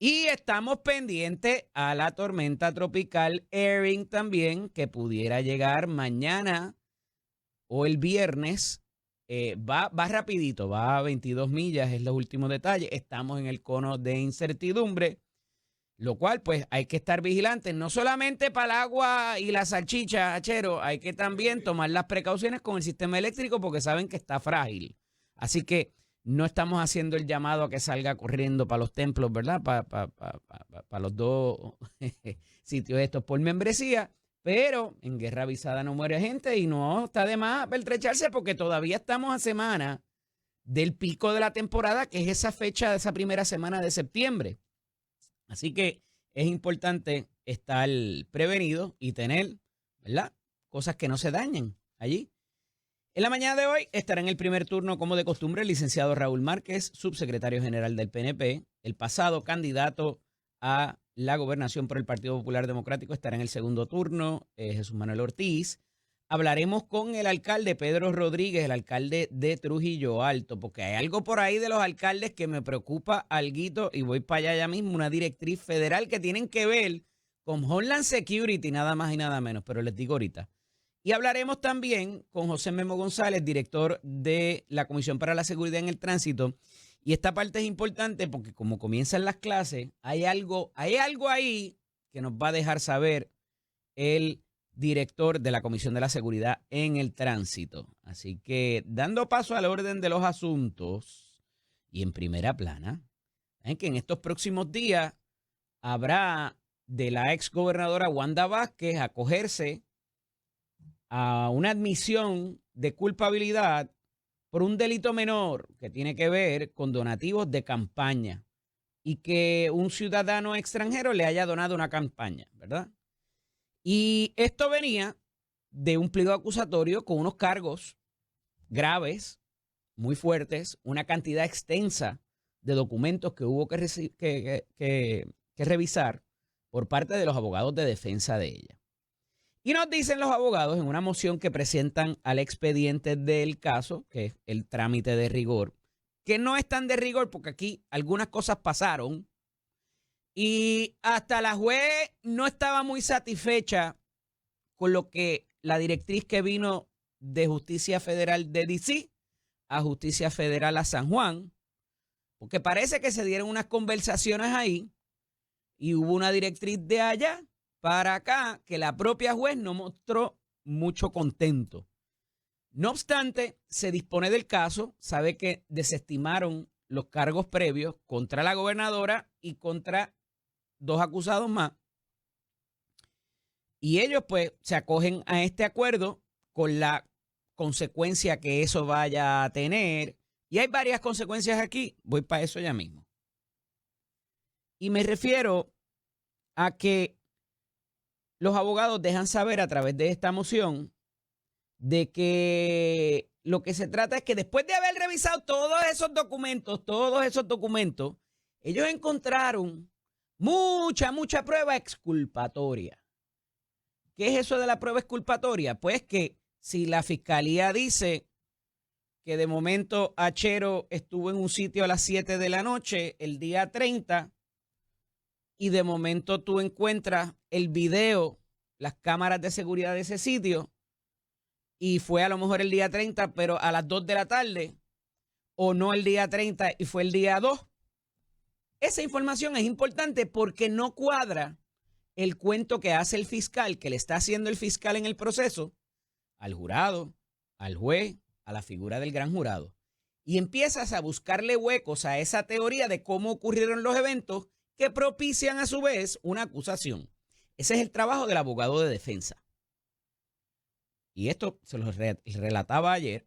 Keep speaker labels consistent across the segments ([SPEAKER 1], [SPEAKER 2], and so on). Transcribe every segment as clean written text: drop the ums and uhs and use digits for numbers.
[SPEAKER 1] Y estamos pendientes a la tormenta tropical Erin también, que pudiera llegar mañana o el viernes. Va rapidito, va a 22 millas, es los últimos detalles. Estamos en el cono de incertidumbre, lo cual pues hay que estar vigilantes, no solamente para el agua y la salchicha, Achero, hay que también tomar las precauciones con el sistema eléctrico porque saben que está frágil. Así que no estamos haciendo el llamado a que salga corriendo para los templos, ¿verdad? Para los dos sitios estos por membresía. Pero en guerra avisada no muere gente y no está de más pertrecharse porque todavía estamos a semana del pico de la temporada, que es esa fecha de esa primera semana de septiembre. Así que es importante estar prevenido y tener, ¿verdad?, cosas que no se dañen allí. En la mañana de hoy estará en el primer turno, como de costumbre, el licenciado Raúl Márquez, subsecretario general del PNP, el pasado candidato a la gobernación por el Partido Popular Democrático, estará en el segundo turno, Jesús Manuel Ortiz. Hablaremos con el alcalde Pedro Rodríguez, el alcalde de Trujillo Alto, porque hay algo por ahí de los alcaldes que me preocupa alguito y voy para allá ya mismo, una directriz federal que tienen que ver con Homeland Security, nada más y nada menos, pero les digo ahorita. Y hablaremos también con José Memo González, director de la Comisión para la Seguridad en el Tránsito. Y esta parte es importante porque como comienzan las clases, hay algo ahí que nos va a dejar saber el director de la Comisión de la Seguridad en el Tránsito. Así que dando paso al orden de los asuntos y en primera plana, ¿saben que en estos próximos días habrá de la ex gobernadora Wanda Vázquez acogerse a una admisión de culpabilidad por un delito menor que tiene que ver con donativos de campaña y que un ciudadano extranjero le haya donado una campaña, ¿verdad? Y esto venía de un pliego acusatorio con unos cargos graves, muy fuertes, una cantidad extensa de documentos que hubo que revisar por parte de los abogados de defensa de ella. Y nos dicen los abogados en una moción que presentan al expediente del caso, que es el trámite de rigor, que no es tan de rigor porque aquí algunas cosas pasaron y hasta la juez no estaba muy satisfecha con lo que la directriz que vino de Justicia Federal de DC a Justicia Federal a San Juan, porque parece que se dieron unas conversaciones ahí y hubo una directriz de allá para acá que la propia juez no mostró mucho contento. No obstante, se dispone del caso, sabe que desestimaron los cargos previos contra la gobernadora y contra dos acusados más. Y ellos pues se acogen a este acuerdo con la consecuencia que eso vaya a tener. Y hay varias consecuencias aquí, voy para eso ya mismo. Y me refiero a que los abogados dejan saber a través de esta moción de que lo que se trata es que después de haber revisado todos esos documentos, ellos encontraron mucha prueba exculpatoria. ¿Qué es eso de la prueba exculpatoria? Pues que si la fiscalía dice que de momento Achero estuvo en un sitio a las 7 de la noche el día 30 y de momento tú encuentras el video, las cámaras de seguridad de ese sitio y fue a lo mejor el día 30 pero a las 2 de la tarde o no el día 30 y fue el día 2. Esa información es importante porque no cuadra el cuento que hace el fiscal, que le está haciendo el fiscal en el proceso, al jurado, al juez, a la figura del gran jurado. Y empiezas a buscarle huecos a esa teoría de cómo ocurrieron los eventos que propician a su vez una acusación. Ese es el trabajo del abogado de defensa. Y esto se lo relataba ayer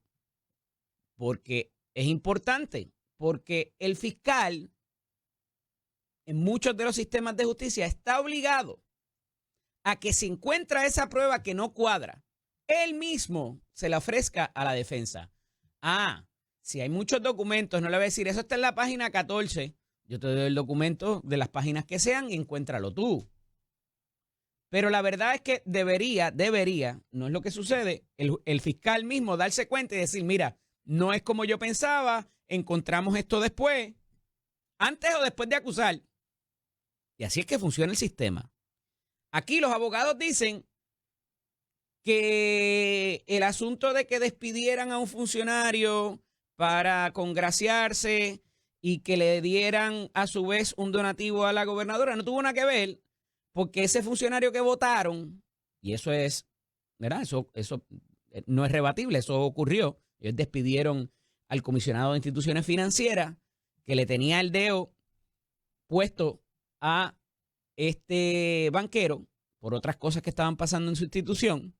[SPEAKER 1] porque es importante, porque el fiscal en muchos de los sistemas de justicia está obligado a que si encuentra esa prueba que no cuadra, él mismo se la ofrezca a la defensa. Si hay muchos documentos, no le voy a decir, eso está en la página 14, yo te doy el documento de las páginas que sean y encuéntralo tú. Pero la verdad es que debería, no es lo que sucede, el fiscal mismo darse cuenta y decir, mira, no es como yo pensaba, encontramos esto después, antes o después de acusar. Y así es que funciona el sistema. Aquí los abogados dicen que el asunto de que despidieran a un funcionario para congraciarse y que le dieran a su vez un donativo a la gobernadora no tuvo nada que ver, porque ese funcionario que votaron, y eso es, ¿verdad? Eso no es rebatible, eso ocurrió. Ellos despidieron al comisionado de instituciones financieras que le tenía el dedo puesto a este banquero por otras cosas que estaban pasando en su institución.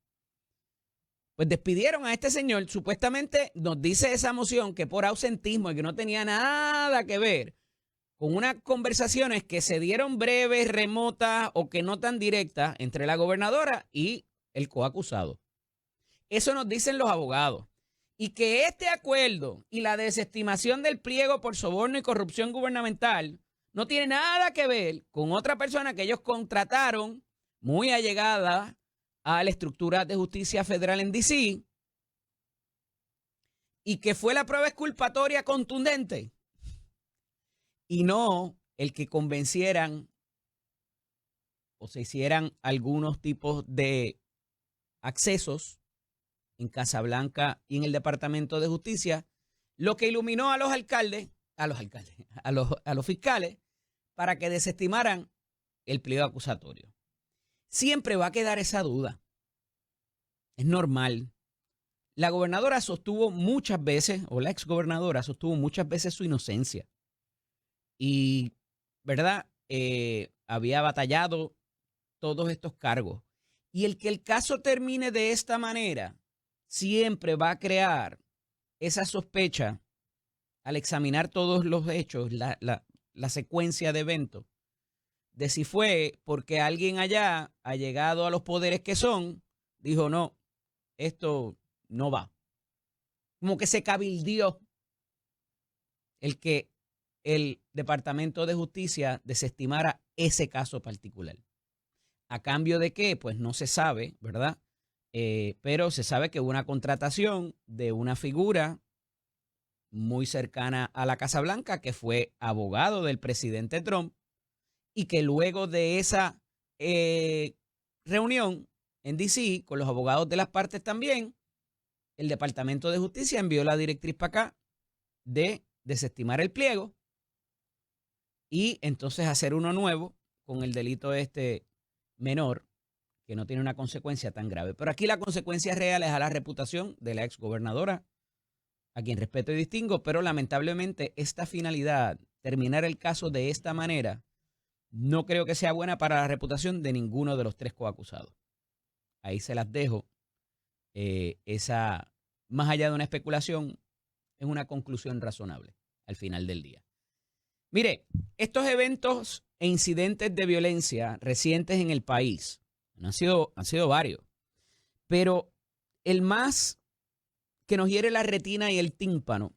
[SPEAKER 1] Pues despidieron a este señor. Supuestamente nos dice esa moción que por ausentismo y que no tenía nada que ver con unas conversaciones que se dieron breves, remotas o que no tan directas entre la gobernadora y el coacusado. Eso nos dicen los abogados. Y que este acuerdo y la desestimación del pliego por soborno y corrupción gubernamental no tiene nada que ver con otra persona que ellos contrataron muy allegada a la estructura de justicia federal en D.C. y que fue la prueba exculpatoria contundente y no el que convencieran o se hicieran algunos tipos de accesos en Casablanca y en el Departamento de Justicia, lo que iluminó a los fiscales para que desestimaran el pliego acusatorio. Siempre va a quedar esa duda. Es normal. La gobernadora sostuvo muchas veces, o la exgobernadora sostuvo muchas veces su inocencia. Y, ¿verdad? Había batallado todos estos cargos. Y el que el caso termine de esta manera siempre va a crear esa sospecha al examinar todos los hechos, la secuencia de eventos, de si fue porque alguien allá ha llegado a los poderes que son, dijo, no, esto no va. Como que se cabildió el que el Departamento de Justicia desestimara ese caso particular. ¿A cambio de qué? Pues no se sabe, ¿verdad? Pero se sabe que hubo una contratación de una figura muy cercana a la Casa Blanca que fue abogado del presidente Trump y que luego de esa reunión en D.C. con los abogados de las partes también, el Departamento de Justicia envió la directriz para acá de desestimar el pliego y entonces hacer uno nuevo con el delito menor que no tiene una consecuencia tan grave. Pero aquí la consecuencia real es a la reputación de la exgobernadora, a quien respeto y distingo, pero lamentablemente esta finalidad, terminar el caso de esta manera, no creo que sea buena para la reputación de ninguno de los tres coacusados. Ahí se las dejo. Esa, más allá de una especulación, es una conclusión razonable al final del día. Mire, estos eventos e incidentes de violencia recientes en el país han sido varios, pero el más que nos hiere la retina y el tímpano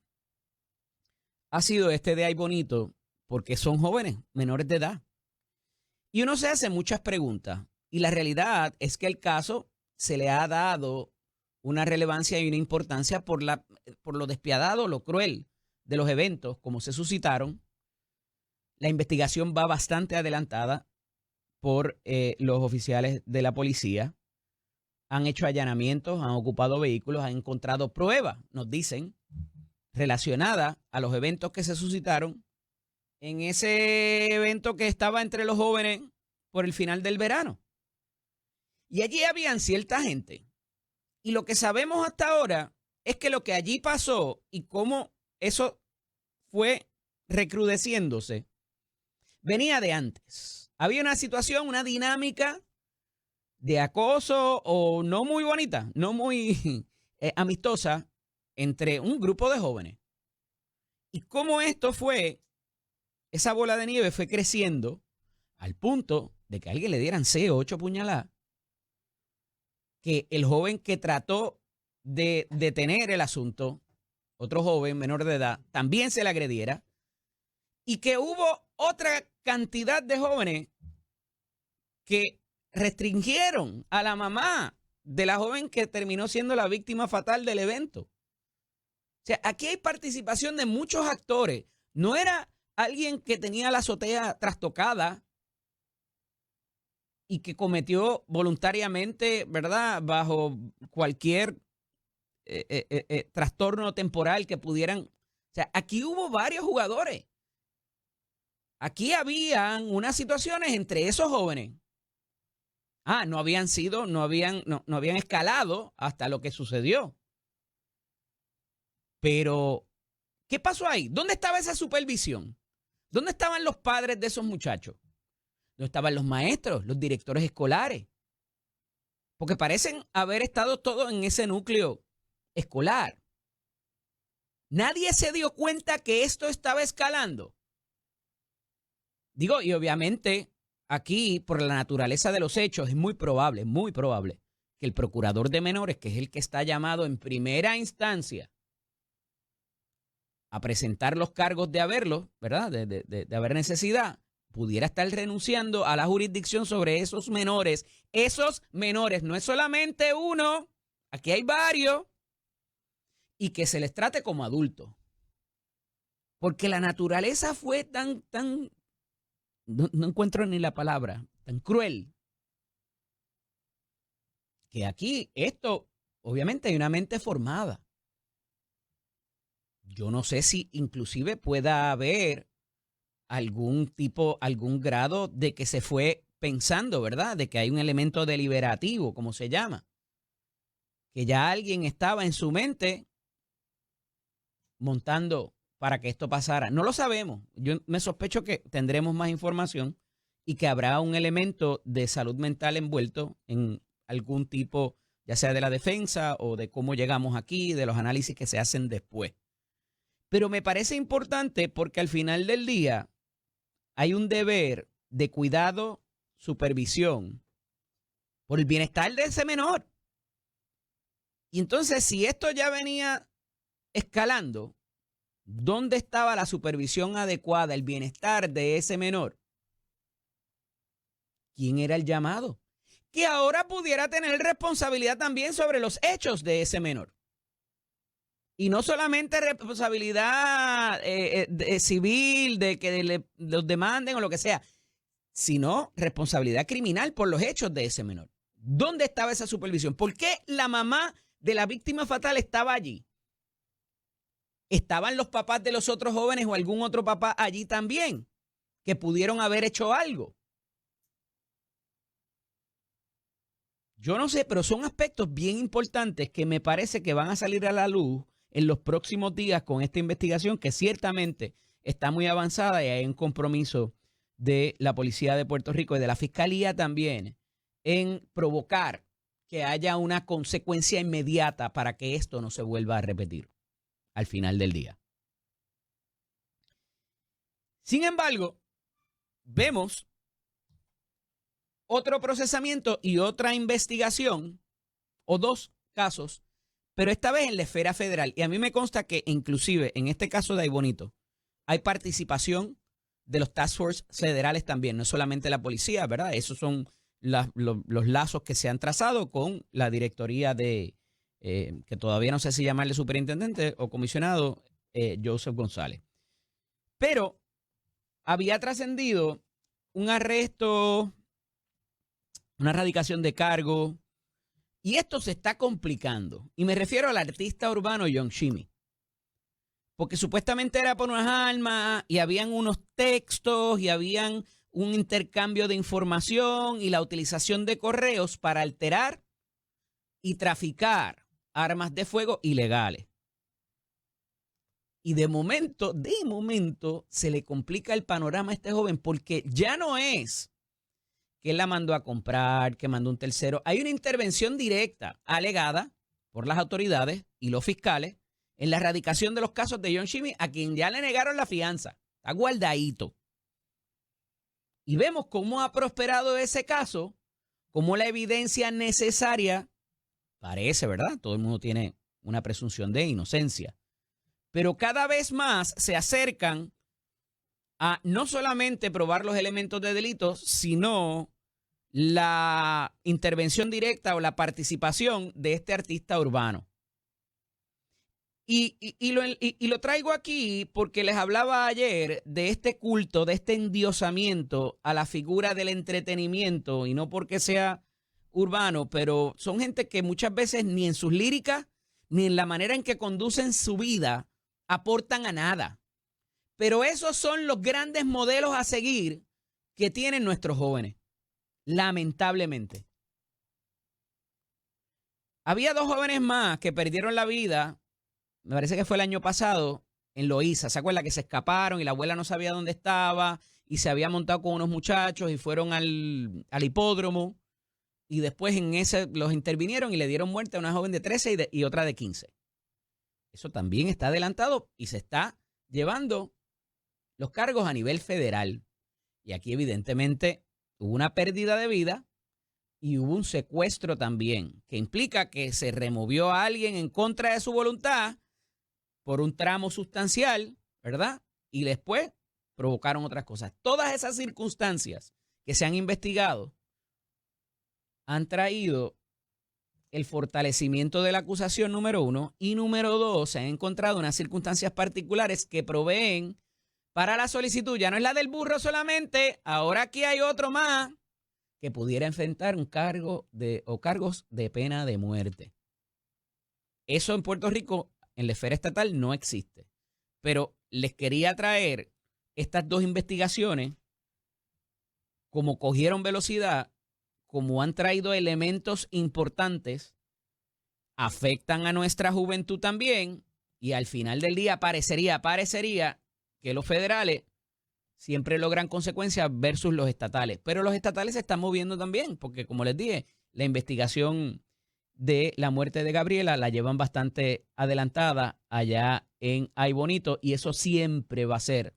[SPEAKER 1] ha sido este de Ay Bonito, porque son jóvenes, menores de edad. Y uno se hace muchas preguntas, y la realidad es que el caso se le ha dado una relevancia y una importancia por lo despiadado, lo cruel de los eventos, como se suscitaron. La investigación va bastante adelantada por los oficiales de la policía. Han hecho allanamientos, han ocupado vehículos, han encontrado pruebas, nos dicen, relacionadas a los eventos que se suscitaron en ese evento que estaba entre los jóvenes por el final del verano. Y allí habían cierta gente. Y lo que sabemos hasta ahora es que lo que allí pasó y cómo eso fue recrudeciéndose venía de antes. Había una situación, una dinámica de acoso o no muy bonita, no muy amistosa entre un grupo de jóvenes. Y cómo esa bola de nieve fue creciendo al punto de que a alguien le dieran 6 o 8 puñaladas, que el joven que trató de detener el asunto, otro joven menor de edad, también se le agrediera, y que hubo otra cantidad de jóvenes que restringieron a la mamá de la joven que terminó siendo la víctima fatal del evento. O sea, aquí hay participación de muchos actores. No era alguien que tenía la azotea trastocada y que cometió voluntariamente, ¿verdad? Bajo cualquier trastorno temporal que pudieran. O sea, aquí hubo varios jugadores. Aquí habían unas situaciones entre esos jóvenes. No habían sido, no habían escalado hasta lo que sucedió. Pero, ¿qué pasó ahí? ¿Dónde estaba esa supervisión? ¿Dónde estaban los padres de esos muchachos? ¿Dónde estaban los maestros, los directores escolares? Porque parecen haber estado todos en ese núcleo escolar. Nadie se dio cuenta que esto estaba escalando. Digo, y obviamente aquí, por la naturaleza de los hechos, es muy probable que el procurador de menores, que es el que está llamado en primera instancia a presentar los cargos de haberlo, ¿verdad? De haber necesidad, pudiera estar renunciando a la jurisdicción sobre esos menores. Esos menores, no es solamente uno, aquí hay varios, y que se les trate como adultos. Porque la naturaleza fue tan, no encuentro ni la palabra, tan cruel, que aquí esto, obviamente hay una mente formada. Yo no sé si inclusive pueda haber algún grado de que se fue pensando, ¿verdad? De que hay un elemento deliberativo, como se llama. Que ya alguien estaba en su mente montando para que esto pasara. No lo sabemos. Yo me sospecho que tendremos más información y que habrá un elemento de salud mental envuelto en algún tipo, ya sea de la defensa o de cómo llegamos aquí, de los análisis que se hacen después. Pero me parece importante porque al final del día hay un deber de cuidado, supervisión por el bienestar de ese menor. Y entonces, si esto ya venía escalando, ¿dónde estaba la supervisión adecuada, el bienestar de ese menor? ¿Quién era el llamado? Que ahora pudiera tener responsabilidad también sobre los hechos de ese menor. Y no solamente responsabilidad civil de que los demanden o lo que sea, sino responsabilidad criminal por los hechos de ese menor. ¿Dónde estaba esa supervisión? ¿Por qué la mamá de la víctima fatal estaba allí? ¿Estaban los papás de los otros jóvenes o algún otro papá allí también que pudieron haber hecho algo? Yo no sé, pero son aspectos bien importantes que me parece que van a salir a la luz en los próximos días con esta investigación, que ciertamente está muy avanzada y hay un compromiso de la Policía de Puerto Rico y de la Fiscalía también en provocar que haya una consecuencia inmediata para que esto no se vuelva a repetir al final del día. Sin embargo, vemos otro procesamiento y otra investigación, o dos casos, pero esta vez en la esfera federal. Y a mí me consta que inclusive en este caso de Aybonito hay participación de los task force federales también, no solamente la policía, ¿verdad? Esos son los lazos que se han trazado con la directoría de, que todavía no sé si llamarle superintendente o comisionado, Joseph González. Pero había trascendido un arresto, una erradicación de cargo, y esto se está complicando. Y me refiero al artista urbano Young Shimi. Porque supuestamente era por unas armas y habían unos textos y habían un intercambio de información y la utilización de correos para alterar y traficar armas de fuego ilegales. Y de momento, se le complica el panorama a este joven porque ya no es que él la mandó a comprar, que mandó un tercero. Hay una intervención directa alegada por las autoridades y los fiscales en la erradicación de los casos de Young Shimi, a quien ya le negaron la fianza. Está guardadito. Y vemos cómo ha prosperado ese caso, cómo la evidencia necesaria parece, ¿verdad? Todo el mundo tiene una presunción de inocencia. Pero cada vez más se acercan a no solamente probar los elementos de delitos, sino la intervención directa o la participación de este artista urbano. Y lo traigo aquí porque les hablaba ayer de este culto, de este endiosamiento a la figura del entretenimiento, y no porque sea urbano, pero son gente que muchas veces ni en sus líricas, ni en la manera en que conducen su vida, aportan a nada. Pero esos son los grandes modelos a seguir que tienen nuestros jóvenes, lamentablemente. Había 2 jóvenes más que perdieron la vida, me parece que fue el año pasado, en Loíza. ¿Se acuerda que se escaparon y la abuela no sabía dónde estaba y se había montado con unos muchachos y fueron al hipódromo? Y después en ese los intervinieron y le dieron muerte a una joven de 13 y otra de 15. Eso también está adelantado y se está llevando los cargos a nivel federal. Y aquí evidentemente hubo una pérdida de vida y hubo un secuestro también, que implica que se removió a alguien en contra de su voluntad por un tramo sustancial, ¿verdad? Y después provocaron otras cosas. Todas esas circunstancias que se han investigado han traído el fortalecimiento de la acusación, número 1, y número 2, se han encontrado unas circunstancias particulares que proveen para la solicitud. Ya no es la del burro solamente, ahora aquí hay otro más que pudiera enfrentar un cargo o cargos de pena de muerte. Eso en Puerto Rico, en la esfera estatal, no existe. Pero les quería traer estas 2 investigaciones, como cogieron velocidad, como han traído elementos importantes, afectan a nuestra juventud también, y al final del día parecería que los federales siempre logran consecuencias versus los estatales. Pero los estatales se están moviendo también, porque como les dije, la investigación de la muerte de Gabriela la llevan bastante adelantada allá en Ay Bonito, y eso siempre va a ser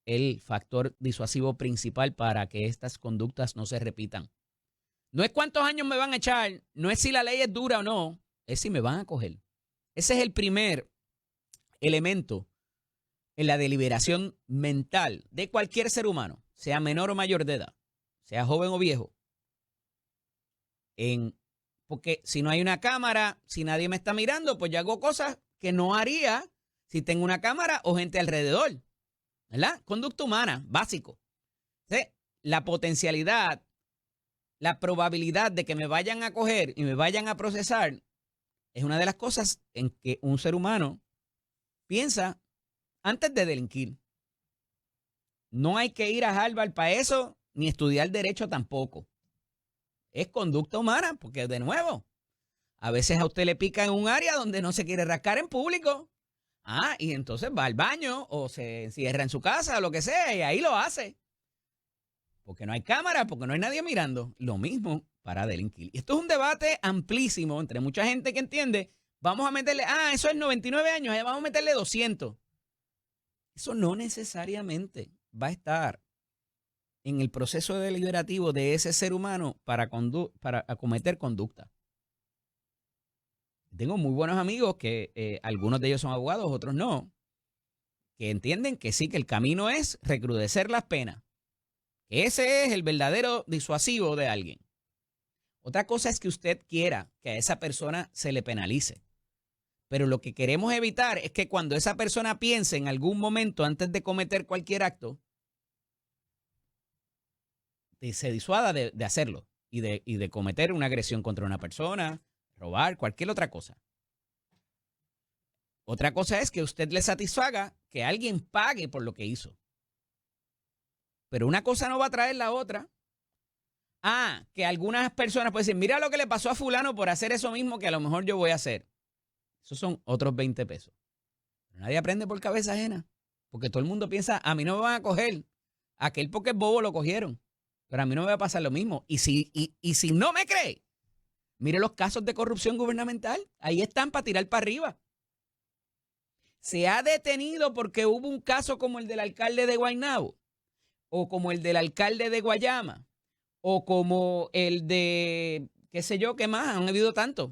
[SPEAKER 1] el factor disuasivo principal para que estas conductas no se repitan. No es cuántos años me van a echar, no es si la ley es dura o no, es si me van a coger. Ese es el primer elemento en la deliberación mental de cualquier ser humano, sea menor o mayor de edad, sea joven o viejo. Porque si no hay una cámara, si nadie me está mirando, pues yo hago cosas que no haría si tengo una cámara o gente alrededor, ¿verdad? Conducta humana, básico. ¿Sí? La potencialidad, la probabilidad de que me vayan a coger y me vayan a procesar es una de las cosas en que un ser humano piensa antes de delinquir. No hay que ir a Harvard para eso, ni estudiar derecho tampoco. Es conducta humana, porque de nuevo, a veces a usted le pica en un área donde no se quiere rascar en público. Y entonces va al baño o se encierra en su casa o lo que sea, y ahí lo hace. Porque no hay cámara, porque no hay nadie mirando. Lo mismo para delinquir. Y esto es un debate amplísimo entre mucha gente que entiende, vamos a meterle, eso es 99 años, vamos a meterle 200. Eso no necesariamente va a estar en el proceso deliberativo de ese ser humano para acometer conducta. Tengo muy buenos amigos que algunos de ellos son abogados, otros no, que entienden que sí, que el camino es recrudecer las penas. Ese es el verdadero disuasivo de alguien. Otra cosa es que usted quiera que a esa persona se le penalice. Pero lo que queremos evitar es que cuando esa persona piense en algún momento antes de cometer cualquier acto, se disuada de hacerlo y de cometer una agresión contra una persona, robar, cualquier otra cosa. Otra cosa es que usted le satisfaga que alguien pague por lo que hizo. Pero una cosa no va a traer la otra. Que algunas personas pueden decir, mira lo que le pasó a fulano por hacer eso mismo que a lo mejor yo voy a hacer. Esos son otros 20 pesos. Pero nadie aprende por cabeza ajena. Porque todo el mundo piensa, a mí no me van a coger. Aquel porque es bobo lo cogieron. Pero a mí no me va a pasar lo mismo. Y si no me cree, mire los casos de corrupción gubernamental. Ahí están para tirar para arriba. Se ha detenido porque hubo un caso como el del alcalde de Guaynabo, o como el del alcalde de Guayama, o como el de, qué sé yo, qué más, han habido tantos.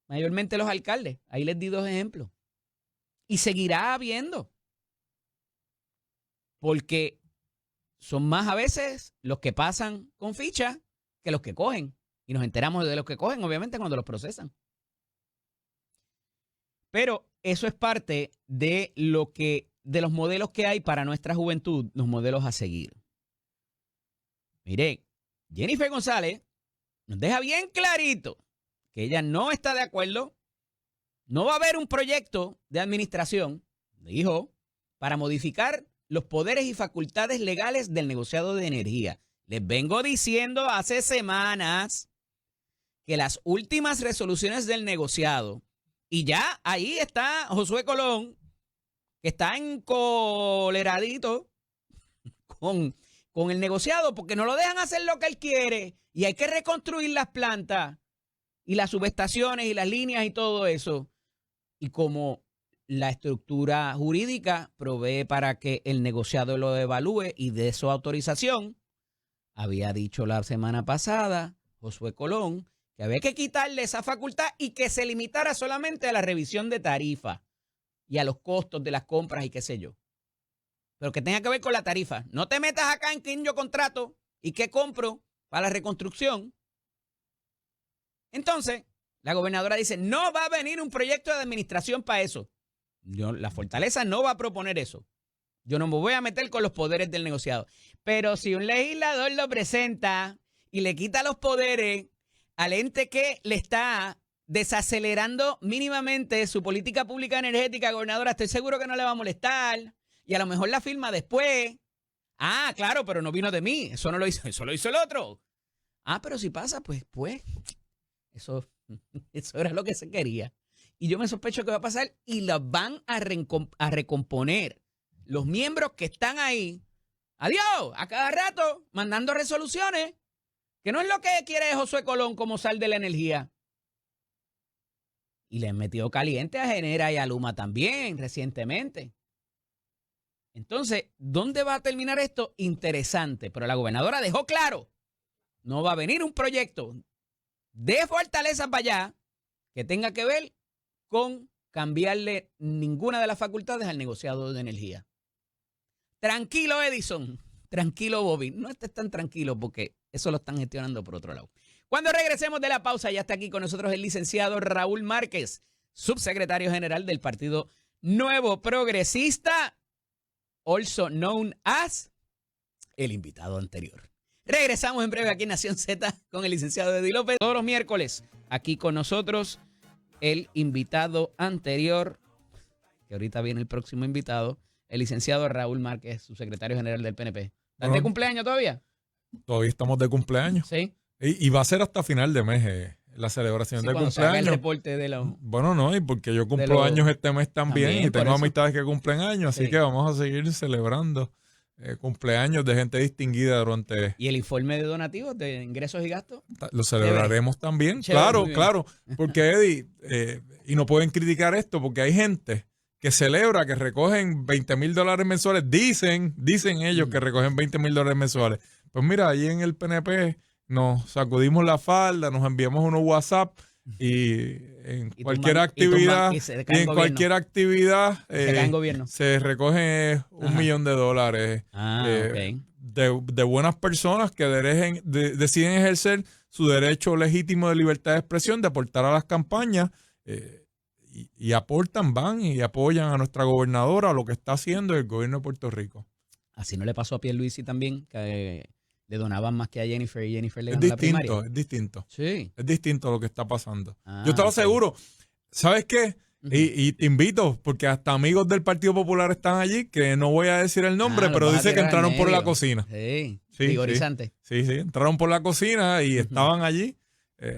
[SPEAKER 1] Mayormente los alcaldes. Ahí les di 2 ejemplos. Y seguirá habiendo. Porque son más a veces los que pasan con ficha que los que cogen. Y nos enteramos de los que cogen, obviamente, cuando los procesan. Pero eso es parte de de los modelos que hay para nuestra juventud, los modelos a seguir. Mire, Jennifer González nos deja bien clarito que ella no está de acuerdo, no va a haber un proyecto de administración, dijo, para modificar los poderes y facultades legales del negociado de energía. Les vengo diciendo hace semanas que las últimas resoluciones del negociado, y ya ahí está Josué Colón, que está encoleradito con el negociado porque no lo dejan hacer lo que él quiere y hay que reconstruir las plantas y las subestaciones y las líneas y todo eso. Y como la estructura jurídica provee para que el negociado lo evalúe y dé su autorización, había dicho la semana pasada Josué Colón que había que quitarle esa facultad y que se limitara solamente a la revisión de tarifa y a los costos de las compras y qué sé yo. Pero que tenga que ver con la tarifa. No te metas acá en quién yo contrato y qué compro para la reconstrucción. Entonces, la gobernadora dice, no va a venir un proyecto de administración para eso. La Fortaleza no va a proponer eso. Yo no me voy a meter con los poderes del negociado. Pero si un legislador lo presenta y le quita los poderes al ente que le está desacelerando mínimamente su política pública energética, gobernadora, estoy seguro que no le va a molestar. Y a lo mejor la firma después. Ah, claro, pero no vino de mí. Eso no lo hizo, eso lo hizo el otro. Ah, pero si pasa, pues, eso era lo que se quería. Y yo me sospecho que va a pasar y las van a recomponer. Los miembros que están ahí, adiós, a cada rato, mandando resoluciones, que no es lo que quiere Josué Colón como sal de la energía. Y le han metido caliente a Genera y a Luma también recientemente. Entonces, ¿dónde va a terminar esto? Interesante, pero la gobernadora dejó claro, no va a venir un proyecto de Fortaleza para allá que tenga que ver con cambiarle ninguna de las facultades al negociado de energía. Tranquilo, Edison. Tranquilo, Bobby. No estés tan tranquilo porque eso lo están gestionando por otro lado. Cuando regresemos de la pausa, ya está aquí con nosotros el licenciado Raúl Márquez, subsecretario general del Partido Nuevo Progresista, also known as el invitado anterior. Regresamos en breve aquí en Nación Z con el licenciado Eddie López. Todos los miércoles aquí con nosotros el invitado anterior, que ahorita viene el próximo invitado, el licenciado Raúl Márquez, subsecretario general del PNP. ¿Estás de cumpleaños todavía?
[SPEAKER 2] Todavía estamos de cumpleaños.
[SPEAKER 1] Sí.
[SPEAKER 2] Y va a ser hasta final de mes la celebración de cumpleaños. Se haga el
[SPEAKER 1] reporte de los...
[SPEAKER 2] Bueno, no, y porque yo cumplo años este mes también y tengo amistades que cumplen años, así que vamos a seguir celebrando cumpleaños de gente distinguida durante...
[SPEAKER 1] ¿Y el informe de donativos de ingresos y gastos?
[SPEAKER 2] Lo celebraremos también.
[SPEAKER 1] Chévere,
[SPEAKER 2] claro, porque Eddie, y no pueden criticar esto porque hay gente que celebra que recogen $20,000 mensuales, dicen ellos que recogen $20,000 mensuales. Pues mira, ahí en el PNP nos sacudimos la falda, nos enviamos unos WhatsApp y en cualquier actividad se recoge $1 millón. De buenas personas que deciden ejercer su derecho legítimo de libertad de expresión, de aportar a las campañas y aportan, van y apoyan a nuestra gobernadora, a lo que está haciendo el gobierno de Puerto Rico.
[SPEAKER 1] Así no le pasó a Pierluisi también, que le donaban más que a Jennifer y Jennifer le ganó la primaria.
[SPEAKER 2] Es distinto.
[SPEAKER 1] Sí.
[SPEAKER 2] Es distinto lo que está pasando. Yo estaba seguro. ¿Sabes qué? Y te invito, porque hasta amigos del Partido Popular están allí, que no voy a decir el nombre, pero dice que entraron por la cocina.
[SPEAKER 1] Sí, vigorizante.
[SPEAKER 2] Sí, entraron por la cocina y estaban allí.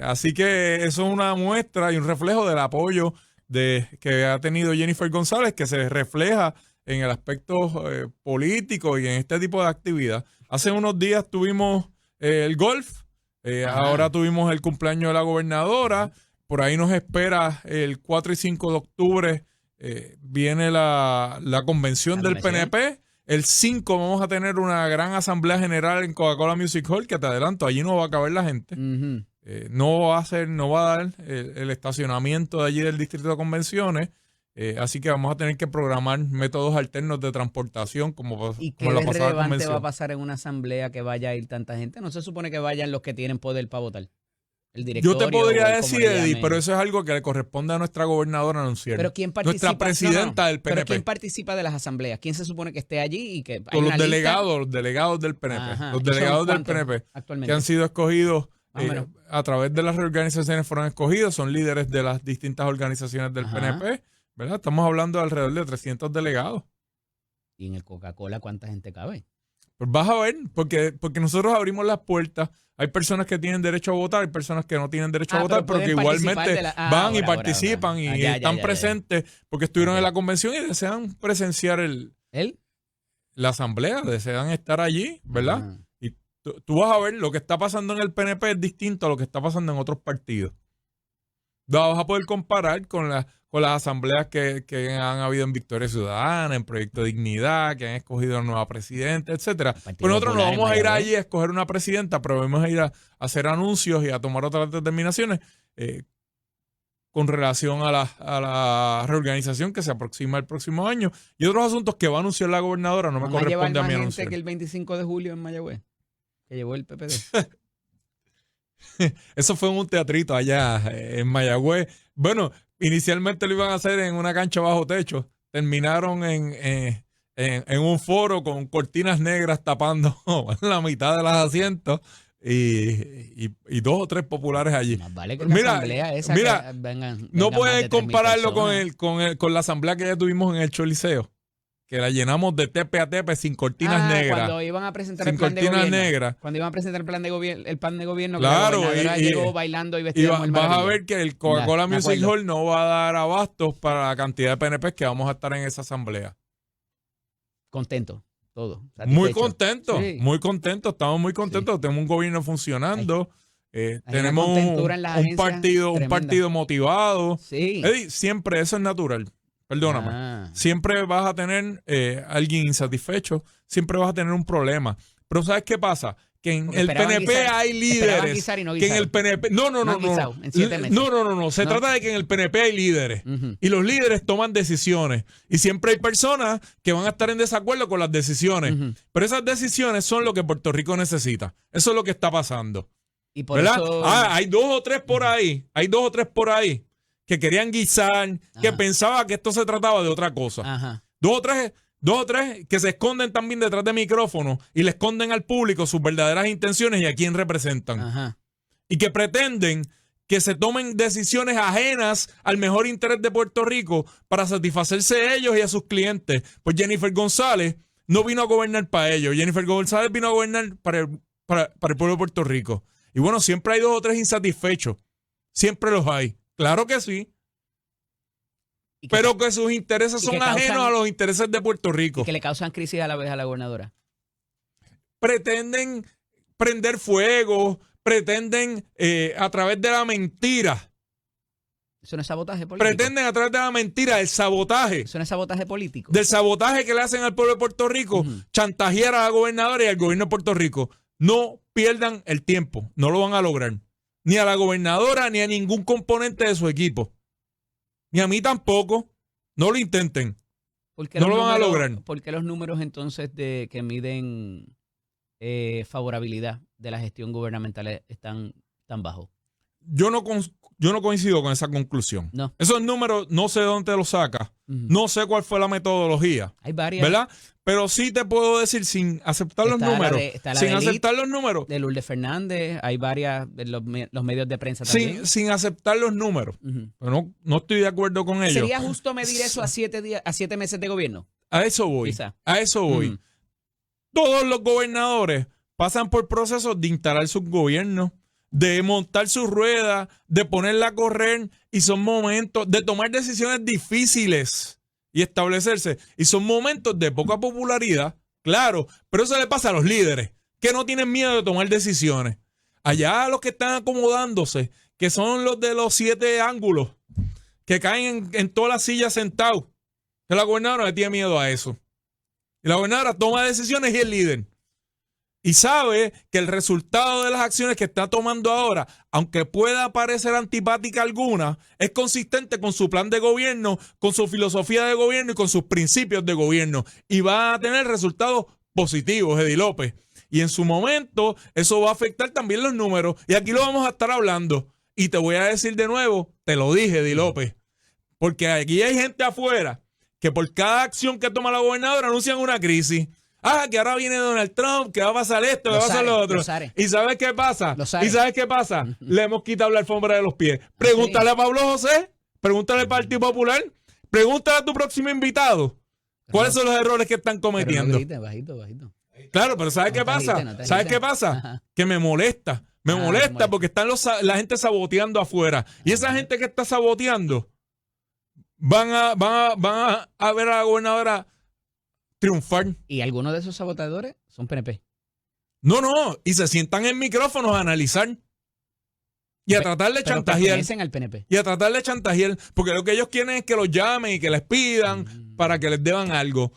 [SPEAKER 2] Así que eso es una muestra y un reflejo del apoyo que ha tenido Jennifer González, que se refleja en el aspecto político y en este tipo de actividad. Hace unos días tuvimos el golf, ahora tuvimos el cumpleaños de la gobernadora, por ahí nos espera el 4 y 5 de octubre, viene la convención del PNP, el 5 vamos a tener una gran asamblea general en Coca-Cola Music Hall, que te adelanto, allí no va a caber la gente. No va a dar el estacionamiento de allí del distrito de convenciones, así que vamos a tener que programar métodos alternos de transportación como la pasada convención. ¿Y qué relevante
[SPEAKER 1] va a pasar en una asamblea que vaya a ir tanta gente? ¿No se supone que vayan los que tienen poder para votar? el
[SPEAKER 2] Yo
[SPEAKER 1] directorio.
[SPEAKER 2] te podría
[SPEAKER 1] o el-
[SPEAKER 2] decir,
[SPEAKER 1] como le
[SPEAKER 2] Eddie,
[SPEAKER 1] llamen.
[SPEAKER 2] pero eso es algo que le corresponde a nuestra gobernadora anunciar.
[SPEAKER 1] Pero ¿quién participa?
[SPEAKER 2] Nuestra presidenta del
[SPEAKER 1] Pero
[SPEAKER 2] PNP.
[SPEAKER 1] ¿quién participa de las asambleas? ¿Quién se supone que esté allí y que hay
[SPEAKER 2] Con
[SPEAKER 1] una
[SPEAKER 2] los
[SPEAKER 1] lista?
[SPEAKER 2] delegados del PNP.
[SPEAKER 1] Ajá.
[SPEAKER 2] Los
[SPEAKER 1] ¿Y son
[SPEAKER 2] delegados del
[SPEAKER 1] cuántos
[SPEAKER 2] PNP
[SPEAKER 1] actualmente?
[SPEAKER 2] que han sido escogidos
[SPEAKER 1] Más o menos.
[SPEAKER 2] a través de las reorganizaciones fueron escogidos, son líderes de las distintas organizaciones del
[SPEAKER 1] Ajá.
[SPEAKER 2] PNP, ¿verdad? Estamos hablando de alrededor de 300 delegados.
[SPEAKER 1] ¿Y en el Coca-Cola cuánta gente cabe?
[SPEAKER 2] Pues vas a ver, porque nosotros abrimos las puertas. Hay personas que tienen derecho a votar, hay personas que no tienen derecho a votar, pero que
[SPEAKER 1] pueden participar
[SPEAKER 2] igualmente
[SPEAKER 1] de la-
[SPEAKER 2] van y
[SPEAKER 1] ahora.
[SPEAKER 2] participan y
[SPEAKER 1] Ya,
[SPEAKER 2] están
[SPEAKER 1] ya.
[SPEAKER 2] presentes porque estuvieron
[SPEAKER 1] Ok.
[SPEAKER 2] en la convención y desean presenciar
[SPEAKER 1] ¿Él?
[SPEAKER 2] la asamblea, desean estar allí, ¿verdad?
[SPEAKER 1] Ah.
[SPEAKER 2] Y tú vas a ver, lo que está pasando en el PNP es distinto a lo que está pasando en otros partidos. Vas a poder comparar con las asambleas que han habido en Victoria Ciudadana, en Proyecto Dignidad, que han escogido a una nueva presidenta, etcétera.
[SPEAKER 1] Partido
[SPEAKER 2] Pues nosotros no
[SPEAKER 1] Popular en
[SPEAKER 2] vamos a ir
[SPEAKER 1] Mayagüez.
[SPEAKER 2] allí a escoger una presidenta, pero vamos a ir a hacer anuncios y a tomar otras determinaciones con relación a la reorganización que se aproxima el próximo año y otros asuntos que va a anunciar la gobernadora. No me
[SPEAKER 1] ¿Van a llevar
[SPEAKER 2] corresponde a
[SPEAKER 1] más
[SPEAKER 2] mí
[SPEAKER 1] gente
[SPEAKER 2] anunciar.
[SPEAKER 1] que el 25 de julio en Mayagüez? Que llevó el PPD.
[SPEAKER 2] Eso fue en un teatrito allá en Mayagüez. Bueno, inicialmente lo iban a hacer en una cancha bajo techo. Terminaron en un foro con cortinas negras tapando la mitad de los asientos y 2 o 3 populares allí.
[SPEAKER 1] Más vale que la asamblea esa
[SPEAKER 2] mira,
[SPEAKER 1] que vengan
[SPEAKER 2] no
[SPEAKER 1] más
[SPEAKER 2] puedes
[SPEAKER 1] de 3.000
[SPEAKER 2] compararlo
[SPEAKER 1] personas.
[SPEAKER 2] con la asamblea que ya tuvimos en el Choliseo, que la llenamos de tepe a tepe sin cortinas negras.
[SPEAKER 1] Cuando iban a presentar
[SPEAKER 2] Sin
[SPEAKER 1] el plan de
[SPEAKER 2] cortinas
[SPEAKER 1] gobierno.
[SPEAKER 2] negras.
[SPEAKER 1] Cuando iban a presentar el plan de gobierno,
[SPEAKER 2] Claro,
[SPEAKER 1] que la gobernadora
[SPEAKER 2] y-
[SPEAKER 1] llegó bailando y
[SPEAKER 2] Y
[SPEAKER 1] vestida de Mujer
[SPEAKER 2] vas a
[SPEAKER 1] Maravilla.
[SPEAKER 2] ver que el Coca-Cola
[SPEAKER 1] Me
[SPEAKER 2] Music
[SPEAKER 1] acuerdo.
[SPEAKER 2] Hall no va a dar abastos para la cantidad de PNP que vamos a estar en esa asamblea.
[SPEAKER 1] Contento, todo.
[SPEAKER 2] Muy
[SPEAKER 1] satisfecho.
[SPEAKER 2] contento,
[SPEAKER 1] Sí.
[SPEAKER 2] muy contento, estamos muy contentos. Tenemos un gobierno funcionando,
[SPEAKER 1] una
[SPEAKER 2] tenemos
[SPEAKER 1] contentura en las agencias
[SPEAKER 2] un
[SPEAKER 1] tremenda.
[SPEAKER 2] partido motivado.
[SPEAKER 1] Sí.
[SPEAKER 2] Eddie, siempre eso es natural. Perdóname.
[SPEAKER 1] Ah.
[SPEAKER 2] Siempre vas a tener alguien insatisfecho, siempre vas a tener un problema. Pero ¿sabes qué pasa? Que en
[SPEAKER 1] Porque
[SPEAKER 2] el
[SPEAKER 1] esperaban
[SPEAKER 2] PNP
[SPEAKER 1] guisar-
[SPEAKER 2] hay
[SPEAKER 1] esperaban
[SPEAKER 2] líderes.
[SPEAKER 1] guisar y no
[SPEAKER 2] Que en
[SPEAKER 1] guisaron.
[SPEAKER 2] el PNP. No.
[SPEAKER 1] No han guisado en 7 meses.
[SPEAKER 2] No. Se
[SPEAKER 1] No.
[SPEAKER 2] trata de que en el PNP hay líderes.
[SPEAKER 1] Ujú.
[SPEAKER 2] Y los líderes toman decisiones. Y siempre hay personas que van a estar en desacuerdo con las decisiones.
[SPEAKER 1] Ujú.
[SPEAKER 2] Pero esas decisiones son lo que Puerto Rico necesita. Eso es lo que está pasando.
[SPEAKER 1] Y por
[SPEAKER 2] ¿Verdad?
[SPEAKER 1] eso.
[SPEAKER 2] Hay 2 o 3 por ahí. Hay 2 o 3 por ahí que querían guisar, que
[SPEAKER 1] Ajá.
[SPEAKER 2] pensaban que esto se trataba de otra cosa.
[SPEAKER 1] Ajá.
[SPEAKER 2] Dos o tres que se esconden también detrás de micrófonos y le esconden al público sus verdaderas intenciones y a quién representan.
[SPEAKER 1] Ajá.
[SPEAKER 2] Y que pretenden que se tomen decisiones ajenas al mejor interés de Puerto Rico para satisfacerse ellos y a sus clientes. Pues Jennifer González no vino a gobernar para ellos. Jennifer González vino a gobernar para el pueblo de Puerto Rico. Y bueno, siempre hay 2 o 3 insatisfechos. Siempre los hay. Claro que sí.
[SPEAKER 1] Y que,
[SPEAKER 2] Pero que sus intereses
[SPEAKER 1] y
[SPEAKER 2] son
[SPEAKER 1] que causan-
[SPEAKER 2] ajenos a los intereses de Puerto Rico.
[SPEAKER 1] y que le causan crisis a la vez a la gobernadora.
[SPEAKER 2] Pretenden prender fuego, pretenden a través de la mentira,
[SPEAKER 1] Eso no es sabotaje político.
[SPEAKER 2] pretenden a través de la mentira, el sabotaje,
[SPEAKER 1] Eso no es sabotaje político.
[SPEAKER 2] del sabotaje que le hacen al pueblo de Puerto Rico,
[SPEAKER 1] Ujú.
[SPEAKER 2] chantajear a la gobernadora y al gobierno de Puerto Rico. No pierdan el tiempo, no lo van a lograr. Ni a la gobernadora ni a ningún componente de su equipo. Ni a mí tampoco. No lo intenten.
[SPEAKER 1] ¿Por qué
[SPEAKER 2] no
[SPEAKER 1] los
[SPEAKER 2] lo van a
[SPEAKER 1] números-
[SPEAKER 2] lograr.
[SPEAKER 1] ¿Por qué los números entonces que miden favorabilidad de la gestión gubernamental están tan bajos?
[SPEAKER 2] Yo no coincido con esa conclusión.
[SPEAKER 1] No.
[SPEAKER 2] Esos números no sé de dónde los sacas.
[SPEAKER 1] Ujú.
[SPEAKER 2] No sé cuál fue la metodología,
[SPEAKER 1] Hay varias.
[SPEAKER 2] ¿verdad? Pero sí te puedo decir sin aceptar los
[SPEAKER 1] Está la
[SPEAKER 2] números.
[SPEAKER 1] está la
[SPEAKER 2] Sin
[SPEAKER 1] de Elite,
[SPEAKER 2] aceptar los números.
[SPEAKER 1] de Lourdes Fernández, hay varias de los medios de prensa también.
[SPEAKER 2] Sin aceptar los números.
[SPEAKER 1] Ujú.
[SPEAKER 2] Pero no estoy de acuerdo con ellos.
[SPEAKER 1] ¿Sería justo medir eso a 7 meses de gobierno?
[SPEAKER 2] A eso voy.
[SPEAKER 1] Quizá.
[SPEAKER 2] A eso voy.
[SPEAKER 1] Ujú.
[SPEAKER 2] Todos los gobernadores pasan por procesos de instalar sus gobiernos, de montar sus ruedas, de ponerla a correr, y son momentos de tomar decisiones difíciles y establecerse. Y son momentos de poca popularidad, claro, pero eso le pasa a los líderes, que no tienen miedo de tomar decisiones. Allá los que están acomodándose, que son los de los 7 ángulos, que caen en todas las sillas sentados, que la gobernadora le tiene miedo a eso. Y la gobernadora toma decisiones y es líder. Y sabe que el resultado de las acciones que está tomando ahora, aunque pueda parecer antipática alguna, es consistente con su plan de gobierno, con su filosofía de gobierno y con sus principios de gobierno. Y va a tener resultados positivos, Eddie López. Y en su momento, eso va a afectar también los números. Y aquí lo vamos a estar hablando. Y te voy a decir de nuevo, te lo dije, Di López, porque aquí hay gente afuera que por cada acción que toma la gobernadora anuncian una crisis. Que ahora viene Donald Trump, que va a pasar esto, que va a pasar lo otro. ¿Y sabes qué pasa? Le hemos quitado la alfombra de los pies. Pregúntale a Pablo José, pregúntale al Partido Popular, pregúntale a tu próximo invitado. ¿Cuáles son los errores que están cometiendo?
[SPEAKER 1] Bajito.
[SPEAKER 2] Claro, pero ¿sabes qué pasa? ¿Sabes qué pasa? Que me molesta. Me molesta porque están la gente saboteando afuera. Y esa gente que está saboteando van a ver a la gobernadora triunfar.
[SPEAKER 1] Y algunos de esos sabotadores son PNP.
[SPEAKER 2] No. Y se sientan en micrófonos a analizar. Y a tratar de chantajear.
[SPEAKER 1] Al PNP.
[SPEAKER 2] Y a tratar de chantajear. Porque lo que ellos quieren es que los llamen y que les pidan para que les deban algo.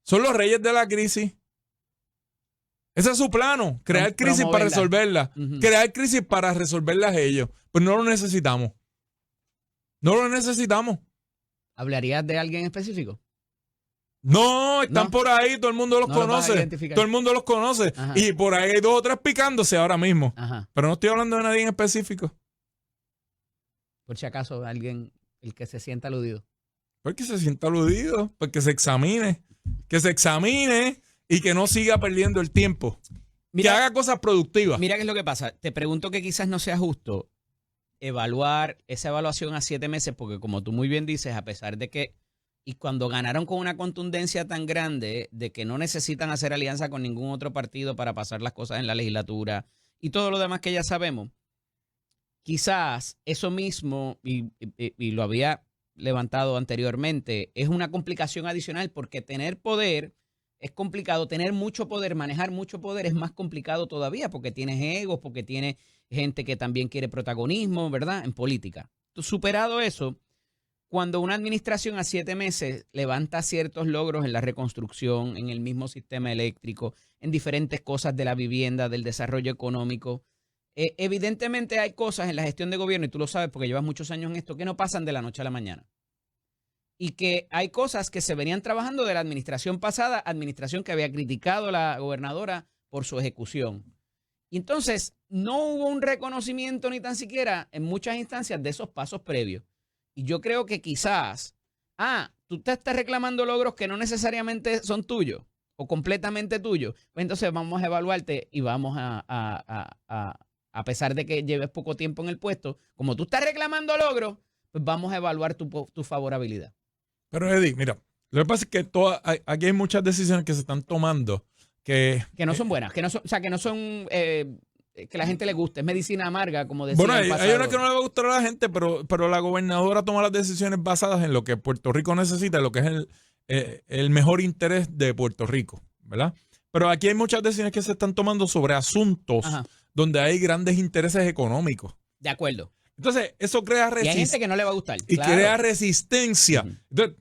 [SPEAKER 2] Son los reyes de la crisis. Ese es su plano. Crear crisis para resolverla. Crear crisis para resolverlas ellos. Pues no lo necesitamos. No lo necesitamos.
[SPEAKER 1] ¿Hablarías de alguien específico?
[SPEAKER 2] No, están por ahí, todo el mundo los conoce. Todo el mundo los conoce.
[SPEAKER 1] Ajá.
[SPEAKER 2] Y por ahí hay 2 o 3 picándose ahora mismo.
[SPEAKER 1] Ajá.
[SPEAKER 2] Pero no estoy hablando de nadie en específico.
[SPEAKER 1] Por si acaso, alguien, el que se sienta aludido.
[SPEAKER 2] Porque se sienta aludido, porque se examine. Que se examine y que no siga perdiendo el tiempo.
[SPEAKER 1] Mira,
[SPEAKER 2] que haga cosas productivas.
[SPEAKER 1] Mira qué es lo que pasa. Te pregunto que quizás no sea justo evaluar esa evaluación a 7 meses, porque como tú muy bien dices, a pesar de que, y cuando ganaron con una contundencia tan grande de que no necesitan hacer alianza con ningún otro partido para pasar las cosas en la legislatura y todo lo demás que ya sabemos, quizás eso mismo, y lo había levantado anteriormente, es una complicación adicional porque tener poder es complicado, tener mucho poder, manejar mucho poder es más complicado todavía porque tienes egos, porque tienes gente que también quiere protagonismo, ¿verdad? En política. Superado eso, cuando una administración a 7 meses levanta ciertos logros en la reconstrucción, en el mismo sistema eléctrico, en diferentes cosas de la vivienda, del desarrollo económico, evidentemente hay cosas en la gestión de gobierno, y tú lo sabes porque llevas muchos años en esto, que no pasan de la noche a la mañana. Y que hay cosas que se venían trabajando de la administración pasada, administración que había criticado a la gobernadora por su ejecución. Y entonces no hubo un reconocimiento ni tan siquiera en muchas instancias de esos pasos previos. Y yo creo que quizás, tú te estás reclamando logros que no necesariamente son tuyos o completamente tuyos. Pues entonces vamos a evaluarte y vamos a pesar de que lleves poco tiempo en el puesto, como tú estás reclamando logros, pues vamos a evaluar tu favorabilidad.
[SPEAKER 2] Pero Eddie, mira, lo que pasa es que aquí hay muchas decisiones que se están tomando que
[SPEAKER 1] no son buenas, que no son, o sea, que no son que la gente le guste, es medicina amarga, como decía.
[SPEAKER 2] Bueno, hay una que no le va a gustar a la gente, pero la gobernadora toma las decisiones basadas en lo que Puerto Rico necesita, lo que es el mejor interés de Puerto Rico, ¿verdad? Pero aquí hay muchas decisiones que se están tomando sobre asuntos donde hay grandes intereses económicos.
[SPEAKER 1] De acuerdo.
[SPEAKER 2] Entonces, eso crea resistencia.
[SPEAKER 1] Y hay gente que no le va a gustar.
[SPEAKER 2] Y crea resistencia. Entonces,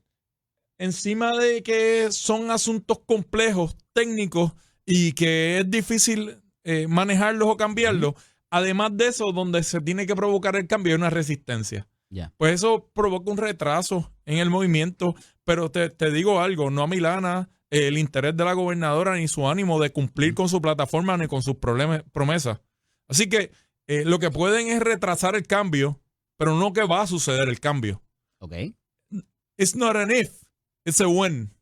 [SPEAKER 2] encima de que son asuntos complejos, técnicos, y que es difícil manejarlos o cambiarlos, además de eso, donde se tiene que provocar el cambio, hay una resistencia. Pues eso provoca un retraso en el movimiento. Pero te digo algo, no amilana el interés de la gobernadora ni su ánimo de cumplir con su plataforma ni con sus promesas. Así que lo que pueden es retrasar el cambio, pero no que va a suceder el cambio.
[SPEAKER 1] Ok.
[SPEAKER 2] It's not an if, it's a when.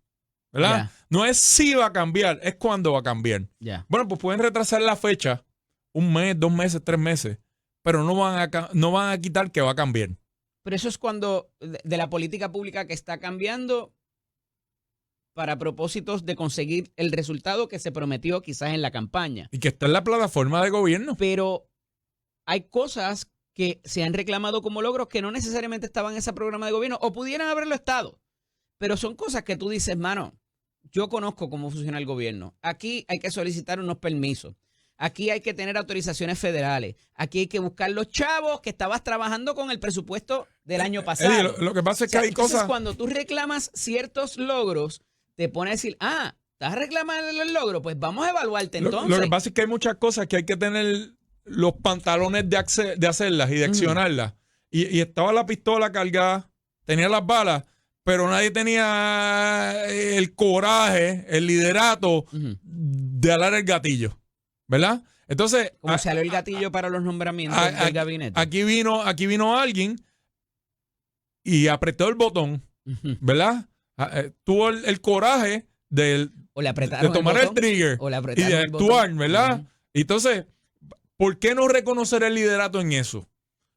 [SPEAKER 2] ¿Verdad? No es si va a cambiar, es cuándo va a cambiar. Bueno, pues pueden retrasar la fecha 1 mes, 2 meses, 3 meses, pero no van a quitar que va a cambiar.
[SPEAKER 1] Pero eso es cuando de la política pública que está cambiando para propósitos de conseguir el resultado que se prometió quizás en la campaña.
[SPEAKER 2] Y que está en la plataforma de gobierno.
[SPEAKER 1] Pero hay cosas que se han reclamado como logros que no necesariamente estaban en ese programa de gobierno o pudieran haberlo estado. Pero son cosas que tú dices, mano, yo conozco cómo funciona el gobierno. Aquí hay que solicitar unos permisos. Aquí hay que tener autorizaciones federales. Aquí hay que buscar los chavos que estabas trabajando con el presupuesto del año pasado.
[SPEAKER 2] Eddie, lo que pasa es que hay cosas...
[SPEAKER 1] Cuando tú reclamas ciertos logros, te pone a decir, estás reclamando el logro, pues vamos a evaluarte entonces.
[SPEAKER 2] Lo que pasa es que hay muchas cosas que hay que tener los pantalones de hacerlas y de accionarlas. Y estaba la pistola cargada, tenía las balas, pero nadie tenía el coraje, el liderato de alar el gatillo. ¿verdad? Entonces,
[SPEAKER 1] Como salió el gatillo para los nombramientos del gabinete.
[SPEAKER 2] aquí vino alguien y apretó el botón, ¿verdad? Tuvo el coraje de tomar el trigger y de actuar, ¿verdad? Entonces, ¿por qué no reconocer el liderato en eso?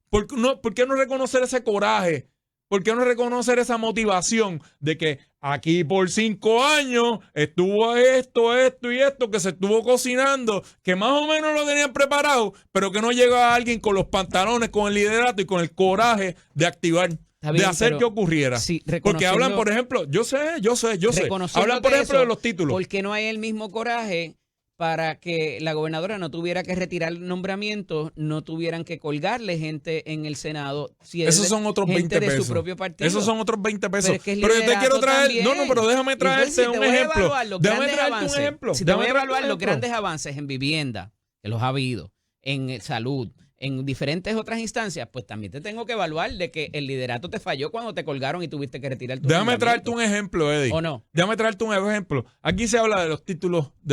[SPEAKER 2] ¿Por qué no reconocer ese coraje? ¿Por qué no reconocer esa motivación de que aquí por 5 años estuvo esto y esto, que se estuvo cocinando, que más o menos lo tenían preparado, pero que no llega alguien con los pantalones, con el liderato y con el coraje de activar, bien, de hacer que ocurriera? Sí, porque hablan, por ejemplo, yo sé. Hablan, por ejemplo, de los títulos.
[SPEAKER 1] ¿Por qué no hay el mismo coraje para que la gobernadora no tuviera que retirar nombramientos, no tuvieran que colgarle gente en el Senado? Si
[SPEAKER 2] esos son otros 20 pesos.
[SPEAKER 1] De su propio partido.
[SPEAKER 2] Esos son otros 20 pesos. Pero yo te quiero traer... También. No, pero déjame traerte un ejemplo. Déjame traerte un ejemplo.
[SPEAKER 1] Si te voy a evaluar los grandes avances en vivienda, que los ha habido, en salud, en diferentes otras instancias, pues también te tengo que evaluar de que el liderato te falló cuando te colgaron y tuviste que retirar tu
[SPEAKER 2] Déjame traerte un ejemplo, Eddie.
[SPEAKER 1] ¿O no?
[SPEAKER 2] Déjame traerte un ejemplo. Aquí se habla de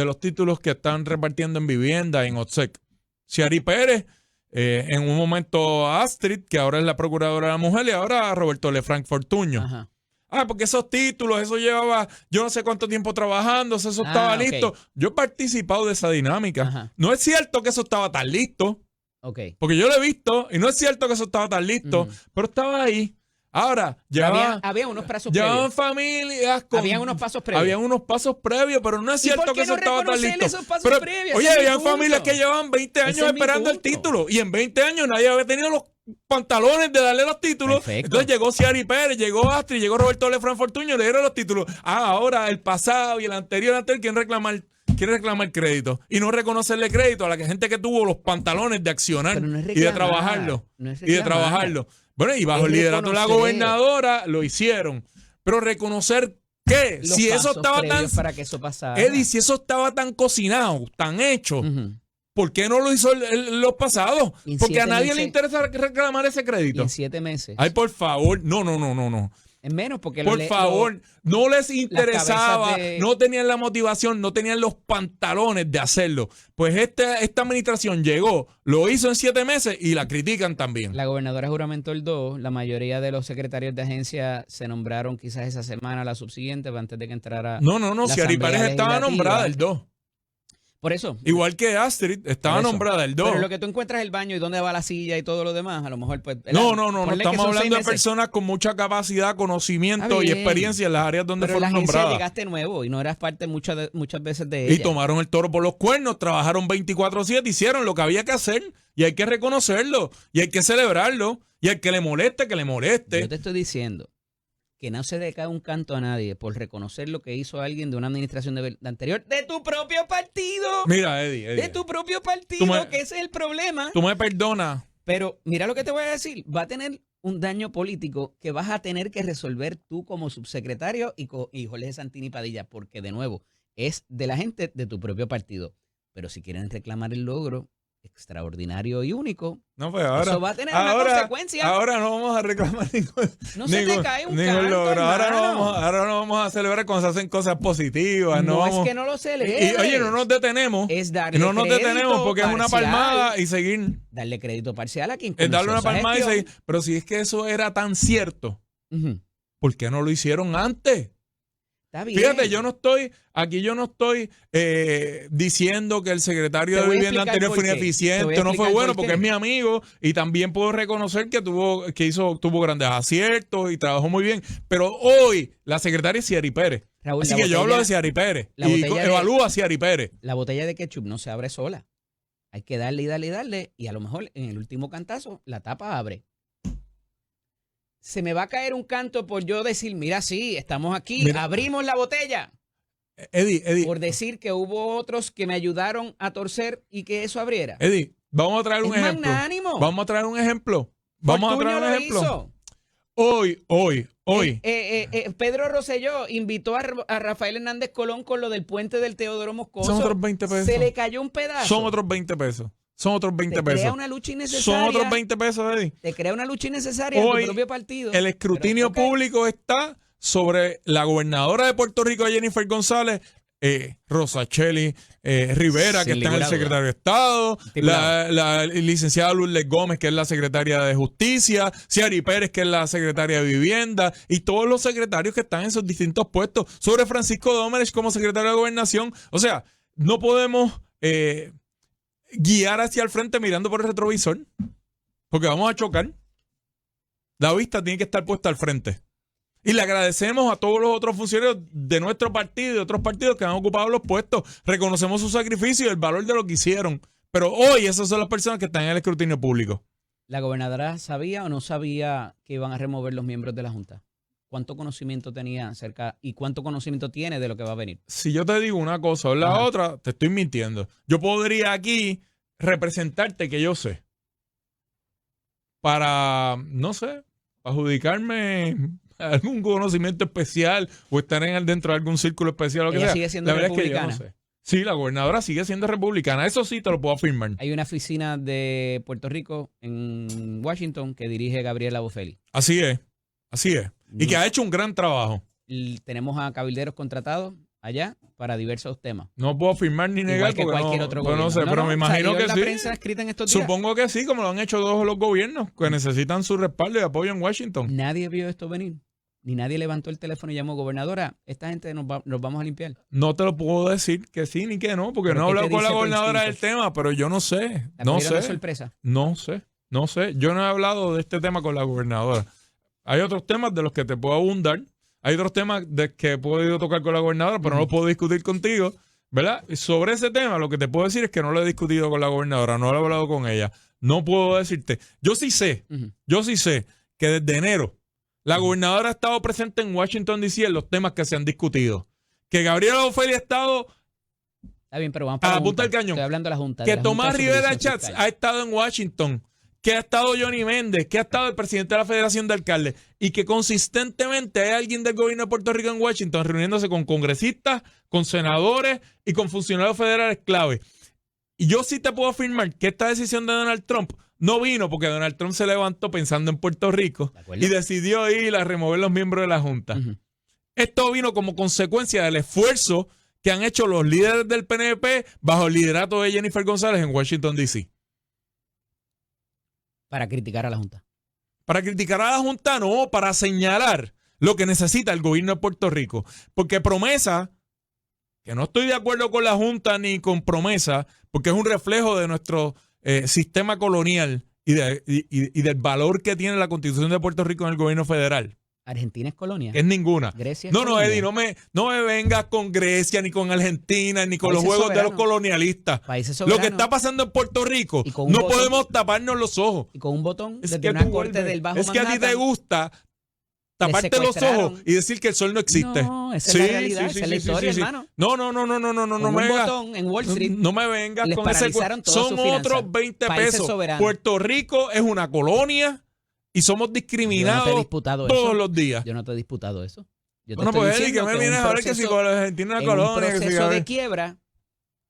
[SPEAKER 2] los títulos que están repartiendo en vivienda, en OTSEC. Ciari Pérez, en un momento a Astrid, que ahora es la procuradora de la mujer, y ahora a Roberto Lefranc Fortuño. Ajá. Porque esos títulos, eso llevaba yo no sé cuánto tiempo trabajando, eso estaba listo. Yo he participado de esa dinámica.
[SPEAKER 1] Ajá.
[SPEAKER 2] No es cierto que eso estaba tan listo.
[SPEAKER 1] Okay.
[SPEAKER 2] Porque yo lo he visto y no es cierto que eso estaba tan listo, pero estaba ahí. Ahora,
[SPEAKER 1] había unos pasos previos.
[SPEAKER 2] Llevaban familias con...
[SPEAKER 1] Habían unos pasos previos.
[SPEAKER 2] Habían unos pasos previos, pero no es cierto que eso estaba tan listo.
[SPEAKER 1] Esos pasos previos?
[SPEAKER 2] Oye, habían familias que llevaban 20 años esperando el título y en 20 años nadie había tenido los pantalones de darle los títulos. Perfecto. Entonces llegó Ciari Pérez, llegó Astrid, llegó Roberto Lefranc Fortuño y le dieron los títulos. Ahora el pasado y el anterior quieren reclamar crédito y no reconocerle crédito a la gente que tuvo los pantalones de accionar y de trabajarlo. Bueno, y bajo el liderato de la gobernadora lo hicieron. Pero reconocer que si eso estaba tan...
[SPEAKER 1] para que eso pasara.
[SPEAKER 2] Eddie, si eso estaba tan cocinado, tan hecho, ¿por qué no lo hizo los pasados? Porque a nadie le interesa reclamar ese crédito.
[SPEAKER 1] Y en 7 meses.
[SPEAKER 2] Ay, por favor. No.
[SPEAKER 1] En menos, porque
[SPEAKER 2] por favor, no les interesaba, no tenían la motivación, no tenían los pantalones de hacerlo. Pues esta administración llegó, lo hizo en 7 meses y la critican también.
[SPEAKER 1] La gobernadora juramentó el 2, la mayoría de los secretarios de agencia se nombraron quizás esa semana, la subsiguiente, antes de que entrara.
[SPEAKER 2] No, Ciari Pérez estaba nombrada el 2.
[SPEAKER 1] Por eso.
[SPEAKER 2] Igual que Astrid, estaba nombrada el 2.
[SPEAKER 1] Pero lo que tú encuentras es el baño y dónde va la silla y todo lo demás, a lo mejor pues...
[SPEAKER 2] No, estamos hablando de personas con mucha capacidad, conocimiento y experiencia en las áreas donde fueron nombradas. Pero la agencia
[SPEAKER 1] llegaste nuevo y no eras parte muchas veces de ella.
[SPEAKER 2] Y tomaron el toro por los cuernos, trabajaron 24/7, hicieron lo que había que hacer y hay que reconocerlo y hay que celebrarlo y al que le moleste, que le moleste.
[SPEAKER 1] Yo te estoy diciendo que no se le cae un canto a nadie por reconocer lo que hizo alguien de una administración anterior de tu propio partido.
[SPEAKER 2] Mira, Eddie.
[SPEAKER 1] De tu propio partido, que ese es el problema.
[SPEAKER 2] Tú me perdonas.
[SPEAKER 1] Pero mira lo que te voy a decir. Va a tener un daño político que vas a tener que resolver tú como subsecretario y Jorge Santini Padilla, porque de nuevo, es de la gente de tu propio partido. Pero si quieren reclamar el logro extraordinario y único,
[SPEAKER 2] no, pues ahora,
[SPEAKER 1] eso va a tener una consecuencia.
[SPEAKER 2] Ahora no vamos a reclamar
[SPEAKER 1] no se te cae un canto,
[SPEAKER 2] logro. Ahora no vamos a celebrar cuando se hacen cosas positivas.
[SPEAKER 1] No es que no lo celebres.
[SPEAKER 2] Y oye, no nos detenemos.
[SPEAKER 1] Es darle
[SPEAKER 2] no nos detenemos porque es una palmada y seguir.
[SPEAKER 1] Darle crédito parcial a quien
[SPEAKER 2] es darle una palmada y seguir. Pero si es que eso era tan cierto, ¿por qué no lo hicieron antes?
[SPEAKER 1] Está bien.
[SPEAKER 2] Fíjate, yo no estoy diciendo que el secretario de Vivienda anterior fue ineficiente, no fue bueno, porque es mi amigo y también puedo reconocer que tuvo grandes aciertos y trabajó muy bien. Pero hoy la secretaria es Ciari Pérez.
[SPEAKER 1] Raúl,
[SPEAKER 2] así que yo hablo de Ciari Pérez y evalúo a Ciari Pérez.
[SPEAKER 1] La botella de ketchup no se abre sola. Hay que darle y a lo mejor en el último cantazo la tapa abre. Se me va a caer un canto por yo decir, mira, sí, estamos aquí, abrimos la botella.
[SPEAKER 2] Eddie.
[SPEAKER 1] Por decir que hubo otros que me ayudaron a torcer y que eso abriera.
[SPEAKER 2] Eddie, vamos a traer un ejemplo.
[SPEAKER 1] Magnánimo.
[SPEAKER 2] Vamos a traer un ejemplo. Hoy.
[SPEAKER 1] Pedro Rosselló invitó a Rafael Hernández Colón con lo del puente del Teodoro Moscoso.
[SPEAKER 2] Son otros 20 pesos.
[SPEAKER 1] Se le cayó un pedazo.
[SPEAKER 2] Son otros 20 pesos. Son otros 20 pesos.
[SPEAKER 1] Te crea una lucha innecesaria.
[SPEAKER 2] Son otros 20 pesos, Eddie.
[SPEAKER 1] Te crea una lucha innecesaria en tu propio partido.
[SPEAKER 2] El escrutinio público está sobre la gobernadora de Puerto Rico, Jennifer González, Rosacheli Rivera, que
[SPEAKER 1] Sin
[SPEAKER 2] está en el
[SPEAKER 1] ninguna duda.
[SPEAKER 2] secretario de Estado,
[SPEAKER 1] Estipulado.
[SPEAKER 2] la licenciada Lourdes Gómez, que es la secretaria de Justicia, Ciari Pérez, que es la secretaria de Vivienda, y todos los secretarios que están en esos distintos puestos, sobre Francisco Domenech como secretario de Gobernación. O sea, no podemos guiar hacia el frente mirando por el retrovisor, porque vamos a chocar. La vista tiene que estar puesta al frente. Y le agradecemos a todos los otros funcionarios de nuestro partido y de otros partidos que han ocupado los puestos. Reconocemos su sacrificio y el valor de lo que hicieron. Pero hoy esas son las personas que están en el escrutinio público.
[SPEAKER 1] ¿La gobernadora sabía o no sabía que iban a remover los miembros de la Junta? ¿Cuánto conocimiento tenía acerca y cuánto conocimiento tiene de lo que va a venir?
[SPEAKER 2] Si yo te digo una cosa o la
[SPEAKER 1] Ajá.
[SPEAKER 2] otra, te estoy mintiendo. Yo podría aquí representarte que yo sé. Para, no sé, adjudicarme algún conocimiento especial o estar dentro de algún círculo especial o lo que
[SPEAKER 1] Ella
[SPEAKER 2] sea.
[SPEAKER 1] sigue siendo
[SPEAKER 2] La verdad es que yo no
[SPEAKER 1] republicana.
[SPEAKER 2] sé. Sí, la gobernadora sigue siendo republicana. Eso sí te lo puedo afirmar.
[SPEAKER 1] Hay una oficina de Puerto Rico en Washington que dirige Gabriela Boffelli.
[SPEAKER 2] Así es. Así es. Y que ha hecho un gran trabajo.
[SPEAKER 1] Tenemos a cabilderos contratados allá para diversos temas.
[SPEAKER 2] No puedo afirmar ni negar
[SPEAKER 1] Igual que
[SPEAKER 2] porque
[SPEAKER 1] cualquier
[SPEAKER 2] no,
[SPEAKER 1] otro
[SPEAKER 2] pues
[SPEAKER 1] gobierno.
[SPEAKER 2] no sé, pero me imagino
[SPEAKER 1] salió
[SPEAKER 2] que
[SPEAKER 1] en la
[SPEAKER 2] sí.
[SPEAKER 1] prensa escrita en estos días.
[SPEAKER 2] Supongo que sí, como lo han hecho todos los gobiernos que necesitan su respaldo y apoyo en Washington.
[SPEAKER 1] Nadie vio esto venir. Ni nadie levantó el teléfono y llamó, gobernadora, esta gente nos vamos a limpiar.
[SPEAKER 2] No te lo puedo decir que sí ni que no, porque
[SPEAKER 1] ¿Pero
[SPEAKER 2] no he
[SPEAKER 1] qué te
[SPEAKER 2] hablado con la
[SPEAKER 1] dice tu
[SPEAKER 2] gobernadora del
[SPEAKER 1] instinto?
[SPEAKER 2] tema, pero yo no sé.
[SPEAKER 1] ¿La
[SPEAKER 2] No
[SPEAKER 1] cogieron de
[SPEAKER 2] sé.
[SPEAKER 1] sorpresa?
[SPEAKER 2] No sé. No sé. Yo no he hablado de este tema con la gobernadora. Hay otros temas de los que te puedo abundar. Hay otros temas de que he podido tocar con la gobernadora, pero no los puedo discutir contigo, ¿verdad? Y sobre ese tema, lo que te puedo decir es que no lo he discutido con la gobernadora, no lo he hablado con ella. No puedo decirte. Yo sí sé que desde enero la gobernadora ha estado presente en Washington, D.C. en los temas que se han discutido. Que Gabriela Boffelli ha estado
[SPEAKER 1] Está bien, pero vamos para
[SPEAKER 2] a
[SPEAKER 1] la
[SPEAKER 2] la punta
[SPEAKER 1] Junta.
[SPEAKER 2] del cañón.
[SPEAKER 1] Estoy hablando de la Junta.
[SPEAKER 2] Que
[SPEAKER 1] de la Junta
[SPEAKER 2] Tomás
[SPEAKER 1] de
[SPEAKER 2] Rivera
[SPEAKER 1] Supervisión
[SPEAKER 2] Chats
[SPEAKER 1] Fiscal.
[SPEAKER 2] ha estado en Washington, que ha estado Johnny Méndez, que ha estado el presidente de la Federación de Alcaldes y que consistentemente hay alguien del gobierno de Puerto Rico en Washington reuniéndose con congresistas, con senadores y con funcionarios federales clave. Y yo sí te puedo afirmar que esta decisión de Donald Trump no vino porque Donald Trump se levantó pensando en Puerto Rico
[SPEAKER 1] ¿De acuerdo?
[SPEAKER 2] y decidió ir a remover los miembros de la Junta.
[SPEAKER 1] Ujú.
[SPEAKER 2] Esto vino como consecuencia del esfuerzo que han hecho los líderes del PNP bajo el liderato de Jennifer González en Washington, D.C.
[SPEAKER 1] Para criticar a la Junta.
[SPEAKER 2] Para criticar a la Junta, no, para señalar lo que necesita el gobierno de Puerto Rico. Porque Promesa, que no estoy de acuerdo con la Junta ni con Promesa, porque es un reflejo de nuestro sistema colonial y del valor que tiene la Constitución de Puerto Rico en el gobierno federal.
[SPEAKER 1] Argentina es colonia.
[SPEAKER 2] Es ninguna.
[SPEAKER 1] Grecia es
[SPEAKER 2] No,
[SPEAKER 1] colonia.
[SPEAKER 2] Eddie, no me vengas con Grecia, ni con Argentina, ni con los
[SPEAKER 1] Países
[SPEAKER 2] juegos de los
[SPEAKER 1] soberanos.
[SPEAKER 2] colonialistas.
[SPEAKER 1] Países
[SPEAKER 2] Lo que
[SPEAKER 1] soberanos.
[SPEAKER 2] está pasando en Puerto Rico,
[SPEAKER 1] Y con un
[SPEAKER 2] no
[SPEAKER 1] voto.
[SPEAKER 2] podemos taparnos los ojos.
[SPEAKER 1] Y con un botón
[SPEAKER 2] Es
[SPEAKER 1] desde
[SPEAKER 2] que
[SPEAKER 1] una
[SPEAKER 2] tú
[SPEAKER 1] corte
[SPEAKER 2] vuelves-
[SPEAKER 1] del Bajo
[SPEAKER 2] es que a ti te
[SPEAKER 1] Manhattan.
[SPEAKER 2] gusta taparte los
[SPEAKER 1] secuestraron.
[SPEAKER 2] ojos y decir que el sol no existe.
[SPEAKER 1] No, esa es la realidad, esa es la historia, hermano.
[SPEAKER 2] No
[SPEAKER 1] Con
[SPEAKER 2] me
[SPEAKER 1] un
[SPEAKER 2] vengas.
[SPEAKER 1] botón en Wall Street.
[SPEAKER 2] No me vengas
[SPEAKER 1] les
[SPEAKER 2] con ese
[SPEAKER 1] paralizaron todas
[SPEAKER 2] son
[SPEAKER 1] sus finanzas.
[SPEAKER 2] otros 20
[SPEAKER 1] Países
[SPEAKER 2] pesos.
[SPEAKER 1] soberanos.
[SPEAKER 2] Puerto Rico es una colonia y somos
[SPEAKER 1] Yo no te he
[SPEAKER 2] discriminados
[SPEAKER 1] disputado
[SPEAKER 2] todos
[SPEAKER 1] eso.
[SPEAKER 2] los días.
[SPEAKER 1] Yo no te he disputado eso. Yo te
[SPEAKER 2] Bueno,
[SPEAKER 1] estoy
[SPEAKER 2] pues Eddie,
[SPEAKER 1] diciendo
[SPEAKER 2] que me
[SPEAKER 1] que
[SPEAKER 2] vienes
[SPEAKER 1] un
[SPEAKER 2] a ver que si
[SPEAKER 1] proceso-
[SPEAKER 2] con la Argentina es
[SPEAKER 1] en
[SPEAKER 2] una
[SPEAKER 1] un
[SPEAKER 2] colonia. que si
[SPEAKER 1] proceso
[SPEAKER 2] a
[SPEAKER 1] de
[SPEAKER 2] ver.
[SPEAKER 1] quiebra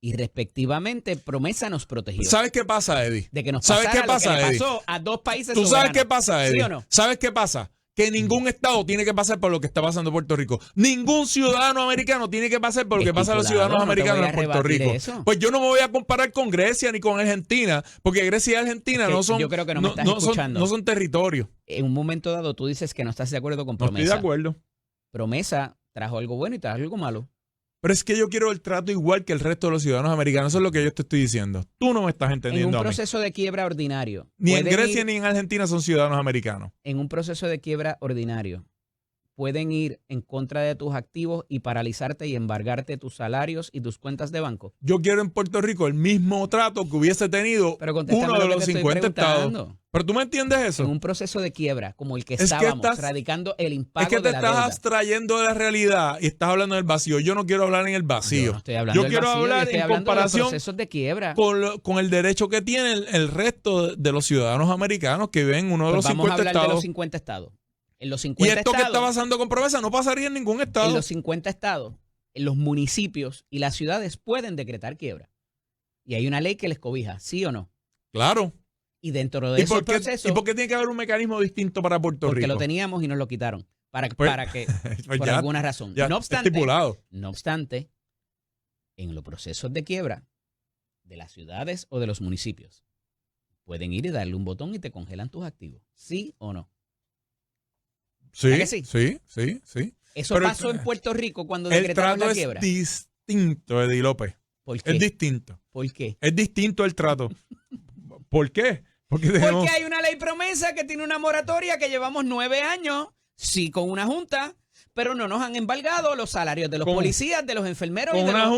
[SPEAKER 1] y respectivamente Promesa nos protegió.
[SPEAKER 2] ¿Sabes qué pasa, Eddie?
[SPEAKER 1] De que nos
[SPEAKER 2] ¿Sabes
[SPEAKER 1] pasara
[SPEAKER 2] qué pasa,
[SPEAKER 1] lo que le
[SPEAKER 2] Eddie?
[SPEAKER 1] pasó a dos países
[SPEAKER 2] ¿Tú sabes
[SPEAKER 1] soberanos.
[SPEAKER 2] qué pasa, Eddie?
[SPEAKER 1] ¿Sí o no?
[SPEAKER 2] ¿Sabes qué pasa? Que ningún estado tiene que pasar por lo que está pasando en Puerto Rico. Ningún ciudadano americano tiene que pasar por lo que pasa a los
[SPEAKER 1] Estipulado,
[SPEAKER 2] ciudadanos
[SPEAKER 1] no te
[SPEAKER 2] americanos
[SPEAKER 1] voy a
[SPEAKER 2] en Puerto
[SPEAKER 1] rebatir
[SPEAKER 2] Rico.
[SPEAKER 1] eso.
[SPEAKER 2] Pues yo no me voy a comparar con Grecia ni con Argentina, porque Grecia y Argentina
[SPEAKER 1] Es que
[SPEAKER 2] no son,
[SPEAKER 1] yo creo que no me estás escuchando.
[SPEAKER 2] no son territorios.
[SPEAKER 1] En un momento dado tú dices que no estás de acuerdo con
[SPEAKER 2] No estoy
[SPEAKER 1] Promesa.
[SPEAKER 2] de acuerdo.
[SPEAKER 1] Promesa trajo algo bueno y trajo algo malo.
[SPEAKER 2] Pero es que yo quiero el trato igual que el resto de los ciudadanos americanos. Eso es lo que yo te estoy diciendo. Tú no me estás
[SPEAKER 1] En un
[SPEAKER 2] entendiendo a mí.
[SPEAKER 1] proceso de quiebra ordinario.
[SPEAKER 2] Ni en
[SPEAKER 1] pueden
[SPEAKER 2] Grecia
[SPEAKER 1] ir-
[SPEAKER 2] ni en Argentina son ciudadanos americanos.
[SPEAKER 1] En un proceso de quiebra ordinario, pueden ir en contra de tus activos y paralizarte y embargarte tus salarios y tus cuentas de banco.
[SPEAKER 2] Yo quiero en Puerto Rico el mismo trato que hubiese tenido
[SPEAKER 1] Pero contéstame
[SPEAKER 2] uno de
[SPEAKER 1] lo que
[SPEAKER 2] los
[SPEAKER 1] te estoy
[SPEAKER 2] 50 estados.
[SPEAKER 1] preguntando.
[SPEAKER 2] Pero tú me entiendes eso.
[SPEAKER 1] En un proceso de quiebra como el que
[SPEAKER 2] Es que
[SPEAKER 1] estábamos,
[SPEAKER 2] estás-
[SPEAKER 1] radicando el impago
[SPEAKER 2] Es que te
[SPEAKER 1] de la
[SPEAKER 2] estás
[SPEAKER 1] deuda.
[SPEAKER 2] abstrayendo de la realidad y estás hablando del vacío. Yo no quiero hablar en el vacío.
[SPEAKER 1] Yo no estoy hablando
[SPEAKER 2] Yo
[SPEAKER 1] del
[SPEAKER 2] quiero
[SPEAKER 1] vacío,
[SPEAKER 2] hablar
[SPEAKER 1] estoy
[SPEAKER 2] en
[SPEAKER 1] hablando de los
[SPEAKER 2] comparación
[SPEAKER 1] procesos de quiebra.
[SPEAKER 2] con el derecho que tiene el resto de los ciudadanos americanos que viven en uno de
[SPEAKER 1] Pues
[SPEAKER 2] los
[SPEAKER 1] vamos a
[SPEAKER 2] 50
[SPEAKER 1] hablar de
[SPEAKER 2] estados.
[SPEAKER 1] los 50 estados. En los
[SPEAKER 2] Y
[SPEAKER 1] 50
[SPEAKER 2] esto que está
[SPEAKER 1] estados,
[SPEAKER 2] pasando con Promesa no pasaría en ningún
[SPEAKER 1] en
[SPEAKER 2] estado.
[SPEAKER 1] los 50 estados, en los municipios y las ciudades pueden decretar quiebra. Y hay una ley que les cobija, ¿sí o no?
[SPEAKER 2] Claro.
[SPEAKER 1] Y dentro de esos procesos,
[SPEAKER 2] ¿Y por qué tiene que haber un mecanismo distinto para Puerto
[SPEAKER 1] porque
[SPEAKER 2] Rico?
[SPEAKER 1] lo teníamos y nos lo quitaron. Para
[SPEAKER 2] Pues-
[SPEAKER 1] que,
[SPEAKER 2] Pues
[SPEAKER 1] por
[SPEAKER 2] ya-
[SPEAKER 1] alguna razón.
[SPEAKER 2] ya
[SPEAKER 1] No obstante,
[SPEAKER 2] estipulado.
[SPEAKER 1] no obstante, en los procesos de quiebra de las ciudades o de los municipios, pueden ir y darle un botón y te congelan tus activos. ¿Sí o no?
[SPEAKER 2] Sí,
[SPEAKER 1] ¿Verdad que sí?
[SPEAKER 2] sí.
[SPEAKER 1] Eso
[SPEAKER 2] Pero
[SPEAKER 1] pasó en Puerto Rico cuando
[SPEAKER 2] El
[SPEAKER 1] decretaron
[SPEAKER 2] trato
[SPEAKER 1] la
[SPEAKER 2] es
[SPEAKER 1] quiebra.
[SPEAKER 2] distinto, Eddie López.
[SPEAKER 1] ¿Por qué?
[SPEAKER 2] Es distinto.
[SPEAKER 1] ¿Por qué?
[SPEAKER 2] Es distinto el trato. ¿Por qué? Porque tenemos...
[SPEAKER 1] Porque hay una ley promesa que tiene una moratoria que llevamos 9 años, sí, con una junta, pero no nos han embargado los salarios de los policías, de los enfermeros
[SPEAKER 2] con
[SPEAKER 1] y de
[SPEAKER 2] una
[SPEAKER 1] los...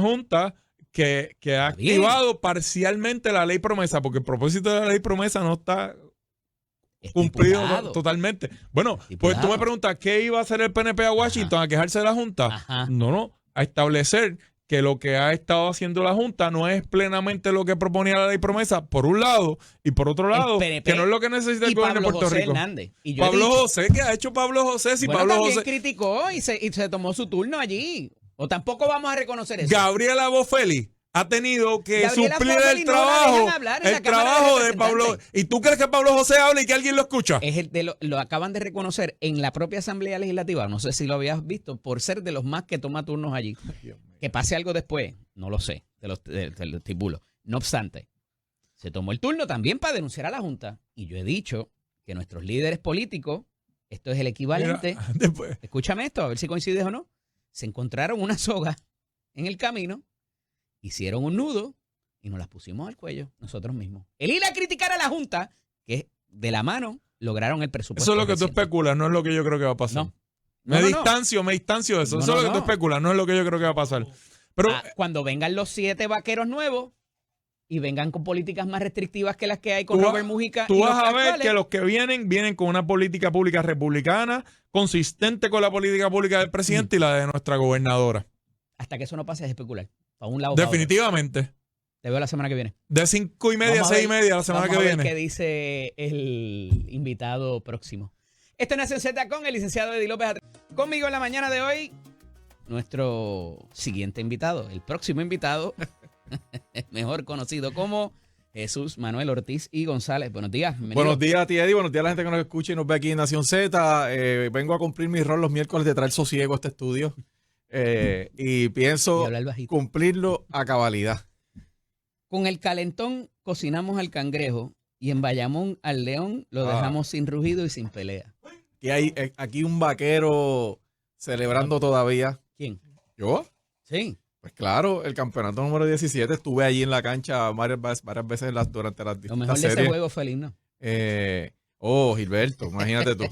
[SPEAKER 2] junta que ha activado parcialmente la ley promesa, porque el propósito de la ley promesa no está cumplido totalmente. Bueno, pues tú me preguntas, ¿qué iba a hacer el PNP a Washington?
[SPEAKER 1] Ajá.
[SPEAKER 2] ¿A quejarse de la Junta?
[SPEAKER 1] Ajá.
[SPEAKER 2] No, a establecer que lo que ha estado haciendo la Junta no es plenamente lo que proponía la ley promesa, por un lado, y por otro lado, que no es lo que necesita el gobierno de Puerto
[SPEAKER 1] José
[SPEAKER 2] Rico.
[SPEAKER 1] Hernández. Y yo
[SPEAKER 2] Pablo José, ¿qué ha hecho Pablo José? Si
[SPEAKER 1] bueno,
[SPEAKER 2] Pablo
[SPEAKER 1] también
[SPEAKER 2] José
[SPEAKER 1] criticó y se tomó su turno allí. O tampoco vamos a reconocer eso.
[SPEAKER 2] Gabriela Bofeli ha tenido que
[SPEAKER 1] Gabriela
[SPEAKER 2] suplir
[SPEAKER 1] Bofeli
[SPEAKER 2] el
[SPEAKER 1] no la
[SPEAKER 2] trabajo,
[SPEAKER 1] dejan hablar en la Cámara de
[SPEAKER 2] de Pablo.
[SPEAKER 1] Representantes.
[SPEAKER 2] ¿Y tú crees que Pablo José habla y que alguien lo escucha?
[SPEAKER 1] Es lo acaban de reconocer en la propia Asamblea Legislativa, no sé si lo habías visto, por ser de los más que toma turnos allí. Que pase algo después, no lo sé, te lo estipulo. No obstante, se tomó el turno también para denunciar a la Junta. Y yo he dicho que nuestros líderes políticos, esto es el equivalente,
[SPEAKER 2] Mira, después,
[SPEAKER 1] escúchame esto, a ver si coincides o no, se encontraron una soga en el camino, hicieron un nudo y nos las pusimos al cuello nosotros mismos. El ir a criticar a la Junta, que de la mano lograron el presupuesto.
[SPEAKER 2] eso es lo que tú
[SPEAKER 1] reciente.
[SPEAKER 2] especulas, no es lo que yo creo que va a pasar.
[SPEAKER 1] No.
[SPEAKER 2] Me distancio de eso. Eso es lo que tú especulas, no es lo que yo creo que va a pasar. Pero
[SPEAKER 1] cuando vengan los 7 vaqueros nuevos y vengan con políticas más restrictivas que las que hay con Robert Mujica.
[SPEAKER 2] Tú
[SPEAKER 1] y
[SPEAKER 2] vas
[SPEAKER 1] los
[SPEAKER 2] a ver
[SPEAKER 1] actuales,
[SPEAKER 2] que los que vienen con una política pública republicana, consistente con la política pública del presidente y la de nuestra gobernadora.
[SPEAKER 1] Hasta que eso no pase es especular. Para un lado.
[SPEAKER 2] Definitivamente.
[SPEAKER 1] Te veo la semana que viene.
[SPEAKER 2] De 5:30 a 6:30 la semana que viene.
[SPEAKER 1] Vamos a ver qué dice el invitado próximo. Esta es Nación Z con el licenciado Eddie López. Conmigo en la mañana de hoy, nuestro siguiente invitado, el próximo invitado, mejor conocido como Jesús Manuel Ortiz y González. Buenos días. Bienvenido.
[SPEAKER 3] Buenos días a ti, Eddie. Buenos días a la gente que nos escucha y nos ve aquí en Nación Z. Vengo a cumplir mi rol los miércoles de traer sosiego a este estudio. Y pienso cumplirlo a cabalidad.
[SPEAKER 1] Con el calentón cocinamos al cangrejo y en Bayamón al león lo dejamos sin rugido y sin pelea.
[SPEAKER 3] Y hay aquí un vaquero celebrando todavía.
[SPEAKER 1] ¿Quién?
[SPEAKER 3] ¿Yo?
[SPEAKER 1] Sí.
[SPEAKER 3] Pues claro, el campeonato número 17. Estuve allí en la cancha varias veces durante las
[SPEAKER 1] Lo mejor de ese juego fue el himno.
[SPEAKER 3] Gilberto, imagínate tú.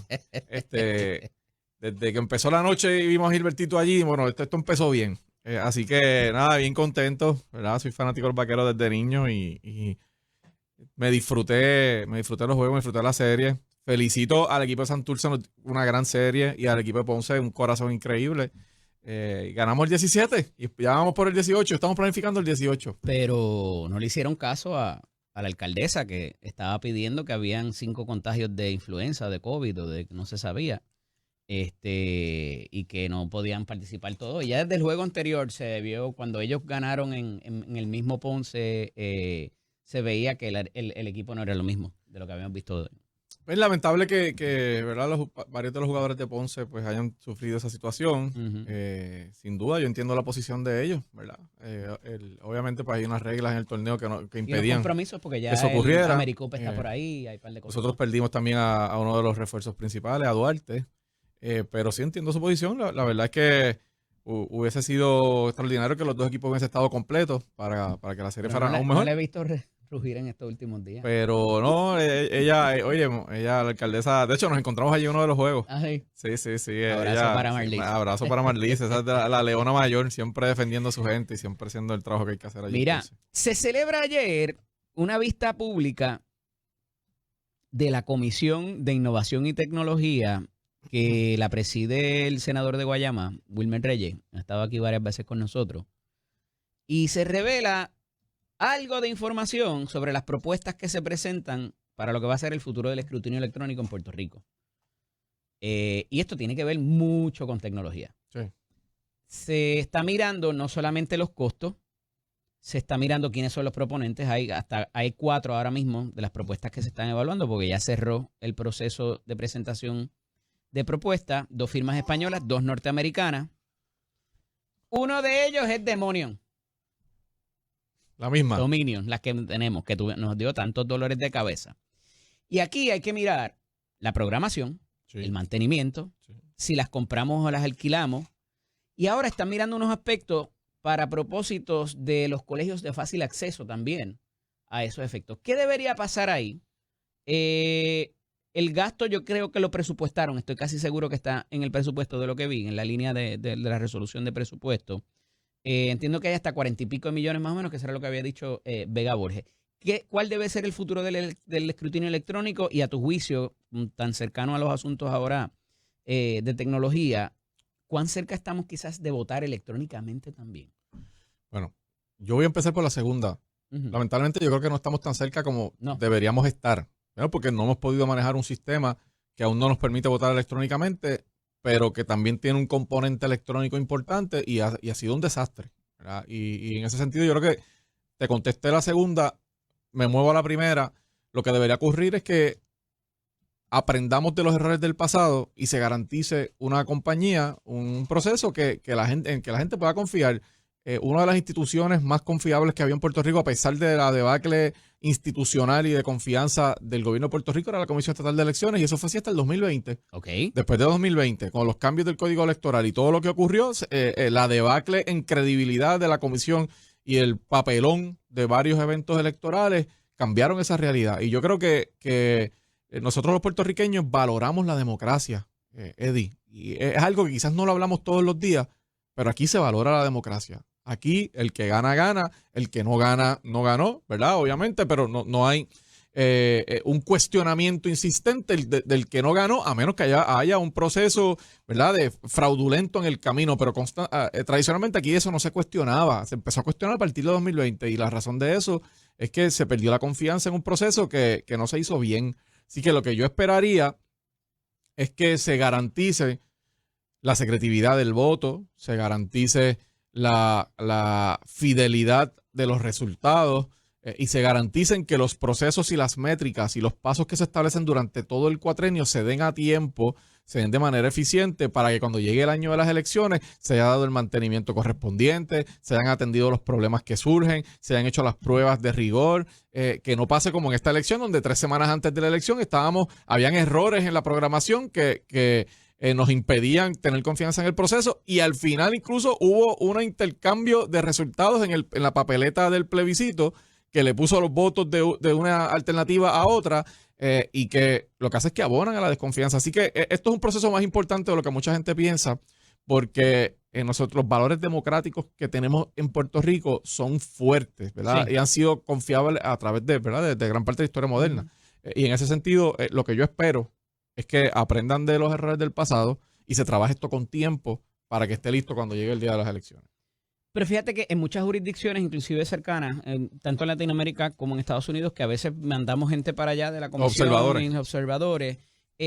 [SPEAKER 3] Desde que empezó la noche y vimos a Gilbertito allí, bueno, esto empezó bien. Así que nada, bien contento, ¿verdad? Soy fanático del vaquero desde niño y me disfruté los juegos, me disfruté la serie. Felicito al equipo de Santurce, una gran serie, y al equipo de Ponce, un corazón increíble. Ganamos el 17 y ya vamos por el 18, estamos planificando el 18.
[SPEAKER 1] Pero no le hicieron caso a la alcaldesa que estaba pidiendo que habían 5 contagios de influenza, de COVID o de que no se sabía. Y que no podían participar todos. Y ya desde el juego anterior se vio, cuando ellos ganaron en el mismo Ponce, se veía que el equipo no era lo mismo de lo que habíamos visto.
[SPEAKER 3] Es lamentable que ¿verdad? Varios de los jugadores de Ponce pues hayan sufrido esa situación. Sin duda, yo entiendo la posición de ellos, ¿verdad? Obviamente pues hay unas reglas en el torneo que impedían
[SPEAKER 1] y los compromisos, porque ya
[SPEAKER 3] eso ocurriera.
[SPEAKER 1] el Americup está por ahí, hay un par de cosas.
[SPEAKER 3] Nosotros perdimos también a uno de los refuerzos principales, a Duarte. Pero sí entiendo su posición. La verdad es que hubiese sido extraordinario que los dos equipos hubiesen estado completos para que la serie fuera aún mejor.
[SPEAKER 1] No le he visto rugir en estos últimos días.
[SPEAKER 3] Pero no, ella, la alcaldesa, de hecho nos encontramos allí en uno de los juegos.
[SPEAKER 1] Ah, sí.
[SPEAKER 3] Sí.
[SPEAKER 1] Abrazo para Marlise.
[SPEAKER 3] Abrazo para Marlise, esa es la leona mayor, siempre defendiendo a su gente y siempre haciendo el trabajo que hay que hacer allí.
[SPEAKER 1] Mira, se celebra ayer una vista pública de la Comisión de Innovación y Tecnología que la preside el senador de Guayama, Wilmer Reyes, ha estado aquí varias veces con nosotros, y se revela algo de información sobre las propuestas que se presentan para lo que va a ser el futuro del escrutinio electrónico en Puerto Rico. Y esto tiene que ver mucho con tecnología.
[SPEAKER 3] Sí.
[SPEAKER 1] Se está mirando no solamente los costos, se está mirando quiénes son los proponentes. Hay 4 ahora mismo de las propuestas que se están evaluando, porque ya cerró el proceso de presentación de propuestas, 2 firmas españolas, 2 norteamericanas. Uno de ellos es Demonion.
[SPEAKER 3] La misma.
[SPEAKER 1] Dominion, las que tenemos, que nos dio tantos dolores de cabeza. Y aquí hay que mirar la programación,
[SPEAKER 3] Sí.
[SPEAKER 1] el mantenimiento,
[SPEAKER 3] Sí.
[SPEAKER 1] si las compramos o las alquilamos. Y ahora están mirando unos aspectos para propósitos de los colegios de fácil acceso también a esos efectos. ¿Qué debería pasar ahí? El gasto yo creo que lo presupuestaron, estoy casi seguro que está en el presupuesto de lo que vi, en la línea de la resolución de presupuesto. Entiendo que hay hasta 40 y pico de millones más o menos, que será lo que había dicho Vega Borges. ¿Cuál debe ser el futuro del escrutinio electrónico? Y a tu juicio, tan cercano a los asuntos ahora de tecnología, ¿cuán cerca estamos quizás de votar electrónicamente también?
[SPEAKER 3] Bueno, yo voy a empezar por la segunda.
[SPEAKER 1] Ujú.
[SPEAKER 3] Lamentablemente yo creo que no estamos tan cerca como
[SPEAKER 1] No.
[SPEAKER 3] deberíamos estar. Primero porque no hemos podido manejar un sistema que aún no nos permite votar electrónicamente, pero que también tiene un componente electrónico importante y ha sido un desastre, ¿verdad? Y en ese sentido yo creo que te contesté la segunda, me muevo a la primera. Lo que debería ocurrir es que aprendamos de los errores del pasado y se garantice una compañía, un proceso en que la gente pueda confiar. Una de las instituciones más confiables que había en Puerto Rico, a pesar de la debacle institucional y de confianza del gobierno de Puerto Rico, era la Comisión Estatal de Elecciones, y eso fue así hasta el 2020.
[SPEAKER 1] Ok.
[SPEAKER 3] Después de 2020, con los cambios del Código Electoral y todo lo que ocurrió, la debacle en credibilidad de la comisión y el papelón de varios eventos electorales cambiaron esa realidad. Y yo creo que nosotros los puertorriqueños valoramos la democracia, Eddie. Y es algo que quizás no lo hablamos todos los días, pero aquí se valora la democracia. Aquí el que gana, gana. El que no gana, no ganó, ¿verdad? Obviamente, pero no hay un cuestionamiento insistente del que no ganó, a menos que haya un proceso, ¿verdad?, de fraudulento en el camino. Pero tradicionalmente aquí eso no se cuestionaba. Se empezó a cuestionar a partir de 2020 y la razón de eso es que se perdió la confianza en un proceso que no se hizo bien. Así que lo que yo esperaría es que se garantice la secretividad del voto, se garantice la fidelidad de los resultados y se garanticen que los procesos y las métricas y los pasos que se establecen durante todo el cuatrenio se den a tiempo, se den de manera eficiente para que cuando llegue el año de las elecciones se haya dado el mantenimiento correspondiente, se hayan atendido los problemas que surgen, se hayan hecho las pruebas de rigor, que no pase como en esta elección donde 3 semanas antes de la elección habían errores en la programación que nos impedían tener confianza en el proceso y al final incluso hubo un intercambio de resultados en la papeleta del plebiscito que le puso los votos de una alternativa a otra y que lo que hace es que abonan a la desconfianza. Así que esto es un proceso más importante de lo que mucha gente piensa porque nosotros los valores democráticos que tenemos en Puerto Rico son fuertes, ¿verdad?
[SPEAKER 1] Sí.
[SPEAKER 3] Y han sido confiables a través ¿verdad?, de gran parte de la historia moderna. Y en ese sentido, lo que yo espero es que aprendan de los errores del pasado y se trabaje esto con tiempo para que esté listo cuando llegue el día de las elecciones.
[SPEAKER 1] Pero fíjate que en muchas jurisdicciones, inclusive cercanas, tanto en Latinoamérica como en Estados Unidos, que a veces mandamos gente para allá de la comisión, observadores,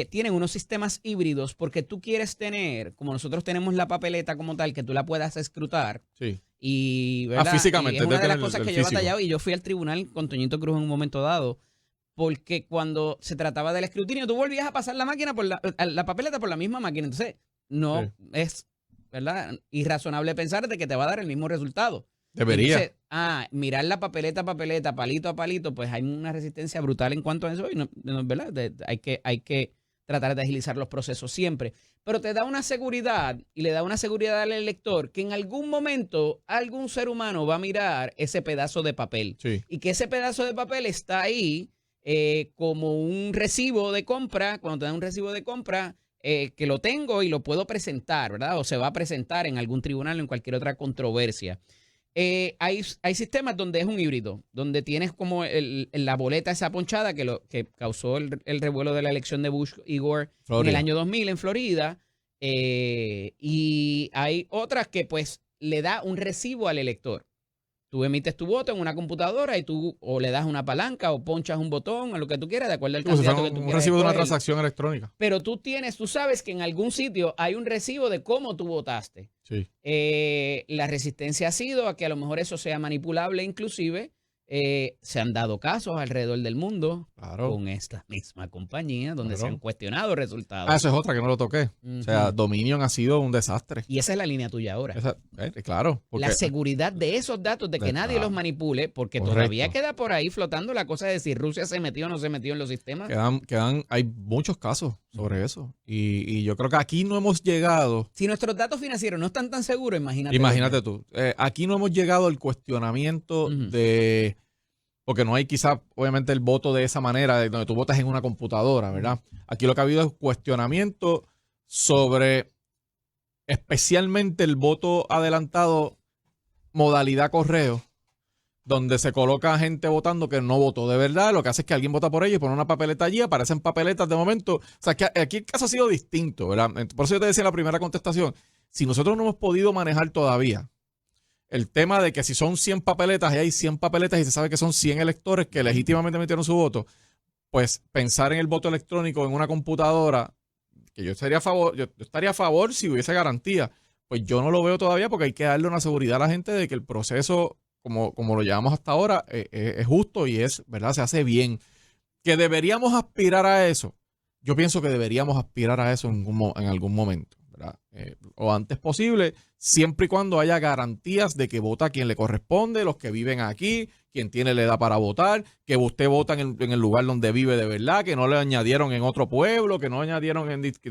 [SPEAKER 1] tienen unos sistemas híbridos porque tú quieres tener, como nosotros tenemos la papeleta como tal, que tú la puedas escrutar.
[SPEAKER 3] Sí.
[SPEAKER 1] Y, ¿verdad?
[SPEAKER 3] Físicamente.
[SPEAKER 1] Y es una de las cosas
[SPEAKER 3] el
[SPEAKER 1] que yo he
[SPEAKER 3] físico.
[SPEAKER 1] batallado y yo fui al tribunal con Toñito Cruz en un momento dado. Porque cuando se trataba del escrutinio, tú volvías a pasar la máquina por la papeleta por la misma máquina. Entonces, no es, ¿verdad?, irrazonable pensar de que te va a dar el mismo resultado.
[SPEAKER 3] Debería.
[SPEAKER 1] Entonces, mirar la papeleta, palito a palito, pues hay una resistencia brutal en cuanto a eso. Y no, ¿verdad? Hay que tratar de agilizar los procesos siempre. Pero te da una seguridad y le da una seguridad al elector que en algún momento algún ser humano va a mirar ese pedazo de papel.
[SPEAKER 3] Sí.
[SPEAKER 1] Y que ese pedazo de papel está ahí como un recibo de compra, cuando te dan un recibo de compra, que lo tengo y lo puedo presentar, ¿verdad? O se va a presentar en algún tribunal o en cualquier otra controversia. Hay sistemas donde es un híbrido, donde tienes como la boleta esa ponchada que causó el revuelo de la elección de Bush y Gore en el año 2000 en Florida. Y hay otras que pues le da un recibo al elector. Tú emites tu voto en una computadora y tú o le das una palanca o ponchas un botón o lo que tú quieras, de acuerdo al candidato que tú quieras.
[SPEAKER 3] Un recibo de una
[SPEAKER 1] escoger.
[SPEAKER 3] transacción electrónica.
[SPEAKER 1] Pero tú sabes que en algún sitio hay un recibo de cómo tú votaste.
[SPEAKER 3] Sí.
[SPEAKER 1] La resistencia ha sido a que a lo mejor eso sea manipulable inclusive Se han dado casos alrededor del mundo
[SPEAKER 3] Claro.
[SPEAKER 1] con esta misma compañía donde se
[SPEAKER 3] Claro.
[SPEAKER 1] han cuestionado resultados.
[SPEAKER 3] Eso es otra que no lo toqué. O sea,
[SPEAKER 1] Ujú.
[SPEAKER 3] Dominion ha sido un desastre.
[SPEAKER 1] Y esa es la línea tuya ahora.
[SPEAKER 3] Claro. Porque
[SPEAKER 1] La seguridad de esos datos, de que nadie los manipule, porque
[SPEAKER 3] Correcto.
[SPEAKER 1] todavía queda por ahí flotando la cosa de si Rusia se metió o no se metió en los sistemas.
[SPEAKER 3] hay muchos casos sobre eso. Y yo creo que aquí no hemos llegado.
[SPEAKER 1] Si nuestros datos financieros no están tan seguros, imagínate.
[SPEAKER 3] Imagínate tú. Aquí no hemos llegado al cuestionamiento
[SPEAKER 1] Ujú.
[SPEAKER 3] de. Porque no hay quizá, obviamente, el voto de esa manera, de donde tú votas en una computadora, ¿verdad? Aquí lo que ha habido es cuestionamiento sobre especialmente el voto adelantado modalidad correo, donde se coloca gente votando que no votó de verdad. Lo que hace es que alguien vota por ellos, pone una papeleta allí, aparecen papeletas de momento. O sea, que aquí el caso ha sido distinto, ¿verdad? Por eso yo te decía en la primera contestación, si nosotros no hemos podido manejar todavía el tema de que si son 100 papeletas y hay 100 papeletas y se sabe que son 100 electores que legítimamente metieron su voto, pues pensar en el voto electrónico en una computadora, que yo estaría a favor si hubiese garantía. Pues yo no lo veo todavía porque hay que darle una seguridad a la gente de que el proceso, como lo llevamos hasta ahora, es justo y ¿verdad? Se hace bien. Que deberíamos aspirar a eso. Yo pienso que deberíamos aspirar a eso en algún momento, ¿verdad? O antes posible, siempre y cuando haya garantías de que vota quien le corresponde, los que viven aquí, quien tiene la edad para votar, que usted vota en el lugar donde vive de verdad, que no le añadieron en otro pueblo, que no añadieron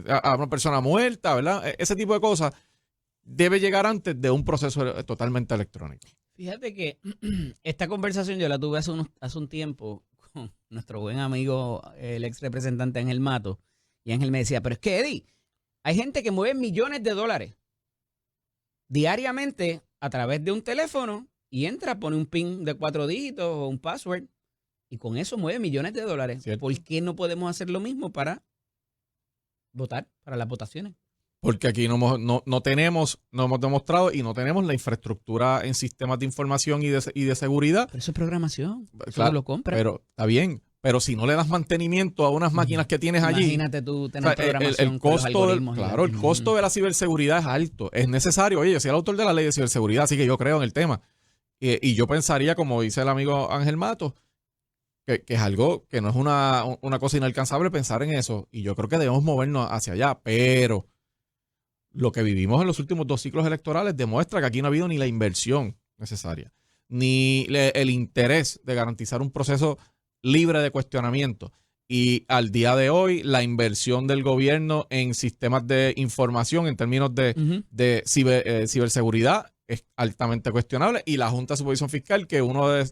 [SPEAKER 3] a una persona muerta, ¿verdad? Ese tipo de cosas debe llegar antes de un proceso totalmente electrónico.
[SPEAKER 1] Fíjate que esta conversación yo la tuve hace un tiempo con nuestro buen amigo, el ex representante Ángel Mato, y Ángel me decía, pero es que Eddie, hay gente que mueve millones de dólares diariamente a través de un teléfono y entra, pone un PIN de 4 dígitos o un password y con eso mueve millones de dólares.
[SPEAKER 3] ¿Cierto?
[SPEAKER 1] ¿Por qué no podemos hacer lo mismo para votar, para las votaciones?
[SPEAKER 3] Porque aquí no hemos demostrado y no tenemos la infraestructura en sistemas de información y de seguridad.
[SPEAKER 1] Pero eso es programación, eso
[SPEAKER 3] Claro,
[SPEAKER 1] lo compra.
[SPEAKER 3] Pero está bien, pero si no le das mantenimiento a unas máquinas que tienes allí,
[SPEAKER 1] Imagínate tú
[SPEAKER 3] o
[SPEAKER 1] tener
[SPEAKER 3] sea,
[SPEAKER 1] programación
[SPEAKER 3] el
[SPEAKER 1] con los
[SPEAKER 3] costo,
[SPEAKER 1] algoritmos.
[SPEAKER 3] el costo de la ciberseguridad es alto, es necesario. Oye, yo soy el autor de la ley de ciberseguridad, así que yo creo en el tema. Y yo pensaría, como dice el amigo Ángel Mato, que es algo que no es una cosa inalcanzable pensar en eso. Y yo creo que debemos movernos hacia allá, pero lo que vivimos en los últimos 2 ciclos electorales demuestra que aquí no ha habido ni la inversión necesaria, ni el interés de garantizar un proceso libre de cuestionamiento. Y al día de hoy, la inversión del gobierno en sistemas de información en términos de ciberseguridad es altamente cuestionable. Y la Junta de Supervisión Fiscal, que uno de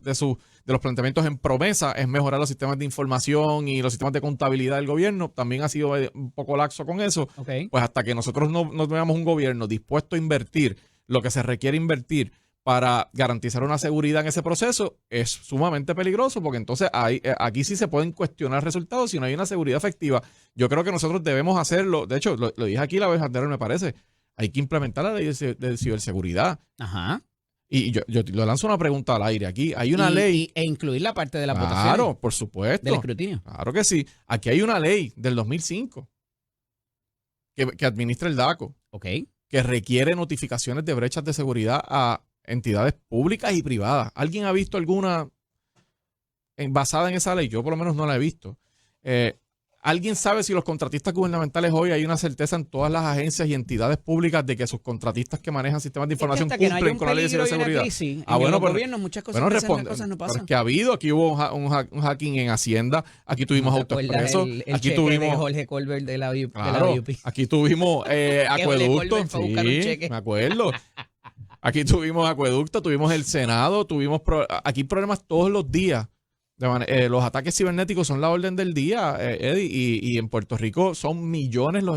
[SPEAKER 3] los planteamientos en promesa es mejorar los sistemas de información y los sistemas de contabilidad del gobierno, también ha sido un poco laxo con eso.
[SPEAKER 1] Okay.
[SPEAKER 3] Pues hasta que nosotros no veamos un gobierno dispuesto a invertir lo que se requiere invertir para garantizar una seguridad en ese proceso, es sumamente peligroso, porque entonces aquí sí se pueden cuestionar resultados si no hay una seguridad efectiva. Yo creo que nosotros debemos hacerlo. De hecho, lo dije aquí la vez anterior, me parece. Hay que implementar la ley de ciberseguridad.
[SPEAKER 1] Ajá.
[SPEAKER 3] Y yo le lanzo una pregunta al aire aquí. Hay una ley.
[SPEAKER 1] E incluir la parte de la votación.
[SPEAKER 3] Claro, por supuesto.
[SPEAKER 1] Del escrutinio.
[SPEAKER 3] Claro que sí. Aquí hay una ley del 2005 que administra el DACO,
[SPEAKER 1] Ok.
[SPEAKER 3] que requiere notificaciones de brechas de seguridad a entidades públicas y privadas. ¿Alguien ha visto alguna basada en esa ley? Yo por lo menos no la he visto. ¿Alguien sabe si los contratistas gubernamentales hoy hay una certeza en todas las agencias y entidades públicas de que sus contratistas que manejan sistemas de información cumplen con la ley de ciberseguridad?
[SPEAKER 1] Los gobiernos, muchas cosas
[SPEAKER 3] bueno,
[SPEAKER 1] responde, cosas no pasan.
[SPEAKER 3] Pero es que ha habido, aquí hubo un hacking en Hacienda, aquí tuvimos AutoExpreso, aquí tuvimos
[SPEAKER 1] Jorge Colbert de la
[SPEAKER 3] claro,
[SPEAKER 1] UP.
[SPEAKER 3] aquí tuvimos acueducto,
[SPEAKER 1] Colbert fue a buscar un
[SPEAKER 3] sí,
[SPEAKER 1] cheque.
[SPEAKER 3] me acuerdo. Aquí tuvimos acueducto, tuvimos el Senado, aquí problemas todos los días. Los ataques cibernéticos son la orden del día, Eddie, y en Puerto Rico son millones los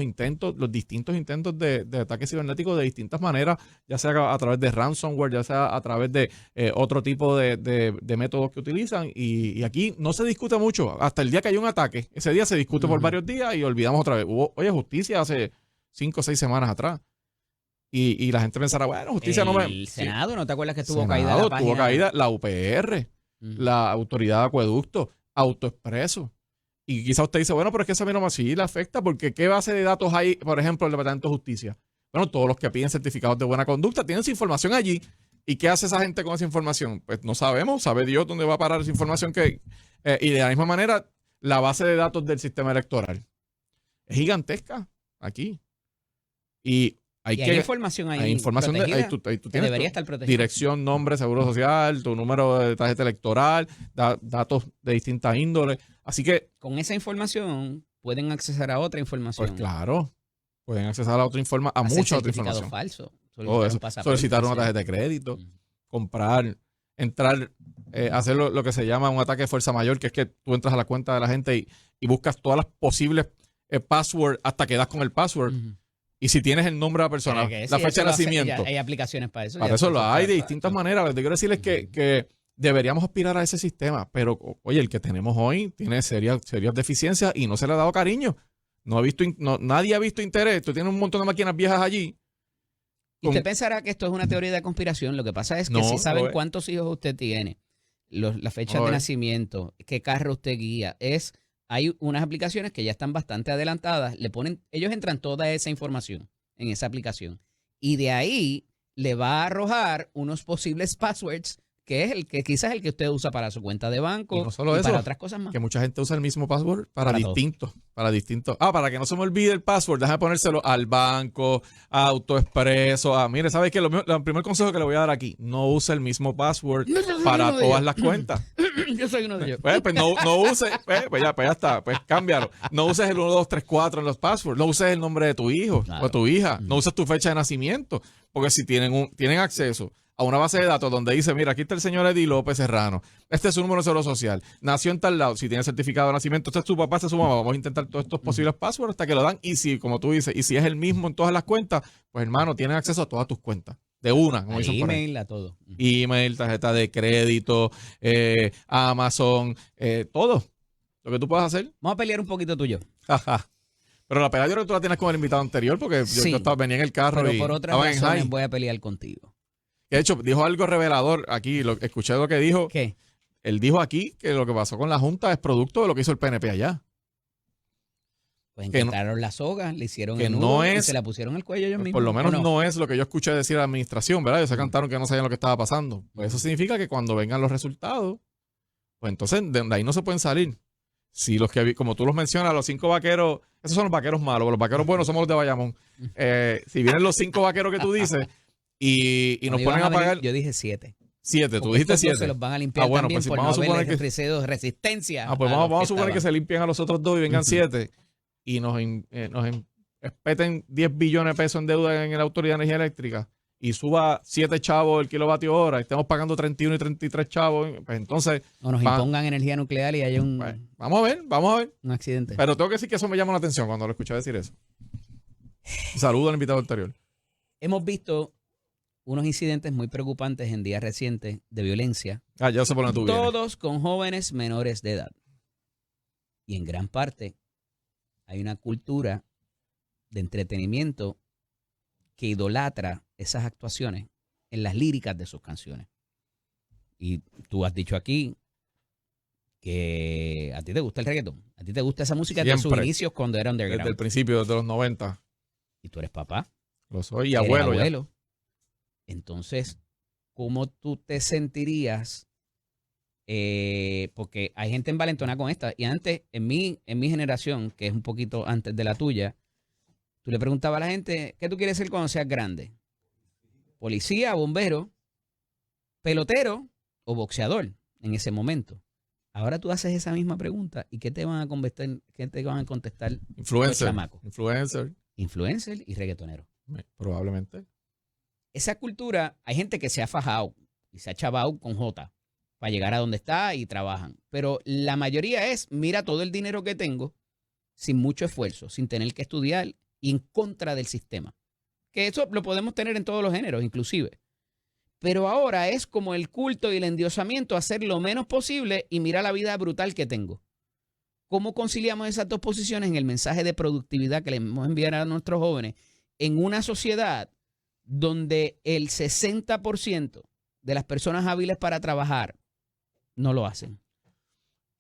[SPEAKER 3] distintos intentos de ataques cibernéticos de distintas maneras, ya sea a través de ransomware, ya sea a través de otro tipo de métodos que utilizan. Y aquí no se discute mucho, hasta el día que hay un ataque. Ese día se discute por varios días y olvidamos otra vez. Hubo, justicia hace 5 o 6 semanas atrás. Y la gente pensará, bueno, justicia no me...
[SPEAKER 1] El Senado, ¿no te acuerdas que estuvo
[SPEAKER 3] Senado,
[SPEAKER 1] caída la página?
[SPEAKER 3] Tuvo caída la UPR, la Autoridad de Acueducto, AutoExpreso. Y quizá usted dice, bueno, pero es que esa misma sí le afecta, porque ¿qué base de datos hay, por ejemplo, el Departamento de Justicia? Bueno, todos los que piden certificados de buena conducta tienen su información allí. ¿Y qué hace esa gente con esa información? Pues no sabemos, sabe Dios dónde va a parar esa información y de la misma manera, la base de datos del sistema electoral es gigantesca aquí. Y hay
[SPEAKER 1] información ahí.
[SPEAKER 3] hay información
[SPEAKER 1] protegida,
[SPEAKER 3] ahí tú
[SPEAKER 1] que
[SPEAKER 3] tienes
[SPEAKER 1] debería estar protegida.
[SPEAKER 3] dirección, nombre, seguro social, tu número de tarjeta electoral, datos de distintas índoles. Así que,
[SPEAKER 1] Con esa información pueden acceder a otra información.
[SPEAKER 3] pues claro, pueden acceder a otra información, a
[SPEAKER 1] Hacer
[SPEAKER 3] mucha otra
[SPEAKER 1] certificado
[SPEAKER 3] información.
[SPEAKER 1] falso.
[SPEAKER 3] Todo eso. Solicitar una tarjeta de crédito, comprar, entrar, hacer lo que se llama un ataque de fuerza mayor, que es que tú entras a la cuenta de la gente y buscas todas las posibles passwords hasta que das con el password. Y si tienes el nombre de la persona, la fecha de nacimiento.
[SPEAKER 1] Hay aplicaciones para eso.
[SPEAKER 3] Para eso lo hay de distintas maneras. Lo que quiero decirles es que deberíamos aspirar a ese sistema. Pero, oye, el que tenemos hoy tiene serias deficiencias y no se le ha dado cariño. Nadie ha visto interés. Tú tienes un montón de máquinas viejas allí.
[SPEAKER 1] Y usted pensará que esto es una teoría de conspiración. Lo que pasa es que si saben cuántos hijos usted tiene, la fecha de nacimiento, qué carro usted guía, hay unas aplicaciones que ya están bastante adelantadas, ellos entran toda esa información en esa aplicación y de ahí le va a arrojar unos posibles passwords que es el que quizás el que usted usa para su cuenta de banco
[SPEAKER 3] y no solo eso,
[SPEAKER 1] para otras cosas más.
[SPEAKER 3] Que mucha gente usa el mismo password para distintos. Para que no se me olvide el password, déjame ponérselo al banco, a AutoExpreso, mire, ¿sabes qué? El primer consejo que le voy a dar aquí, no use el mismo password para todas las cuentas.
[SPEAKER 1] Yo soy uno de ellos.
[SPEAKER 3] Pues no use, pues ya está, pues cámbialo. No uses el 1, 2, 3, 4 en los passwords, no uses el nombre de tu hijo o tu hija, no uses tu fecha de nacimiento, porque si tienen acceso a una base de datos donde dice, mira, aquí está el señor Eddie López Serrano, este es su número de seguro social, nació en tal lado, si tiene certificado de nacimiento, este es su papá, este es su mamá, vamos a intentar todos estos posibles passwords hasta que lo dan, y si, como tú dices, y si es el mismo en todas las cuentas, pues hermano, tienen acceso a todas tus cuentas, de una, como dicen por ahí.
[SPEAKER 1] Email, a todo.
[SPEAKER 3] Email, tarjeta de crédito, Amazon, todo, lo que tú puedas hacer.
[SPEAKER 1] Vamos a pelear un poquito tú y yo.
[SPEAKER 3] Pero la pelea yo creo que tú la tienes con el invitado anterior, porque yo venía en el carro
[SPEAKER 1] pero
[SPEAKER 3] y
[SPEAKER 1] por otras razones voy a pelear contigo.
[SPEAKER 3] De hecho, dijo algo revelador aquí, escuché lo que dijo.
[SPEAKER 1] ¿Qué?
[SPEAKER 3] Él dijo aquí que lo que pasó con la Junta es producto de lo que hizo el PNP allá.
[SPEAKER 1] Pues encontraron la soga, le hicieron
[SPEAKER 3] que
[SPEAKER 1] el nudo
[SPEAKER 3] y
[SPEAKER 1] se la pusieron al cuello ellos mismos.
[SPEAKER 3] Por lo menos no es lo que yo escuché decir a la administración, ¿verdad? Ellos se cantaron que no sabían lo que estaba pasando. Pues eso significa que cuando vengan los resultados, pues entonces de ahí no se pueden salir. Si los que, como tú los mencionas, los 5 vaqueros, esos son los vaqueros malos, los vaqueros buenos somos los de Bayamón. Si vienen los 5 vaqueros que tú dices y nos ponen a pagar...
[SPEAKER 1] Yo dije 7.
[SPEAKER 3] 7, tú dijiste 7.
[SPEAKER 1] Se los van a limpiar también
[SPEAKER 3] pues si
[SPEAKER 1] por
[SPEAKER 3] vamos
[SPEAKER 1] no
[SPEAKER 3] a suponer
[SPEAKER 1] que resistencia.
[SPEAKER 3] pues vamos a suponer que se limpian a los otros 2 y vengan 7 y nos espeten 10 billones de pesos en deuda en la Autoridad de Energía Eléctrica y suba 7 chavos el kilovatio hora y estemos pagando 31 y 33 chavos, pues entonces...
[SPEAKER 1] O nos impongan energía nuclear y haya un...
[SPEAKER 3] Pues, vamos a ver.
[SPEAKER 1] Un accidente.
[SPEAKER 3] Pero tengo que decir que eso me llama la atención cuando lo escuché decir eso. Saludo al invitado anterior.
[SPEAKER 1] Hemos visto unos incidentes muy preocupantes en días recientes de violencia.
[SPEAKER 3] Ya sé por dónde tú vienes.
[SPEAKER 1] Todos con jóvenes menores de edad. Y en gran parte hay una cultura de entretenimiento que idolatra esas actuaciones en las líricas de sus canciones. Y tú has dicho aquí que a ti te gusta el reggaetón. A ti te gusta esa música
[SPEAKER 3] Siempre.
[SPEAKER 1] de sus inicios cuando era underground.
[SPEAKER 3] Desde el principio, desde los 90.
[SPEAKER 1] Y tú eres papá.
[SPEAKER 3] Lo soy y
[SPEAKER 1] Eres
[SPEAKER 3] abuelo.
[SPEAKER 1] Entonces, ¿cómo tú te sentirías? Porque hay gente envalentonada con esta. Y antes, en mi generación, que es un poquito antes de la tuya, tú le preguntabas a la gente, ¿qué tú quieres ser cuando seas grande? Policía, bombero, pelotero o boxeador en ese momento. Ahora tú haces esa misma pregunta y ¿qué te van a contestar? Influencer y reggaetonero.
[SPEAKER 3] Probablemente.
[SPEAKER 1] Esa cultura, hay gente que se ha fajado y se ha chavado con J para llegar a donde está y trabajan. Pero la mayoría es, mira todo el dinero que tengo sin mucho esfuerzo, sin tener que estudiar y en contra del sistema. Que eso lo podemos tener en todos los géneros, inclusive. Pero ahora es como el culto y el endiosamiento, hacer lo menos posible y mira la vida brutal que tengo. ¿Cómo conciliamos esas dos posiciones en el mensaje de productividad que le hemos enviado a nuestros jóvenes en una sociedad donde el 60% de las personas hábiles para trabajar no lo hacen?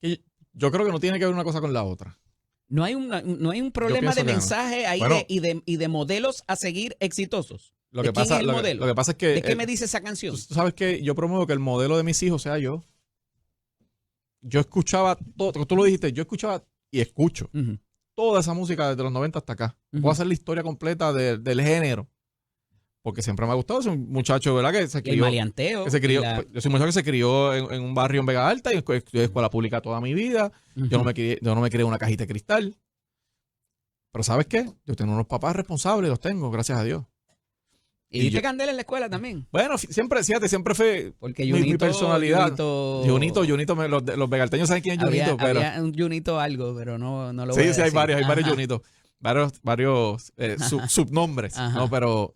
[SPEAKER 3] Yo creo que no tiene que ver una cosa con la otra.
[SPEAKER 1] No hay un problema de mensaje ahí y de modelos a seguir exitosos.
[SPEAKER 3] Lo
[SPEAKER 1] ¿De
[SPEAKER 3] que
[SPEAKER 1] quién
[SPEAKER 3] pasa,
[SPEAKER 1] es el
[SPEAKER 3] lo que-
[SPEAKER 1] modelo?
[SPEAKER 3] lo que pasa es que
[SPEAKER 1] ¿De qué me dice esa canción?
[SPEAKER 3] tú sabes que yo promuevo que el modelo de mis hijos sea yo. Yo escuchaba todo, tú lo dijiste, yo escuchaba y escucho
[SPEAKER 1] Ujú,
[SPEAKER 3] toda esa música desde los 90 hasta acá.
[SPEAKER 1] ujú.
[SPEAKER 3] Puedo hacer la historia completa del género. Porque siempre me ha gustado. Es un muchacho, ¿verdad? Que se
[SPEAKER 1] Y el
[SPEAKER 3] crió.
[SPEAKER 1] maleanteo.
[SPEAKER 3] Que se crió
[SPEAKER 1] y la-
[SPEAKER 3] Yo soy un muchacho que se crió en un barrio en Vega Alta y estudié escuela pública toda mi vida. Yo no me crié en una cajita de cristal. Pero ¿sabes qué? Yo tengo unos papás responsables, los tengo, gracias a Dios.
[SPEAKER 1] Y
[SPEAKER 3] y
[SPEAKER 1] diste
[SPEAKER 3] yo-
[SPEAKER 1] candela en la escuela también.
[SPEAKER 3] Bueno, siempre, fíjate, siempre fue
[SPEAKER 1] Porque
[SPEAKER 3] mi
[SPEAKER 1] Junito,
[SPEAKER 3] personalidad.
[SPEAKER 1] Junito,
[SPEAKER 3] Junito, los vegalteños saben quién es Junito, pero
[SPEAKER 1] había un Junito algo, pero no lo voy
[SPEAKER 3] sí,
[SPEAKER 1] a
[SPEAKER 3] sí, hay
[SPEAKER 1] decir.
[SPEAKER 3] varios
[SPEAKER 1] Ajá.
[SPEAKER 3] Junitos, varios subnombres,
[SPEAKER 1] Ajá.
[SPEAKER 3] ¿no? Pero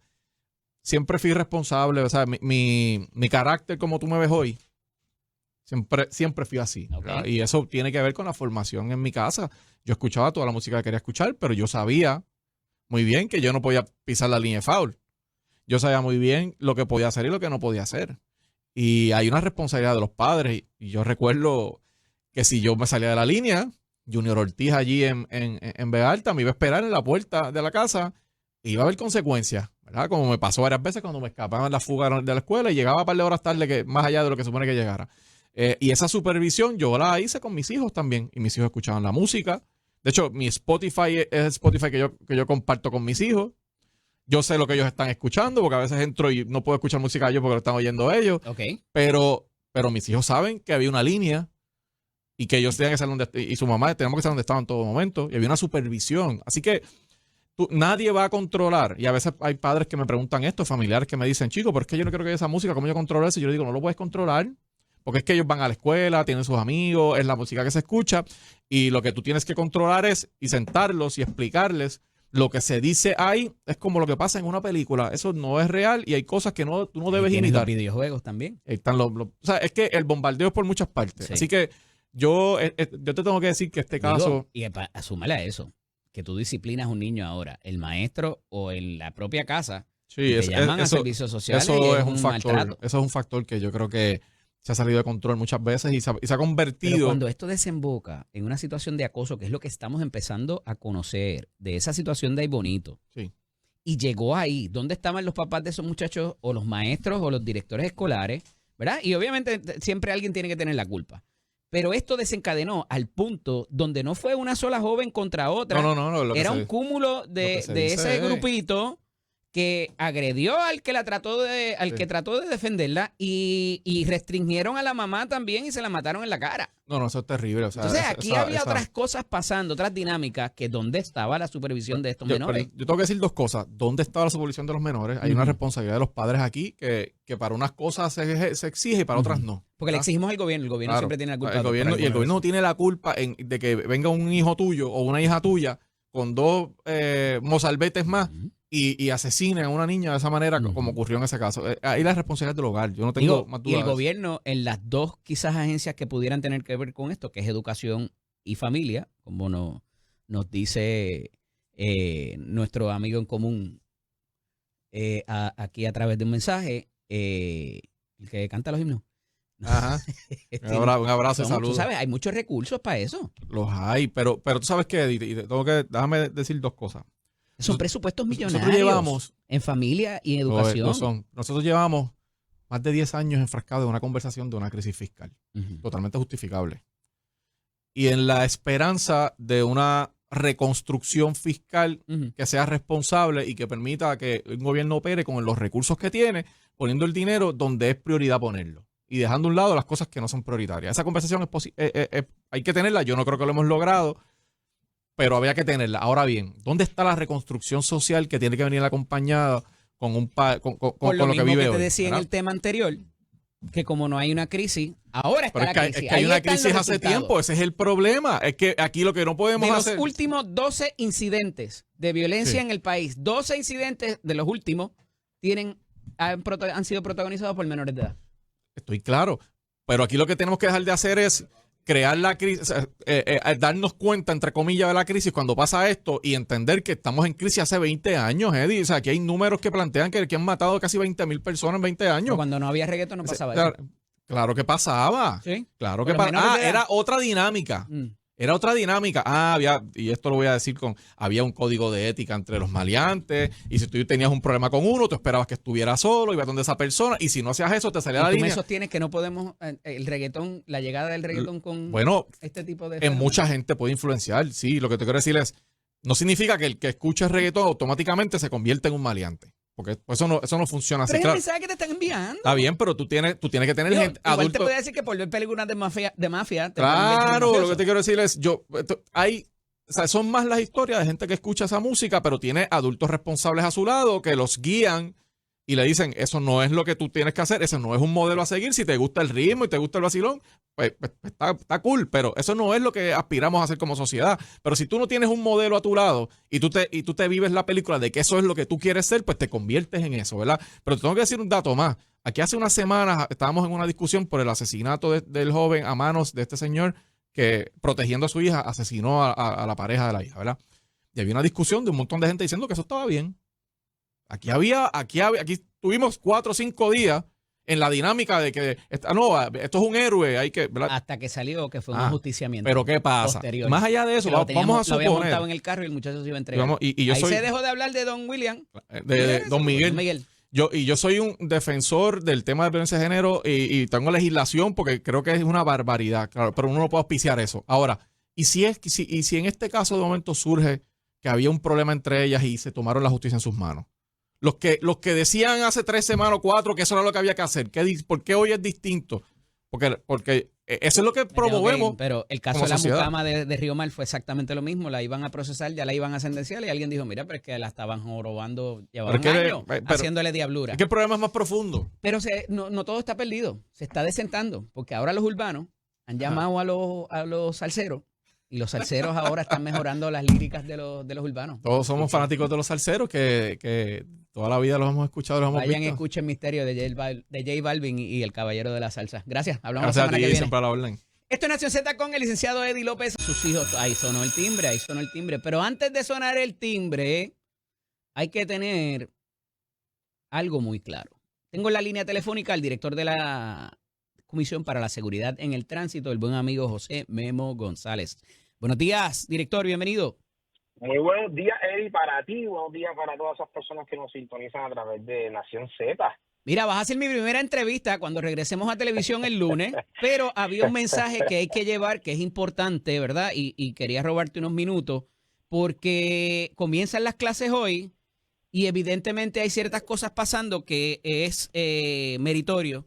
[SPEAKER 3] siempre fui responsable, o sea, mi carácter como tú me ves hoy, siempre fui así.
[SPEAKER 1] Ok.
[SPEAKER 3] ¿verdad? Y eso tiene que ver con la formación en mi casa. Yo escuchaba toda la música que quería escuchar, pero yo sabía muy bien que yo no podía pisar la línea de foul. Yo sabía muy bien lo que podía hacer y lo que no podía hacer. Y hay una responsabilidad de los padres. Y yo recuerdo que si yo me salía de la línea, Junior Ortiz allí en Vega Alta me iba a esperar en la puerta de la casa e iba a haber consecuencias, ¿verdad? Como me pasó varias veces cuando me escapaban las fugas de la escuela y llegaba un par de horas tarde, que más allá de lo que supone que llegara. Y esa supervisión yo la hice con mis hijos también. Y mis hijos escuchaban la música. De hecho, mi Spotify es el Spotify que yo comparto con mis hijos. Yo sé lo que ellos están escuchando, porque a veces entro y no puedo escuchar música yo porque lo están oyendo ellos.
[SPEAKER 1] Ok.
[SPEAKER 3] Pero mis hijos saben que había una línea y que ellos tenían que saber donde, y su mamá teníamos que saber dónde estaban en todo momento. Y había una supervisión. Así que nadie va a controlar. Y a veces hay padres que me preguntan esto, familiares que me dicen, chico, pero es que yo no quiero que haya esa música, ¿cómo yo controlo eso? Y yo le digo, no lo puedes controlar. Porque es que ellos van a la escuela, tienen sus amigos, es la música que se escucha. Y lo que tú tienes que controlar es y sentarlos y explicarles. Lo que se dice ahí es como lo que pasa en una película. Eso no es real y hay cosas que tú no debes
[SPEAKER 1] Y tienes
[SPEAKER 3] imitar.
[SPEAKER 1] los videojuegos también.
[SPEAKER 3] Ahí están o sea, es que el bombardeo es por muchas partes.
[SPEAKER 1] Sí.
[SPEAKER 3] Así que yo te tengo que decir que este caso...
[SPEAKER 1] Digo, y asúmale a eso, que tú disciplinas a un niño ahora, el maestro o en la propia casa,
[SPEAKER 3] Sí,
[SPEAKER 1] te llaman a servicios sociales y
[SPEAKER 3] eso
[SPEAKER 1] es
[SPEAKER 3] es un factor.
[SPEAKER 1] maltrato.
[SPEAKER 3] Eso es un factor que yo creo que se ha salido de control muchas veces y se ha
[SPEAKER 1] Pero
[SPEAKER 3] convertido...
[SPEAKER 1] cuando esto desemboca en una situación de acoso, que es lo que estamos empezando a conocer, de esa situación de ahí bonito,
[SPEAKER 3] Sí.
[SPEAKER 1] y llegó ahí, ¿dónde estaban los papás de esos muchachos o los maestros o los directores escolares? ¿Verdad? Y obviamente siempre alguien tiene que tener la culpa. Pero esto desencadenó al punto donde no fue una sola joven contra otra.
[SPEAKER 3] No.
[SPEAKER 1] Era un cúmulo de ese grupito que agredió al que que trató de defenderla y restringieron a la mamá también y se la mataron en la cara.
[SPEAKER 3] No, eso es terrible. O sea,
[SPEAKER 1] Entonces aquí había otras cosas pasando, otras dinámicas, que ¿dónde estaba la supervisión de estos menores?
[SPEAKER 3] Yo tengo que decir dos cosas. ¿Dónde estaba la supervisión de los menores? Hay una responsabilidad de los padres aquí que para unas cosas se exige y para otras no.
[SPEAKER 1] Porque le exigimos al gobierno, el gobierno
[SPEAKER 3] Claro.
[SPEAKER 1] siempre tiene la culpa.
[SPEAKER 3] El gobierno no tiene la culpa de que venga un hijo tuyo o una hija tuya con dos mozalbetes más y asesinen a una niña de esa manera, como ocurrió en ese caso. Ahí la responsabilidad del hogar. Yo no tengo más dudas.
[SPEAKER 1] Y el
[SPEAKER 3] de eso.
[SPEAKER 1] gobierno, en las dos quizás agencias que pudieran tener que ver con esto, que es educación y familia, como nos dice nuestro amigo en común aquí a través de un mensaje, el que canta los himnos.
[SPEAKER 3] Ajá. Un abrazo y
[SPEAKER 1] Tú
[SPEAKER 3] saludos.
[SPEAKER 1] sabes, hay muchos recursos para eso.
[SPEAKER 3] Los hay, pero tú sabes que, déjame decir dos cosas.
[SPEAKER 1] Son presupuestos millonarios
[SPEAKER 3] Nosotros llevamos,
[SPEAKER 1] en familia y en educación.
[SPEAKER 3] nosotros llevamos más de 10 años enfrascados en una conversación de una crisis fiscal,
[SPEAKER 1] Ujú.
[SPEAKER 3] totalmente justificable. Y en la esperanza de una reconstrucción fiscal
[SPEAKER 1] Ujú.
[SPEAKER 3] que sea responsable y que permita que un gobierno opere con los recursos que tiene, poniendo el dinero donde es prioridad ponerlo y dejando a un lado las cosas que no son prioritarias. Esa conversación hay que tenerla. Yo no creo que lo hemos logrado, pero había que tenerla. Ahora bien, ¿dónde está la reconstrucción social que tiene que venir acompañada con
[SPEAKER 1] Por
[SPEAKER 3] lo que vive
[SPEAKER 1] que te
[SPEAKER 3] hoy?
[SPEAKER 1] decía en
[SPEAKER 3] ¿verdad?
[SPEAKER 1] el tema anterior, que como no hay una crisis, ahora está
[SPEAKER 3] Pero
[SPEAKER 1] la
[SPEAKER 3] es
[SPEAKER 1] crisis.
[SPEAKER 3] que hay
[SPEAKER 1] Ahí
[SPEAKER 3] una
[SPEAKER 1] están los
[SPEAKER 3] crisis hace
[SPEAKER 1] resultados.
[SPEAKER 3] tiempo. Ese es el problema. Es que aquí lo que no podemos
[SPEAKER 1] De los
[SPEAKER 3] hacer...
[SPEAKER 1] últimos 12 incidentes de violencia
[SPEAKER 3] Sí.
[SPEAKER 1] en el país, 12 incidentes de los últimos han sido protagonizados por menores de edad.
[SPEAKER 3] Estoy claro. Pero aquí lo que tenemos que dejar de hacer es crear la crisis, darnos cuenta, entre comillas, de la crisis cuando pasa esto y entender que estamos en crisis hace 20 años, Eddie. O sea, aquí hay números que plantean que han matado casi 20,000 personas en 20
[SPEAKER 1] Pero
[SPEAKER 3] años.
[SPEAKER 1] cuando no había reggaetón no pasaba
[SPEAKER 3] Claro,
[SPEAKER 1] eso.
[SPEAKER 3] claro que pasaba.
[SPEAKER 1] ¿Sí?
[SPEAKER 3] Claro
[SPEAKER 1] Con
[SPEAKER 3] que
[SPEAKER 1] los
[SPEAKER 3] pasaba.
[SPEAKER 1] menores de edad.
[SPEAKER 3] Era otra dinámica.
[SPEAKER 1] Mm.
[SPEAKER 3] Era otra dinámica. Y esto lo voy a decir había un código de ética entre los maleantes, y si tú tenías un problema con uno, tú esperabas que estuviera solo, ibas donde esa persona, y si no hacías eso, te salía la
[SPEAKER 1] ¿Y tú me
[SPEAKER 3] línea.
[SPEAKER 1] sostienes que no podemos, el reggaetón, la llegada del reggaetón con este tipo de
[SPEAKER 3] En
[SPEAKER 1] fenómenos?
[SPEAKER 3] mucha gente puede influenciar, sí. Lo que te quiero decir es, no significa que el que escuche reggaetón automáticamente se convierta en un maleante. Porque eso no funciona así,
[SPEAKER 1] Pero es el
[SPEAKER 3] claro.
[SPEAKER 1] mensaje que te están enviando.
[SPEAKER 3] Está bien, pero tú tienes que tener
[SPEAKER 1] Digo,
[SPEAKER 3] gente
[SPEAKER 1] igual te
[SPEAKER 3] adultos.
[SPEAKER 1] puede decir que por ver películas de mafia te
[SPEAKER 3] Claro,
[SPEAKER 1] conviertes en
[SPEAKER 3] lo que te quiero decir es, son más las historias de gente que escucha esa música, pero tiene adultos responsables a su lado que los guían y le dicen, eso no es lo que tú tienes que hacer, ese no es un modelo a seguir. Si te gusta el ritmo y te gusta el vacilón, pues está cool, pero eso no es lo que aspiramos a hacer como sociedad. Pero si tú no tienes un modelo a tu lado y tú te vives la película de que eso es lo que tú quieres ser, pues te conviertes en eso, ¿verdad? Pero te tengo que decir un dato más. Aquí hace unas semanas estábamos en una discusión por el asesinato del joven a manos de este señor que, protegiendo a su hija, asesinó a la pareja de la hija, ¿verdad? Y había una discusión de un montón de gente diciendo que eso estaba bien. Aquí tuvimos 4 o 5 días en la dinámica de que esto es un héroe, hay que, ¿verdad?
[SPEAKER 1] hasta que salió que fue un ajusticiamiento.
[SPEAKER 3] Pero ¿qué pasa?
[SPEAKER 1] Posterior.
[SPEAKER 3] Más allá de eso, vamos a
[SPEAKER 1] Lo había
[SPEAKER 3] suponer.
[SPEAKER 1] montado en el carro y el muchacho se iba a entregar.
[SPEAKER 3] Yo
[SPEAKER 1] Ahí
[SPEAKER 3] soy
[SPEAKER 1] se dejó de hablar de Don William.
[SPEAKER 3] de Don Miguel.
[SPEAKER 1] Don Miguel.
[SPEAKER 3] Yo soy un defensor del tema de violencia de género y tengo legislación porque creo que es una barbaridad, claro, pero uno no puede auspiciar eso. Ahora, si en este caso de momento surge que había un problema entre ellas y se tomaron la justicia en sus manos, los que decían hace 3 semanas o 4 que eso era lo que había que hacer, ¿por qué hoy es distinto? Porque eso es lo que promovemos.
[SPEAKER 1] Pero el caso
[SPEAKER 3] como
[SPEAKER 1] de la
[SPEAKER 3] sociedad.
[SPEAKER 1] mucama de Río Mar fue exactamente lo mismo. La iban a procesar, ya la iban a sentenciar y alguien dijo, mira, pero es que la estaban jorobando, llevaban años haciéndole diablura.
[SPEAKER 3] Es que el problema es más profundo.
[SPEAKER 1] Pero no todo está perdido, se está desentando, porque ahora los urbanos han llamado a los salseros y los salseros ahora están mejorando las líricas de los urbanos.
[SPEAKER 3] Todos somos fanáticos de los salseros que toda la vida los hemos escuchado, los hemos
[SPEAKER 1] Vayan y
[SPEAKER 3] visto.
[SPEAKER 1] escuchen Misterio de J Balvin y el Caballero de la Salsa. Gracias, hablamos
[SPEAKER 3] Gracias
[SPEAKER 1] la semana
[SPEAKER 3] a ti,
[SPEAKER 1] que viene.
[SPEAKER 3] siempre a la orden.
[SPEAKER 1] Esto es Nación Z con el licenciado Eddie López. Sus hijos, ahí sonó el timbre. Pero antes de sonar el timbre, hay que tener algo muy claro. Tengo en la línea telefónica al director de la Comisión para la Seguridad en el Tránsito, el buen amigo José Memo González. Buenos días, director, bienvenido.
[SPEAKER 4] Muy buenos días, Eddie, para ti. Buenos días para todas esas personas que nos sintonizan a través de Nación Z.
[SPEAKER 1] Mira, vas a hacer mi primera entrevista cuando regresemos a televisión el lunes, pero había un mensaje que hay que llevar que es importante, ¿verdad? Y quería robarte unos minutos porque comienzan las clases hoy y evidentemente hay ciertas cosas pasando que es meritorio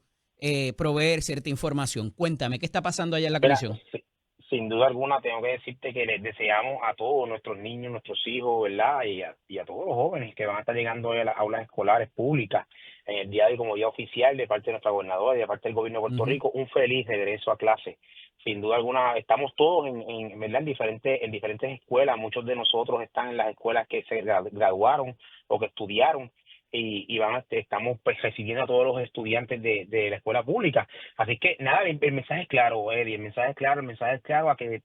[SPEAKER 1] proveer cierta información. Cuéntame, ¿qué está pasando allá en la comisión?
[SPEAKER 4] Sin duda alguna tengo que decirte que les deseamos a todos nuestros niños, nuestros hijos, ¿verdad? Y a todos los jóvenes que van a estar llegando a las aulas escolares públicas en el día de hoy como día oficial de parte de nuestra gobernadora y de parte del gobierno de Puerto Rico, un feliz regreso a clase. Sin duda alguna, estamos todos ¿verdad? en diferentes escuelas. Muchos de nosotros están en las escuelas que se graduaron o que estudiaron. Y estamos pues recibiendo a todos los estudiantes de la escuela pública. Así que nada, el mensaje es claro, Eddie, el mensaje es claro a que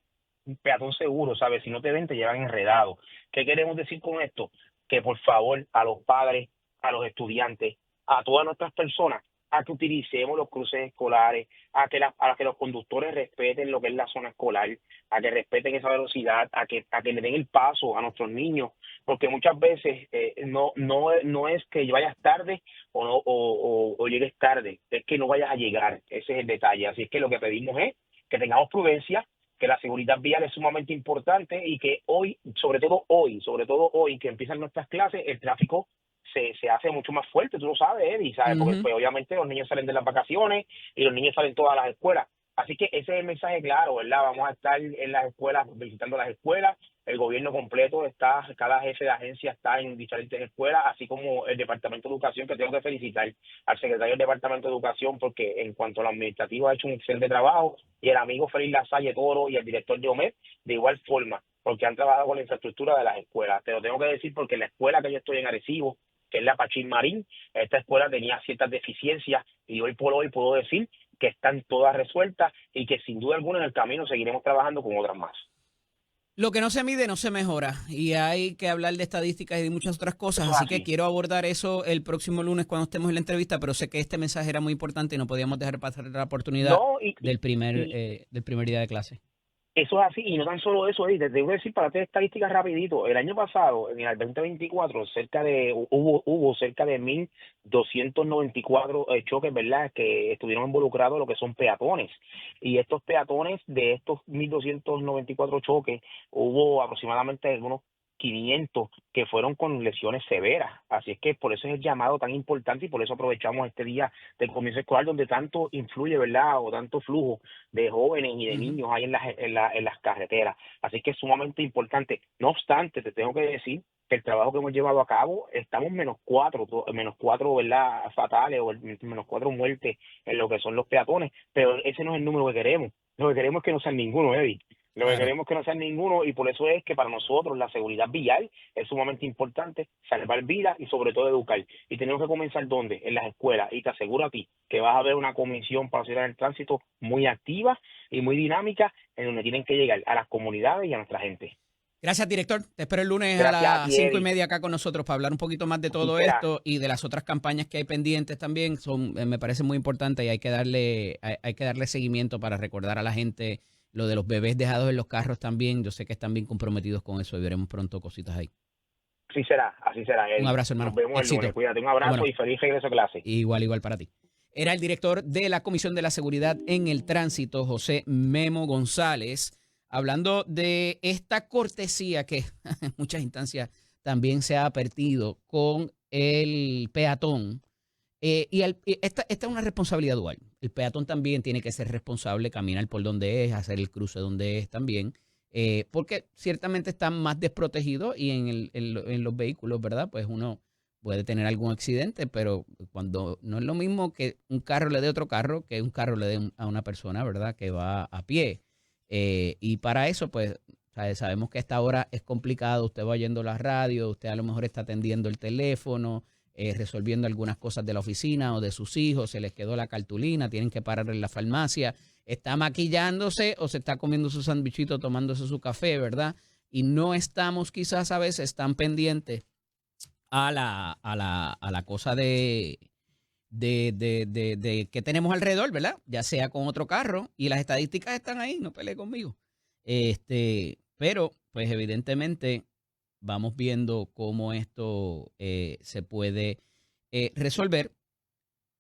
[SPEAKER 4] un peatón seguro, ¿sabes? Si no te ven, te llevan enredado. ¿Qué queremos decir con esto? Que por favor a los padres, a los estudiantes, a todas nuestras personas, a que utilicemos los cruces escolares, a que los conductores respeten lo que es la zona escolar, a que respeten esa velocidad, a que le den el paso a nuestros niños, porque muchas veces no es que vayas tarde o llegues tarde, es que no vayas a llegar, ese es el detalle. Así es que lo que pedimos es que tengamos prudencia, que la seguridad vial es sumamente importante y que hoy, sobre todo hoy que empiezan nuestras clases, el tráfico se hace mucho más fuerte, tú lo sabes, Eddie, ¿sabes? Porque pues, obviamente los niños salen de las vacaciones y los niños salen todas las escuelas. Así que ese es el mensaje claro, ¿verdad? Vamos a estar en las escuelas, visitando las escuelas. El gobierno completo está, cada jefe de agencia está en diferentes escuelas, así como el Departamento de Educación, que tengo que felicitar al secretario del Departamento de Educación, porque en cuanto a lo administrativo ha hecho un excelente trabajo, y el amigo Félix Lasalle Toro y el director de OMED, de igual forma, porque han trabajado con la infraestructura de las escuelas. Te lo tengo que decir porque la escuela que yo estoy en Arecibo, que es la Pachín Marín, esta escuela tenía ciertas deficiencias y hoy por hoy puedo decir que están todas resueltas y que sin duda alguna en el camino seguiremos trabajando con otras más.
[SPEAKER 1] Lo que no se mide no se mejora y hay que hablar de estadísticas y de muchas otras cosas, así que quiero abordar eso el próximo lunes cuando estemos en la entrevista, pero sé que este mensaje era muy importante y no podíamos dejar pasar la oportunidad del primer día de clase.
[SPEAKER 4] Eso es así, y no tan solo eso, te tengo que decir para hacer estadísticas rapidito. El año pasado, en el 2024, hubo cerca de 1.294 choques, ¿verdad?, que estuvieron involucrados lo que son peatones. Y estos peatones, de estos 1.294 choques, hubo aproximadamente algunos 500 que fueron con lesiones severas. Así es que por eso es el llamado tan importante y por eso aprovechamos este día del comienzo escolar donde tanto influye, ¿verdad?, o tanto flujo de jóvenes y de niños hay en las carreteras. Así que es sumamente importante. No obstante, te tengo que decir que el trabajo que hemos llevado a cabo, estamos -4, ¿verdad?, fatales, o -4 muertes en lo que son los peatones, pero ese no es el número que queremos. Lo que queremos es que no sean ninguno, Eddie. Lo que queremos es que no sean ninguno, y por eso es que para nosotros la seguridad vial es sumamente importante, salvar vidas y sobre todo educar. Y tenemos que comenzar ¿dónde? En las escuelas. Y te aseguro a ti que vas a ver una comisión para seguridad del tránsito muy activa y muy dinámica, en donde tienen que llegar a las comunidades y a nuestra gente.
[SPEAKER 1] Gracias, director. Te espero el lunes
[SPEAKER 4] Gracias
[SPEAKER 1] a
[SPEAKER 4] a
[SPEAKER 1] las
[SPEAKER 4] ti,
[SPEAKER 1] 5:30 acá con nosotros para hablar un poquito más de todo
[SPEAKER 4] será.
[SPEAKER 1] esto y de las otras campañas que hay pendientes también. Me parece muy importante y hay que darle seguimiento para recordar a la gente lo de los bebés dejados en los carros también. Yo sé que están bien comprometidos con eso y veremos pronto cositas ahí.
[SPEAKER 4] Así será, Eddie.
[SPEAKER 1] Un abrazo, hermano.
[SPEAKER 4] Nos vemos
[SPEAKER 1] Éxito.
[SPEAKER 4] el lunes. Cuídate, un abrazo
[SPEAKER 1] Vámonos.
[SPEAKER 4] y feliz regreso a clase.
[SPEAKER 1] Igual para ti. Era el director de la Comisión de la Seguridad en el Tránsito, José Memo González, hablando de esta cortesía que en muchas instancias también se ha perdido con el peatón. Esta es una responsabilidad dual. El peatón también tiene que ser responsable, caminar por donde es, hacer el cruce donde es también, porque ciertamente están más desprotegidos y en los vehículos, ¿verdad? Pues uno puede tener algún accidente, pero cuando no es lo mismo que un carro le dé a otro carro, que un carro le dé a una persona, ¿verdad?, que va a pie. Y para eso, pues, sabemos que a esta hora es complicado. Usted va oyendo la radio, usted a lo mejor está atendiendo el teléfono, resolviendo algunas cosas de la oficina o de sus hijos, se les quedó la cartulina, tienen que parar en la farmacia, está maquillándose o se está comiendo su sandwichito, tomándose su café, ¿verdad? Y no estamos quizás a veces tan pendientes a la cosa de que tenemos alrededor, ¿verdad? Ya sea con otro carro, y las estadísticas están ahí, no pelee conmigo. Pero, pues evidentemente, vamos viendo cómo esto se puede resolver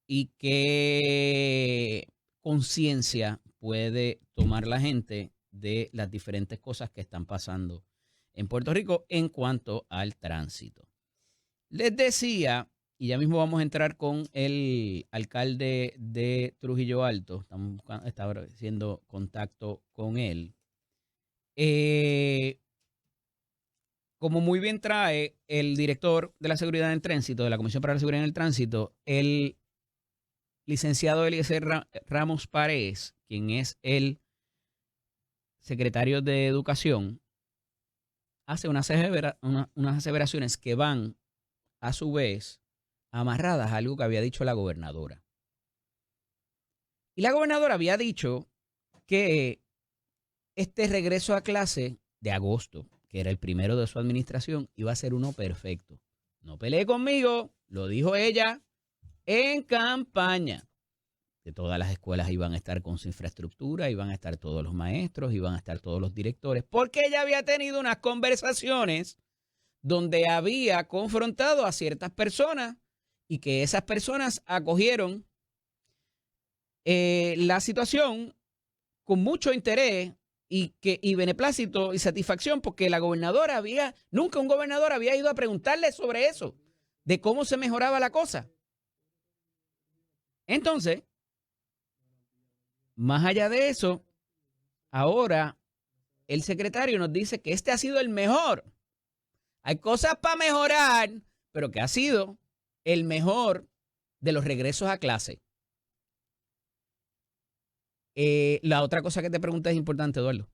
[SPEAKER 1] y qué conciencia puede tomar la gente de las diferentes cosas que están pasando en Puerto Rico en cuanto al tránsito. Les decía, y ya mismo vamos a entrar con el alcalde de Trujillo Alto, estamos haciendo contacto con él. Como muy bien trae el director de la seguridad en el tránsito, de la Comisión para la Seguridad en el Tránsito, el licenciado Eliezer Ramos Párez, quien es el secretario de Educación, hace unas aseveraciones que van a su vez amarradas a algo que había dicho la gobernadora. Y la gobernadora había dicho que este regreso a clase de agosto, que era el primero de su administración, iba a ser uno perfecto. No pelee conmigo, lo dijo ella en campaña. Que todas las escuelas iban a estar con su infraestructura, iban a estar todos los maestros, iban a estar todos los directores, porque ella había tenido unas conversaciones donde había confrontado a ciertas personas y que esas personas acogieron la situación con mucho interés y beneplácito y satisfacción, porque nunca un gobernador había ido a preguntarle sobre eso, de cómo se mejoraba la cosa. Entonces, más allá de eso, ahora el secretario nos dice que este ha sido el mejor. Hay cosas para mejorar, pero que ha sido el mejor de los regresos a clase. La otra cosa que te pregunté es importante, Eduardo,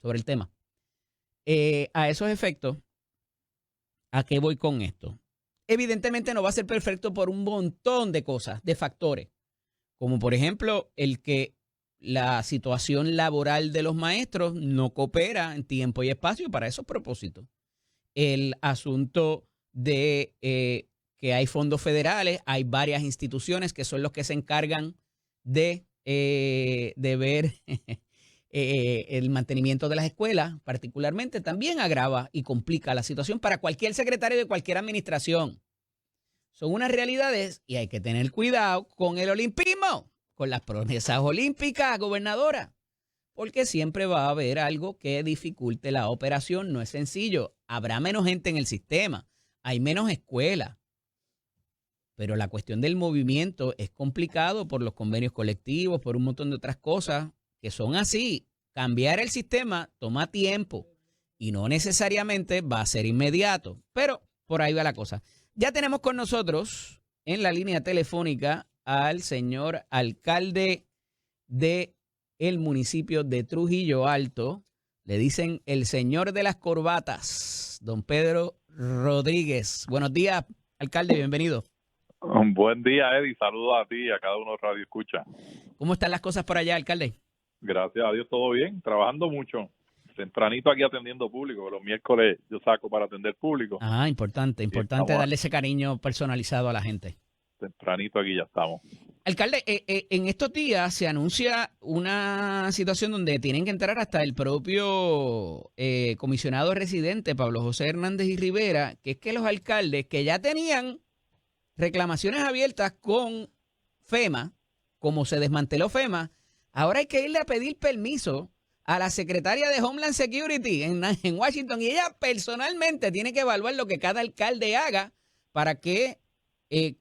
[SPEAKER 1] sobre el tema. A esos efectos, ¿a qué voy con esto? Evidentemente no va a ser perfecto por un montón de cosas, de factores, como por ejemplo el que la situación laboral de los maestros no coopera en tiempo y espacio para esos propósitos. El asunto de que hay fondos federales, hay varias instituciones que son los que se encargan de ver el mantenimiento de las escuelas, particularmente, también agrava y complica la situación para cualquier secretario de cualquier administración. Son unas realidades y hay que tener cuidado con el olimpismo, con las promesas olímpicas, gobernadora, porque siempre va a haber algo que dificulte la operación. No es sencillo. Habrá menos gente en el sistema, hay menos escuelas, pero la cuestión del movimiento es complicado por los convenios colectivos, por un montón de otras cosas que son así. Cambiar el sistema toma tiempo y no necesariamente va a ser inmediato, pero por ahí va la cosa. Ya tenemos con nosotros en la línea telefónica al señor alcalde de el municipio de Trujillo Alto. Le dicen el señor de las corbatas, don Pedro Rodríguez. Buenos días, alcalde, bienvenido.
[SPEAKER 5] Un buen día, Eddie. Saludos a ti y a cada uno de los Radio Escucha.
[SPEAKER 1] ¿Cómo están las cosas por allá, alcalde?
[SPEAKER 5] Gracias a Dios, todo bien. Trabajando mucho. Tempranito aquí atendiendo público. Los miércoles yo saco para atender público.
[SPEAKER 1] Ah, importante darle ese cariño personalizado a la gente.
[SPEAKER 5] Tempranito aquí ya estamos.
[SPEAKER 1] Alcalde, en estos días se anuncia una situación donde tienen que entrar hasta el propio comisionado residente, Pablo José Hernández y Rivera, que es que los alcaldes que ya tenían reclamaciones abiertas con FEMA, como se desmanteló FEMA, ahora hay que irle a pedir permiso a la secretaria de Homeland Security en Washington, y ella personalmente tiene que evaluar lo que cada alcalde haga para que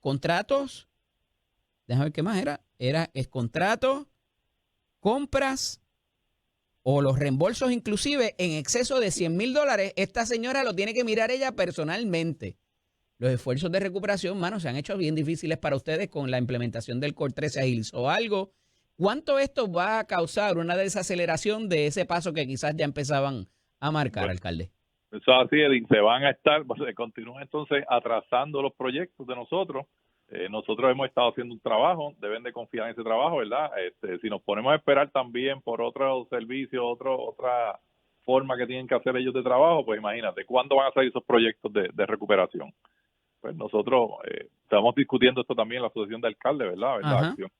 [SPEAKER 1] contratos, déjame ver qué más es contratos, compras o los reembolsos inclusive en exceso de $100,000, esta señora lo tiene que mirar ella personalmente. Los esfuerzos de recuperación, mano, se han hecho bien difíciles para ustedes con la implementación del COR 3. ¿Se agilizó algo? ¿Cuánto esto va a causar una desaceleración de ese paso que quizás ya empezaban a marcar, alcalde?
[SPEAKER 5] Eso es así, Eddie. Se continúan entonces atrasando los proyectos de nosotros. Nosotros hemos estado haciendo un trabajo, deben de confiar en ese trabajo, ¿verdad? Si nos ponemos a esperar también por otros servicios, otra forma que tienen que hacer ellos de trabajo, pues imagínate, ¿cuándo van a salir esos proyectos de recuperación? Pues nosotros estamos discutiendo esto también en la asociación de alcaldes, ¿verdad? Acción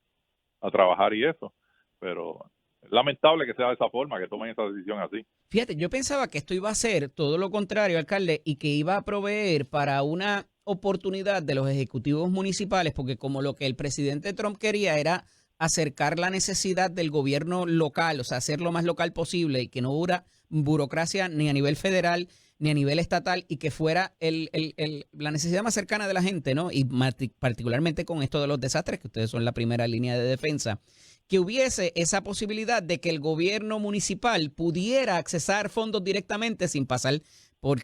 [SPEAKER 5] a trabajar y eso, pero es lamentable que sea de esa forma, que tomen esa decisión así.
[SPEAKER 1] Fíjate, yo pensaba que esto iba a ser todo lo contrario, alcalde, y que iba a proveer para una oportunidad de los ejecutivos municipales, porque como lo que el presidente Trump quería era acercar la necesidad del gobierno local, o sea, hacer lo más local posible y que no hubiera burocracia ni a nivel federal ni a nivel estatal, y que fuera la necesidad más cercana de la gente, ¿no? Y particularmente con esto de los desastres, que ustedes son la primera línea de defensa, que hubiese esa posibilidad de que el gobierno municipal pudiera accesar fondos directamente sin pasar por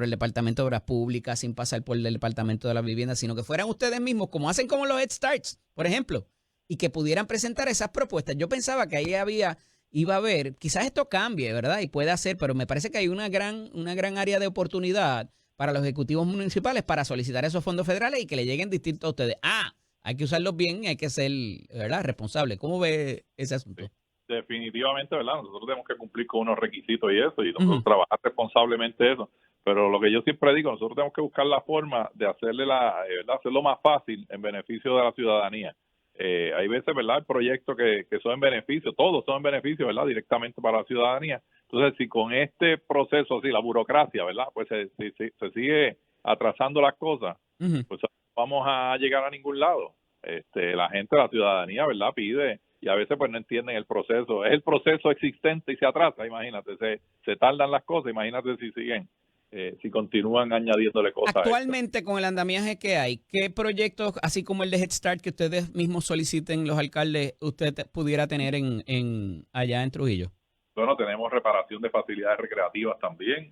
[SPEAKER 1] el Departamento de Obras Públicas, sin pasar por el Departamento de la Vivienda, sino que fueran ustedes mismos, como hacen como los Head Starts, por ejemplo, y que pudieran presentar esas propuestas. Yo pensaba que ahí iba a haber, quizás esto cambie, ¿verdad? Y puede hacer, pero me parece que hay una gran área de oportunidad para los ejecutivos municipales para solicitar esos fondos federales y que le lleguen distintos a ustedes. Hay que usarlos bien y hay que ser, ¿verdad?, responsable. ¿Cómo ve ese asunto?
[SPEAKER 5] Sí, definitivamente, ¿verdad? Nosotros tenemos que cumplir con unos requisitos y eso, y nosotros trabajar responsablemente eso. Pero lo que yo siempre digo, nosotros tenemos que buscar la forma de hacerlo más fácil en beneficio de la ciudadanía. Hay veces, ¿verdad?, proyectos que son en beneficio, todos son en beneficio, ¿verdad?, directamente para la ciudadanía. Entonces, si con este proceso así, la burocracia, ¿verdad?, pues se sigue atrasando las cosas, pues no vamos a llegar a ningún lado. La gente, la ciudadanía, ¿verdad?, pide, y a veces pues no entienden el proceso. Es el proceso existente y se atrasa, imagínate, se tardan las cosas, imagínate si siguen. Si continúan añadiéndole cosas.
[SPEAKER 1] Actualmente, con el andamiaje que hay, ¿qué proyectos, así como el de Head Start, que ustedes mismos soliciten los alcaldes, usted pudiera tener allá en Trujillo?
[SPEAKER 5] Bueno, tenemos reparación de facilidades recreativas también,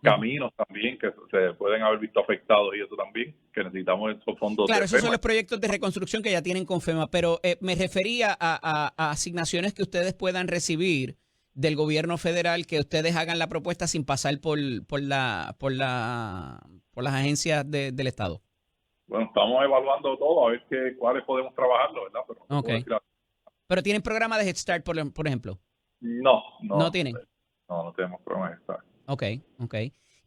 [SPEAKER 5] caminos también que se pueden haber visto afectados y eso también, que necesitamos esos fondos.
[SPEAKER 1] Claro,
[SPEAKER 5] de
[SPEAKER 1] esos
[SPEAKER 5] FEMA.
[SPEAKER 1] son los proyectos de reconstrucción que ya tienen con FEMA, pero me refería a asignaciones que ustedes puedan recibir del gobierno federal, que ustedes hagan la propuesta sin pasar por las agencias del Estado.
[SPEAKER 5] Bueno, estamos evaluando todo, a ver cuáles podemos trabajarlo, ¿verdad? Pero,
[SPEAKER 1] okay. Pero ¿tienen programa de Head Start, por ejemplo?
[SPEAKER 5] No
[SPEAKER 1] tienen.
[SPEAKER 5] No tenemos programa de Head Start.
[SPEAKER 1] Ok.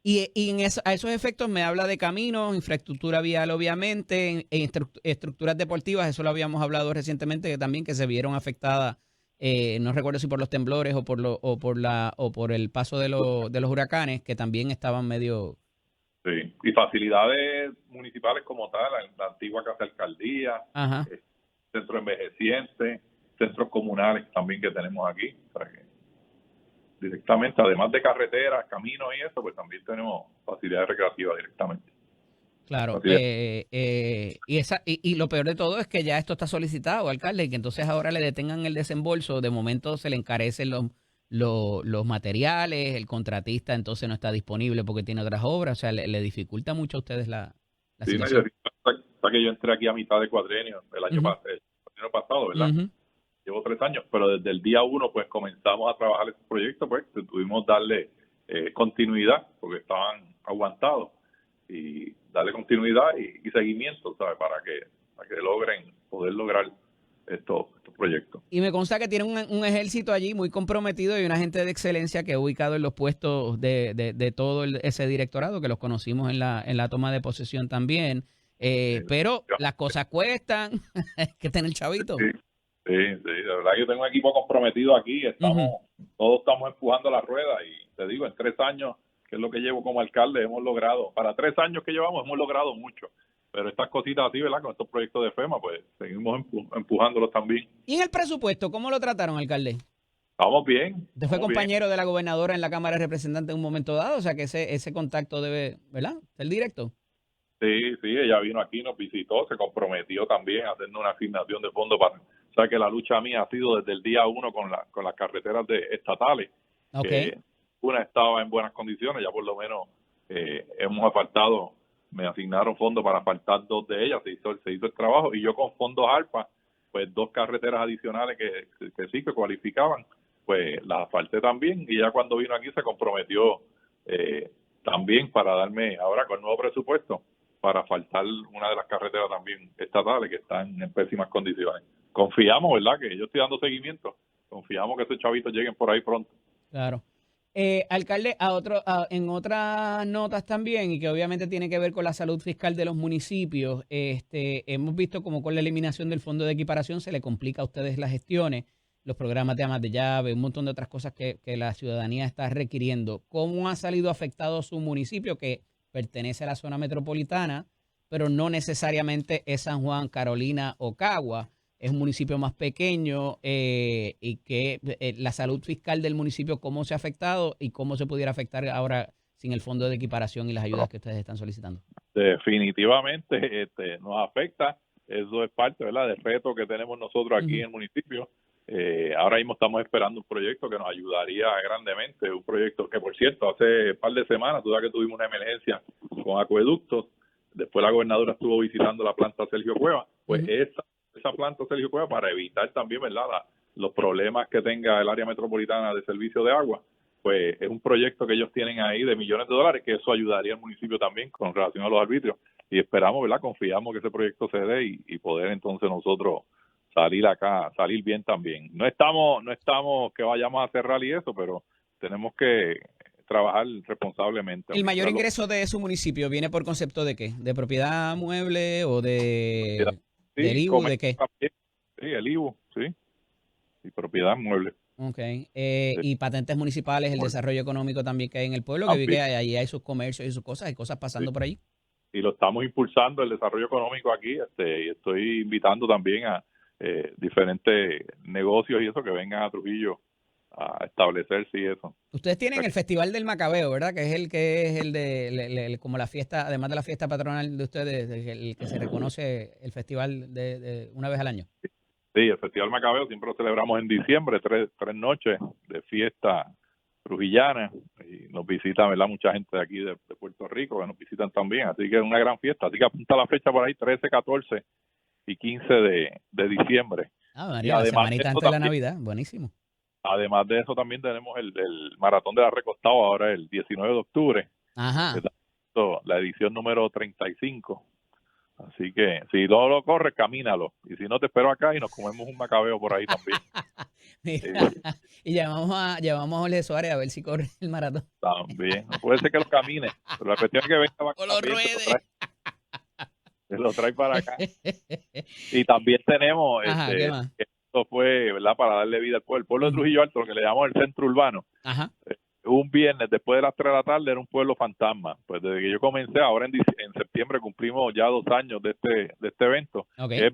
[SPEAKER 1] Y a esos efectos me habla de caminos, infraestructura vial, obviamente, en estructuras deportivas, eso lo habíamos hablado recientemente, que también que se vieron afectadas no recuerdo si por los temblores o por el paso de los huracanes, que también estaban medio...
[SPEAKER 5] Sí, y facilidades municipales como tal, la antigua Casa de Alcaldía,
[SPEAKER 1] Ajá.
[SPEAKER 5] centro envejeciente, centros comunales también que tenemos aquí, para que directamente, además de carreteras, caminos y eso, pues también tenemos facilidades recreativas directamente.
[SPEAKER 1] Claro, y lo peor de todo es que ya esto está solicitado, alcalde, y que entonces ahora le detengan el desembolso, de momento se le encarecen los materiales, el contratista entonces no está disponible porque tiene otras obras, o sea, le dificulta mucho a ustedes la
[SPEAKER 5] Sí,
[SPEAKER 1] situación.
[SPEAKER 5] hasta que yo entré aquí a mitad de cuadrenio, el año pasado, ¿verdad?
[SPEAKER 1] Ujú.
[SPEAKER 5] Llevo 3 años, pero desde el día 1 pues comenzamos a trabajar este proyecto, pues tuvimos darle continuidad porque estaban aguantados y darle continuidad y seguimiento, ¿sabes? Para que logren poder lograr estos proyectos.
[SPEAKER 1] Y me consta que tiene un ejército allí muy comprometido y una gente de excelencia que ha ubicado en los puestos de todo ese directorado, que los conocimos en la toma de posesión también. Pero las cosas cuestan, hay que tener chavito.
[SPEAKER 5] Sí, de verdad que yo tengo un equipo comprometido aquí, todos estamos empujando la rueda y te digo, en 3 años, que es lo que llevo como alcalde, hemos logrado, para 3 años que llevamos, hemos logrado mucho. Pero estas cositas así, ¿verdad? Con estos proyectos de FEMA, pues seguimos empujándolos también.
[SPEAKER 1] ¿Y en el presupuesto, cómo lo trataron, alcalde?
[SPEAKER 5] Estamos bien.
[SPEAKER 1] Usted fue compañero de la gobernadora en la Cámara de Representantes en un momento dado, o sea que ese contacto debe, ¿verdad? ¿Ser directo?
[SPEAKER 5] Sí, ella vino aquí, nos visitó, se comprometió también a hacernos una asignación de fondos para... O sea que la lucha mía ha sido desde el día 1 con las carreteras estatales.
[SPEAKER 1] Okay.
[SPEAKER 5] Una estaba en buenas condiciones, ya por lo menos hemos asfaltado, me asignaron fondos para asfaltar 2 de ellas, se hizo el trabajo, y yo con fondos ARPA, pues 2 carreteras adicionales que sí que cualificaban, pues las asfalté también, y ya cuando vino aquí se comprometió también para darme, ahora con el nuevo presupuesto, para asfaltar una de las carreteras también estatales que están en pésimas condiciones. Confiamos, ¿verdad? Que yo estoy dando seguimiento, confiamos que esos chavitos lleguen por ahí pronto.
[SPEAKER 1] Claro. Alcalde, en otras notas también, y que obviamente tiene que ver con la salud fiscal de los municipios, hemos visto como con la eliminación del fondo de equiparación se le complica a ustedes las gestiones, los programas de amas de llave, un montón de otras cosas que la ciudadanía está requiriendo. ¿Cómo ha salido afectado su municipio, que pertenece a la zona metropolitana, pero no necesariamente es San Juan, Carolina o Cagua? Es un municipio más pequeño, y que la salud fiscal del municipio, cómo se ha afectado y cómo se pudiera afectar ahora sin el fondo de equiparación y las ayudas que ustedes están solicitando.
[SPEAKER 5] Definitivamente nos afecta, eso es parte, ¿verdad?, del reto que tenemos nosotros aquí en el municipio. Ahora mismo estamos esperando un proyecto que nos ayudaría grandemente, un proyecto que, por cierto, hace un par de semanas, tú sabes que tuvimos una emergencia con acueductos, después la gobernadora estuvo visitando la planta Sergio Cueva, pues esa planta Sergio Cueva, para evitar también, ¿verdad?, los problemas que tenga el área metropolitana de servicio de agua, pues es un proyecto que ellos tienen ahí de millones de dólares, que eso ayudaría al municipio también con relación a los arbitrios, y esperamos, ¿verdad?, confiamos que ese proyecto se dé y poder entonces nosotros salir bien también. No estamos que vayamos a cerrar y eso, pero tenemos que trabajar responsablemente.
[SPEAKER 1] ¿El mayor ingreso de su municipio viene por concepto de qué? ¿De propiedad mueble o del IBU? ¿De qué?
[SPEAKER 5] También. Sí, el IBU, sí. Y propiedad mueble.
[SPEAKER 1] Okay. Y patentes municipales, el desarrollo económico también que hay en el pueblo, que vi que allí hay sus comercios y sus cosas, hay cosas pasando por allí.
[SPEAKER 5] Y lo estamos impulsando, el desarrollo económico aquí, y estoy invitando también a diferentes negocios y eso que vengan a Trujillo a establecerse y eso.
[SPEAKER 1] Ustedes tienen el Festival del Macabeo, ¿verdad? Que es el de como la fiesta, además de la fiesta patronal de ustedes, el que se reconoce el festival de una vez al año.
[SPEAKER 5] Sí, el Festival Macabeo siempre lo celebramos en diciembre, 3 noches de fiesta trujillana, y nos visita, ¿verdad?, mucha gente de aquí de Puerto Rico que nos visitan también, así que es una gran fiesta, así que apunta la fecha por ahí, 13, 14 y 15 de diciembre.
[SPEAKER 1] María, la semanita antes de la Navidad, buenísimo.
[SPEAKER 5] Además de eso también tenemos el Maratón de la Recostado ahora el 19 de octubre.
[SPEAKER 1] Ajá.
[SPEAKER 5] La edición número 35. Así que si no lo corres, camínalo. Y si no, te espero acá y nos comemos un macabeo por ahí también.
[SPEAKER 1] Y llamamos a Jorge Suárez a ver si corre el maratón.
[SPEAKER 5] También. No puede ser que lo camine, pero la cuestión es que venga
[SPEAKER 1] o lo ruede.
[SPEAKER 5] Se lo trae para acá. Y también tenemos
[SPEAKER 1] Ajá, ¿qué más?
[SPEAKER 5] esto fue, ¿verdad?, para darle vida al pueblo. El pueblo de Trujillo Alto, lo que le llamamos el centro urbano,
[SPEAKER 1] Ajá.
[SPEAKER 5] un viernes después de las 3 de la tarde era un pueblo fantasma. Pues desde que yo comencé, ahora en septiembre cumplimos ya 2 años de este evento,
[SPEAKER 1] Ok.
[SPEAKER 5] que es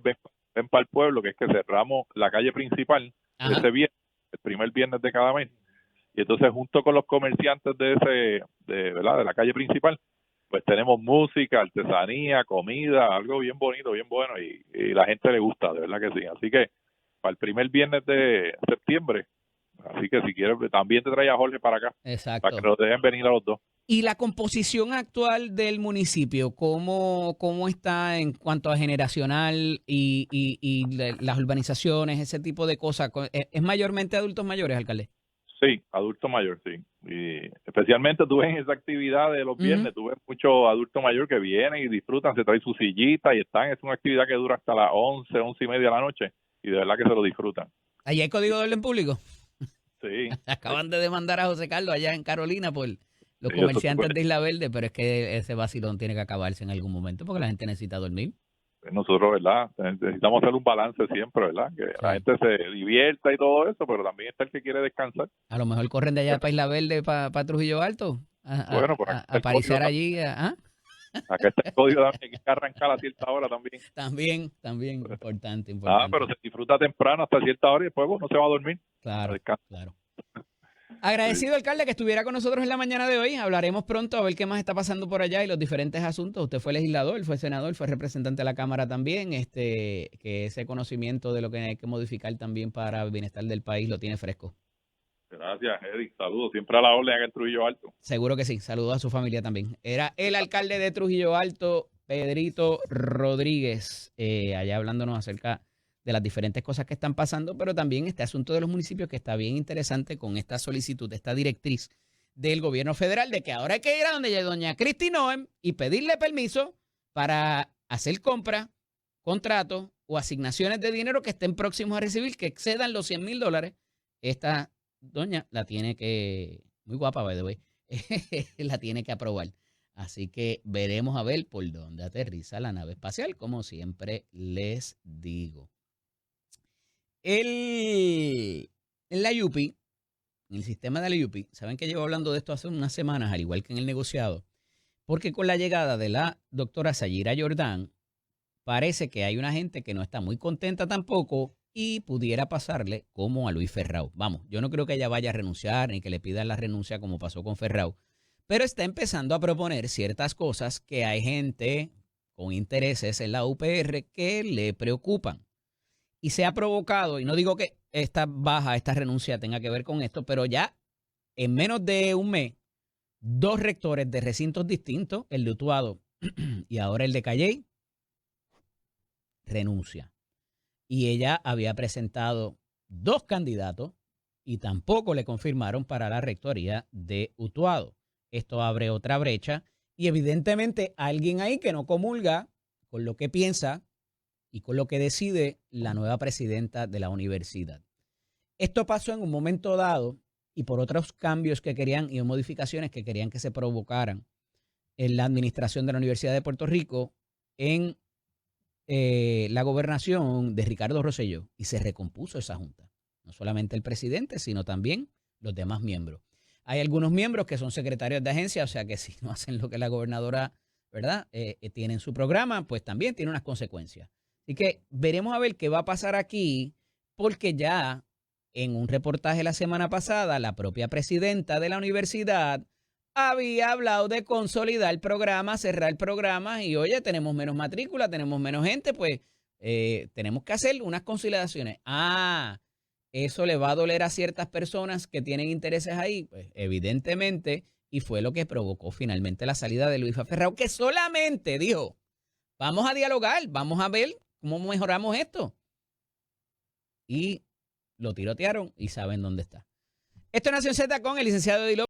[SPEAKER 5] Ven para el Pueblo, que es que cerramos la calle principal
[SPEAKER 1] Ajá.
[SPEAKER 5] ese viernes, el primer viernes de cada mes. Y entonces junto con los comerciantes ¿verdad?, de la calle principal, pues tenemos música, artesanía, comida, algo bien bonito, bien bueno, y la gente le gusta, de verdad que sí. Así que para el primer viernes de septiembre, así que si quieres, también te trae a Jorge para acá, para
[SPEAKER 1] Exacto.
[SPEAKER 5] que nos dejen venir a los dos.
[SPEAKER 1] ¿Y la composición actual del municipio, cómo está en cuanto a generacional y las urbanizaciones, ese tipo de cosas? ¿Es mayormente adultos mayores, alcalde?
[SPEAKER 5] Sí, adulto mayor, sí. Y especialmente tú ves en esa actividad de los viernes, tú ves muchos adultos mayores que vienen y disfrutan, se traen su sillita y están. Es una actividad que dura hasta las 11:30 de la noche y de verdad que se lo disfrutan.
[SPEAKER 1] ¿Allá hay código de orden público?
[SPEAKER 5] Sí.
[SPEAKER 1] Acaban de demandar a José Carlos allá en Carolina por los
[SPEAKER 5] Sí,
[SPEAKER 1] comerciantes de Isla Verde, pero es que ese vacilón tiene que acabarse en algún momento porque la gente necesita dormir.
[SPEAKER 5] Nosotros, ¿verdad?, necesitamos hacer un balance siempre, ¿verdad? Que la gente se divierta y todo eso, pero también está el que quiere descansar.
[SPEAKER 1] A lo mejor corren de allá para Isla Verde, para Trujillo Alto,
[SPEAKER 5] Bueno, por acá
[SPEAKER 1] a
[SPEAKER 5] está el código
[SPEAKER 1] pariciar allí.
[SPEAKER 5] Acá está el código también, que hay que arrancar a cierta hora también.
[SPEAKER 1] También, importante.
[SPEAKER 5] Pero se disfruta temprano hasta cierta hora y después uno se va a dormir.
[SPEAKER 1] Claro,
[SPEAKER 5] A descansar.
[SPEAKER 1] claro. Agradecido, alcalde, que estuviera con nosotros en la mañana de hoy. Hablaremos pronto a ver qué más está pasando por allá y los diferentes asuntos. Usted fue legislador, fue senador, fue representante de la Cámara también. Que ese conocimiento de lo que hay que modificar también para el bienestar del país lo tiene fresco.
[SPEAKER 5] Gracias, Eric. Saludos. Siempre a la orden acá en Trujillo Alto.
[SPEAKER 1] Seguro que sí. Saludos a su familia también. Era el alcalde de Trujillo Alto, Pedrito Rodríguez, allá hablándonos acerca de las diferentes cosas que están pasando, pero también este asunto de los municipios que está bien interesante con esta solicitud, esta directriz del gobierno federal de que ahora hay que ir a donde doña Kristi Noem y pedirle permiso para hacer compras, contratos o asignaciones de dinero que estén próximos a recibir que excedan los $100,000. Esta doña la tiene que, muy guapa, by the way, la tiene que aprobar. Así que veremos a ver por dónde aterriza la nave espacial, como siempre les digo. En la UPI, en el sistema de la UPI, saben que llevo hablando de esto hace unas semanas, al igual que en el negociado, porque con la llegada de la doctora Sayira Jordán, parece que hay una gente que no está muy contenta tampoco y pudiera pasarle como a Luis Ferrao. Vamos, yo no creo que ella vaya a renunciar ni que le pidan la renuncia como pasó con Ferrao, pero está empezando a proponer ciertas cosas que hay gente con intereses en la UPR que le preocupan. Y se ha provocado, y no digo que esta renuncia tenga que ver con esto, pero ya en menos de un mes, 2 rectores de recintos distintos, el de Utuado y ahora el de Calley, renuncia. Y ella había presentado 2 candidatos y tampoco le confirmaron para la rectoría de Utuado. Esto abre otra brecha y evidentemente alguien ahí que no comulga con lo que piensa y con lo que decide la nueva presidenta de la universidad. Esto pasó en un momento dado y por otros cambios que querían y modificaciones que querían que se provocaran en la administración de la Universidad de Puerto Rico en la gobernación de Ricardo Rosselló, y se recompuso esa junta. No solamente el presidente, sino también los demás miembros. Hay algunos miembros que son secretarios de agencia, o sea que si no hacen lo que la gobernadora, ¿verdad?, tiene en su programa, pues también tiene unas consecuencias. Así que veremos a ver qué va a pasar aquí, porque ya en un reportaje la semana pasada, la propia presidenta de la universidad había hablado de consolidar el programa, cerrar programas y, oye, tenemos menos matrícula, tenemos menos gente, pues tenemos que hacer unas consideraciones. Eso le va a doler a ciertas personas que tienen intereses ahí, pues evidentemente, y fue lo que provocó finalmente la salida de Luis Ferrao, que solamente dijo, vamos a dialogar, vamos a ver cómo mejoramos esto. Y lo tirotearon y saben dónde está. Esto es Nación Z con el licenciado Eddy López.